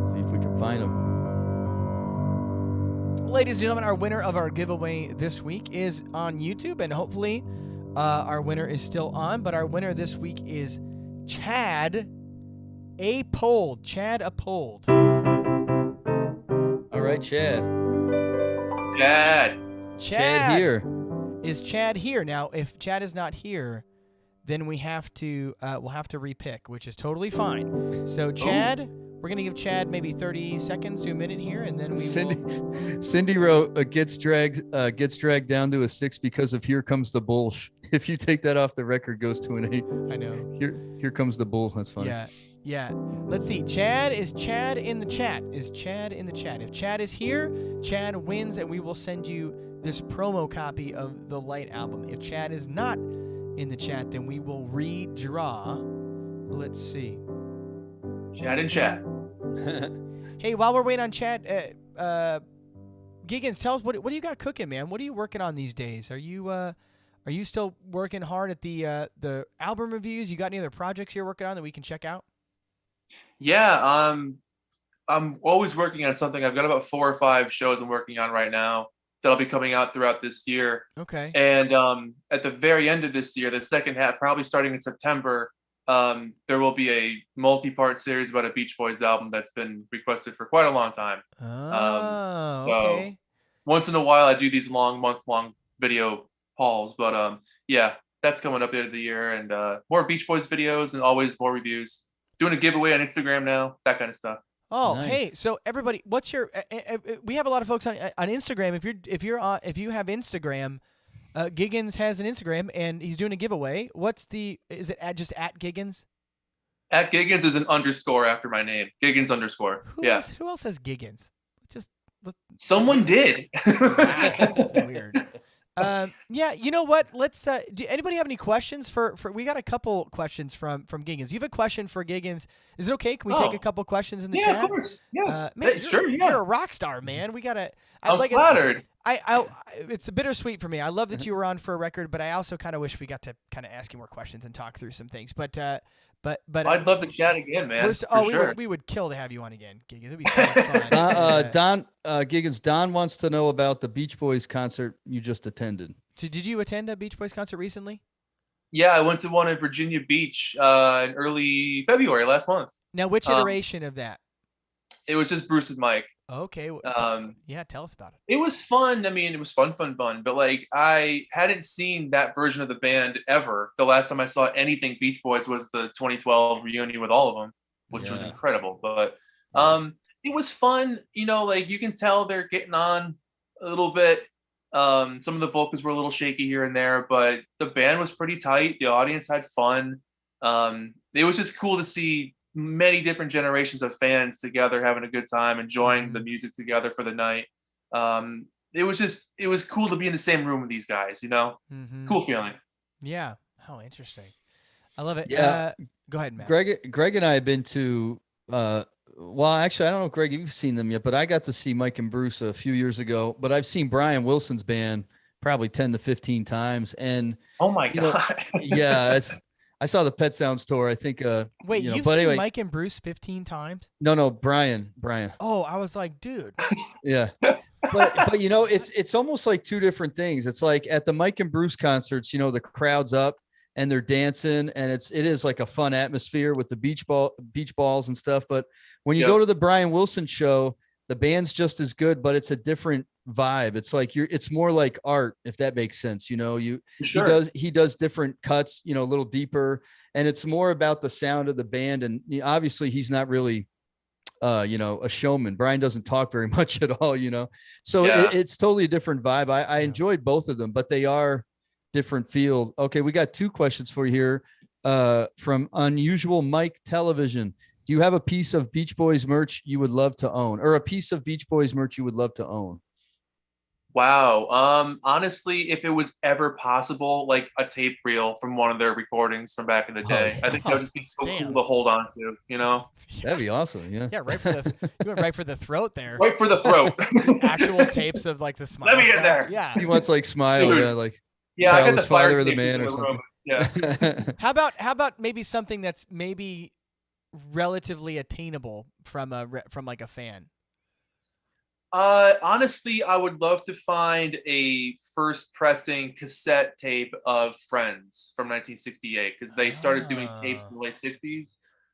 See if we can find them.
Ladies and gentlemen, our winner of our giveaway this week is on YouTube, and hopefully our winner is still on, but our winner this week is Chad Apold. Chad Apold.
All right, Chad.
Chad
here.
Is Chad here? Now, if Chad is not here, then we'll have to repick, which is totally fine. So Chad, we're gonna give Chad maybe 30 seconds to a minute here, and then
Cindy wrote gets dragged down to a 6 because of Here Comes the Bull. If you take that off, the record goes to an 8.
I know.
Here comes the bull. That's funny.
Yeah. Let's see. Is Chad in the chat? If Chad is here, Chad wins, and we will send you this promo copy of the Light album. If Chad is not in the chat, then we will redraw. Let's see.
Chad and chat.
Hey, while we're waiting on Chad, Giggens, tell us what do you got cooking, man? What are you working on these days? Are you still working hard at the album reviews? You got any other projects you're working on that we can check out?
Yeah, I'm always working on something. I've got about 4 or 5 shows I'm working on right now that'll be coming out throughout this year.
Okay.
And at the very end of this year, the second half, probably starting in September, there will be a multi-part series about a Beach Boys album that's been requested for quite a long time.
Okay.
So once in a while, I do these month-long video hauls, but yeah, that's coming up at the end of the year, and more Beach Boys videos and always more reviews. Doing a giveaway on Instagram now, that kind of stuff.
Oh,
nice.
Hey, so everybody, what's your? We have a lot of folks on Instagram. If you have Instagram, Giggens has an Instagram and he's doing a giveaway. Is it just at Giggens?
At Giggens is an underscore after my name. Giggens underscore.
Who else has Giggens?
Someone did.
Weird. Yeah, you know what? Let's. Do anybody have any questions for? We got a couple questions from Giggens. You have a question for Giggens? Is it okay? Can we take a couple questions in the chat?
Yeah, of course. Yeah.
Man,
Sure.
You're a rock star, man. We gotta.
I'm flattered.
It's bittersweet for me. I love that you were on for a record, but I also kind of wish we got to kind of ask you more questions and talk through some things. But
I'd love to chat again, man.
We would kill to have you on again, Giggens. It'd be so much fun.
Giggens, Don wants to know about the Beach Boys concert you just attended.
So did you attend a Beach Boys concert recently?
Yeah, I went to one in Virginia Beach in early February last month.
Now, which iteration of that?
It was just Bruce and Mike.
Okay. Yeah, tell us about it.
It was fun. I mean, it was fun. But like, I hadn't seen that version of the band ever. The last time I saw anything Beach Boys was the 2012 reunion with all of them, which was incredible. But it was fun. You know, like you can tell they're getting on a little bit. Some of the vocals were a little shaky here and there, but the band was pretty tight. The audience had fun. It was just cool to see many different generations of fans together having a good time, enjoying the music together for the night. It was cool to be in the same room with these guys, you know? Cool feeling.
Yeah. Oh, interesting. I love it.
Yeah.
Go ahead, Matt.
Greg and I have been to, well, actually, I don't know, Greg, if you've seen them yet, but I got to see Mike and Bruce a few years ago, but I've seen Brian Wilson's band probably 10 to 15 times. And
oh my God.
Yeah, I saw the Pet Sounds tour. I think.
Wait, you've seen Mike and Bruce 15 times?
No, Brian.
Oh, I was like, dude.
Yeah, but you know, it's almost like two different things. It's like at the Mike and Bruce concerts, you know, the crowd's up and they're dancing, and it is like a fun atmosphere with the beach balls and stuff. But when you go to the Brian Wilson show, the band's just as good, but it's a different vibe. It's like it's more like art, if that makes sense. You know, he does different cuts, you know, a little deeper, and it's more about the sound of the band. And obviously he's not really you know, a showman. Brian doesn't talk very much at all, you know, so it's totally a different vibe. I enjoyed both of them, but they are different field. Okay, we got 2 questions for you here from Unusual Mike Television. Do you have a piece of Beach Boys merch you would love to own, or a piece of Beach Boys merch you would love to own?
Wow. Honestly, if it was ever possible, like a tape reel from one of their recordings from back in the day, I think that would just be so cool to hold on to, you know?
That'd be awesome. Yeah.
Yeah. You went right for the throat there.
Right for the throat.
Actual tapes of like the Smile.
Let me get there.
Yeah.
He wants like Smile.
Dude.
Yeah. Like,
yeah, I got the
Father of the
tape
Man
in
or
the
something.
room. Yeah.
How about maybe something that's maybe relatively attainable from like a fan?
Honestly, I would love to find a first pressing cassette tape of Friends from 1968 because they started doing tapes in the late 60s.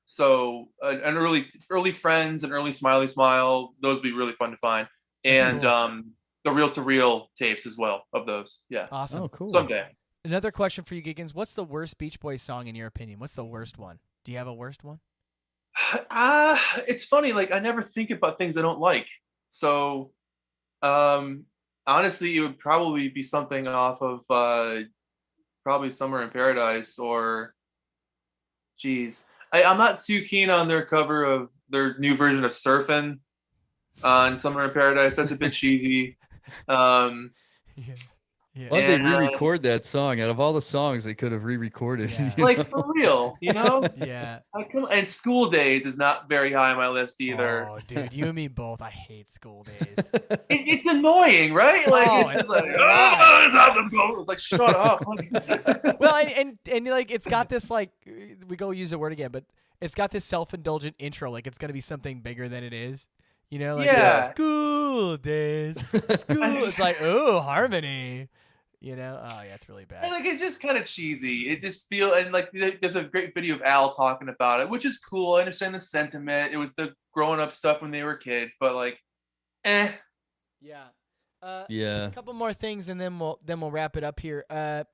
So an early Friends and early Smiley Smile, those would be really fun to find.
That's
And
cool.
the reel to reel tapes as well of those. Yeah.
Awesome.
Oh, cool.
Someday.
Another question for you, Giggins. What's the worst Beach Boys song in your opinion? What's the worst one? Do you have a worst one?
It's funny. Like I never think about things I don't like. So, honestly, it would probably be something off of probably Summer in Paradise or, geez, I'm not too keen on their cover of their new version of Surfin' on Summer in Paradise. That's a bit cheesy. Um,
Yeah. Yeah.
Why'd they
and,
re-record that song? Out of all the songs they could have re-recorded.
Yeah.
you
like
know?
for real, you know?
Yeah.
And School Days is not very high on my list either.
Oh, dude, you and me both. I hate School Days.
It's annoying, right? Like
Oh,
it's just like,
right.
it's not the school. It's like, shut up.
Well, and like it's got this like we go use the word again, but it's got this self-indulgent intro, like it's gonna be something bigger than it is. You know, like
Yeah.
School Days, school. It's like, oh, harmony. You know, oh yeah, it's really bad.
And like it's just kind of cheesy. It just feel and like there's a great video of Al talking about it, which is cool. I understand the sentiment. It was the growing up stuff when they were kids, but like,
Yeah.
Yeah.
A couple more things, and then we'll wrap it up here.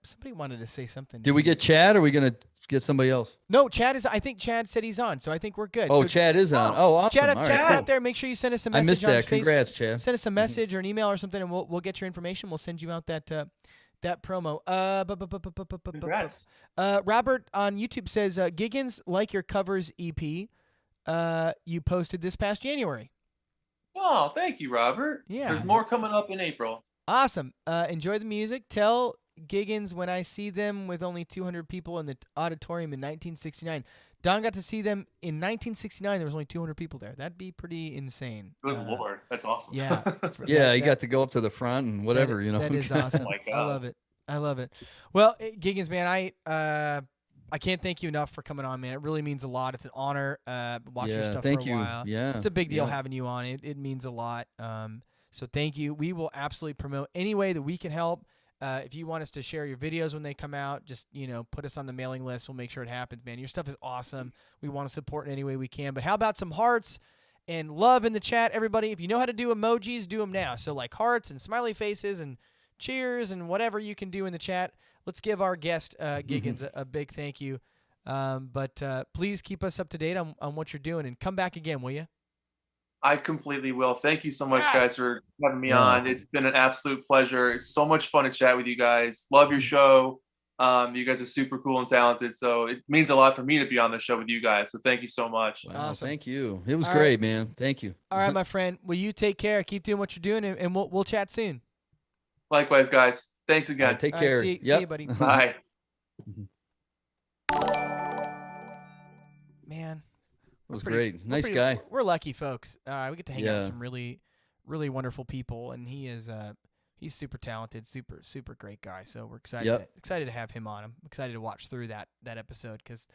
Somebody wanted to say something.
Did we get Chad, or are we gonna get somebody else?
No, Chad is. I think Chad said he's on, so I think we're good.
Oh,
So
Chad is on. Oh, awesome.
Chad,
All
Chad,
right,
out
cool.
there. Make sure you send us a
I
message.
missed
on
that.
Facebook.
Congrats, Chad.
Send us a message or an email or something, and we'll get your information. We'll send you out that promo.
congrats.
Robert on YouTube says, Giggins, like your covers EP, you posted this past January.
Oh, thank you, Robert.
Yeah.
There's more coming up in April.
Awesome. Enjoy the music. Tell Giggins when I see them with only 200 people in the auditorium in 1969. Don got to see them in 1969. There was only 200 people there. That'd be pretty insane.
Good Lord, that's awesome.
Yeah.
Yeah, you got to go up to the front and whatever, you know.
That is awesome.
Oh my
I
God.
love it. I love it. Well, Giggins, man, I can't thank you enough for coming on, man. It really means a lot. It's an honor watching your
Yeah,
stuff
thank
for a
you.
while.
Yeah,
It's a big deal
yeah.
having you on. It means a lot. So thank you. We will absolutely promote any way that we can help. If you want us to share your videos when they come out, just, put us on the mailing list. We'll make sure it happens, man. Your stuff is awesome. We want to support in any way we can. But how about some hearts and love in the chat, everybody? If you know how to do emojis, do them now. So like hearts and smiley faces and cheers and whatever you can do in the chat. Let's give our guest, Giggins, a big thank you. But please keep us up to date on what you're doing and come back again, will you?
I completely will. Thank you so much,
Yes.
guys, for having me
Yeah.
on. It's been an absolute pleasure. It's so much fun to chat with you guys. Love your show. You guys are super cool and talented. So it means a lot for me to be on the show with you guys. So thank you so much.
Wow,
Awesome.
thank you. It was
All
great, man. Thank you.
All right, my friend. Well, you take care. Keep doing what you're doing, and we'll chat soon.
Likewise, guys. Thanks
All
again.
right, take
All right,
care.
see
Yep.
you, buddy.
Bye.
Man.
It was
Pretty-
great.
we're
Nice
pretty-
guy.
We're lucky folks. We get to hang out with
Yeah.
some really, really wonderful people, and he's super talented, super great guy. So we're excited
Yep.
excited to have him on. I'm excited to watch through that episode because,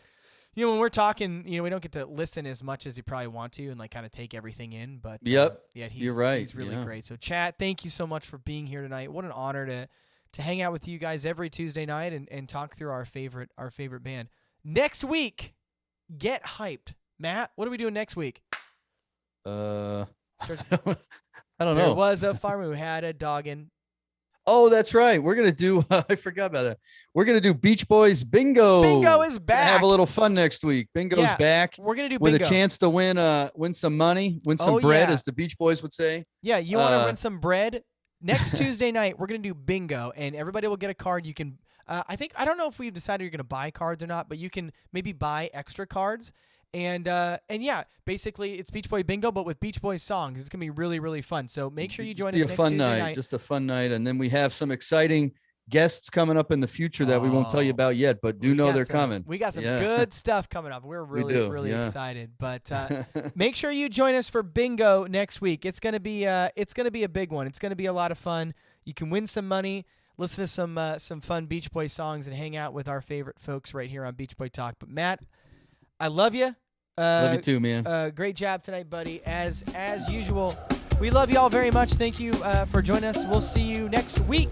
when we're talking, we don't get to listen as much as you probably want to and like kind of take everything in. But
Yep.
yeah, he's
You're right.
He's really
Yeah.
great. So chat, thank you so much for being here tonight. What an honor to hang out with you guys every Tuesday night and talk through our favorite band. Next week, get hyped. Matt, what are we doing next week?
I
Starts-
don't
There
know.
was a farmer who had a dog in.
Oh, that's right. We're gonna do. I forgot about that. We're gonna do Beach Boys Bingo.
Bingo is
Gonna
back.
have a little fun next week. Bingo's
Yeah,
back
We're gonna do
with
bingo.
a chance to win some money, win some
Oh,
bread,
yeah.
as the Beach Boys would say.
Yeah, you want to
Uh,
win some bread? Next Tuesday night, we're gonna do bingo, and everybody will get a card. You can. I don't know if we've decided you're gonna buy cards or not, but you can maybe buy extra cards. And yeah, basically it's Beach Boy Bingo, but with Beach Boy songs. It's gonna be really, really fun. So make sure you join us
Be a
next
fun
Tuesday
night,
night.
just a fun night, and then we have some exciting guests coming up in the future that we won't tell you
Oh.
about yet, but do
We
know
got
they're
some-
coming.
We got some
Yeah.
good stuff coming up. We're really,
do,
really
yeah.
excited. But make sure you join us for bingo next week. It's gonna be a big one. It's gonna be a lot of fun. You can win some money, listen to some fun Beach Boy songs, and hang out with our favorite folks right here on Beach Boy Talk. But Matt, I love you.
Love you too, man.
Great job tonight, buddy. As usual, we love you all very much. Thank you for joining us. We'll see you next week.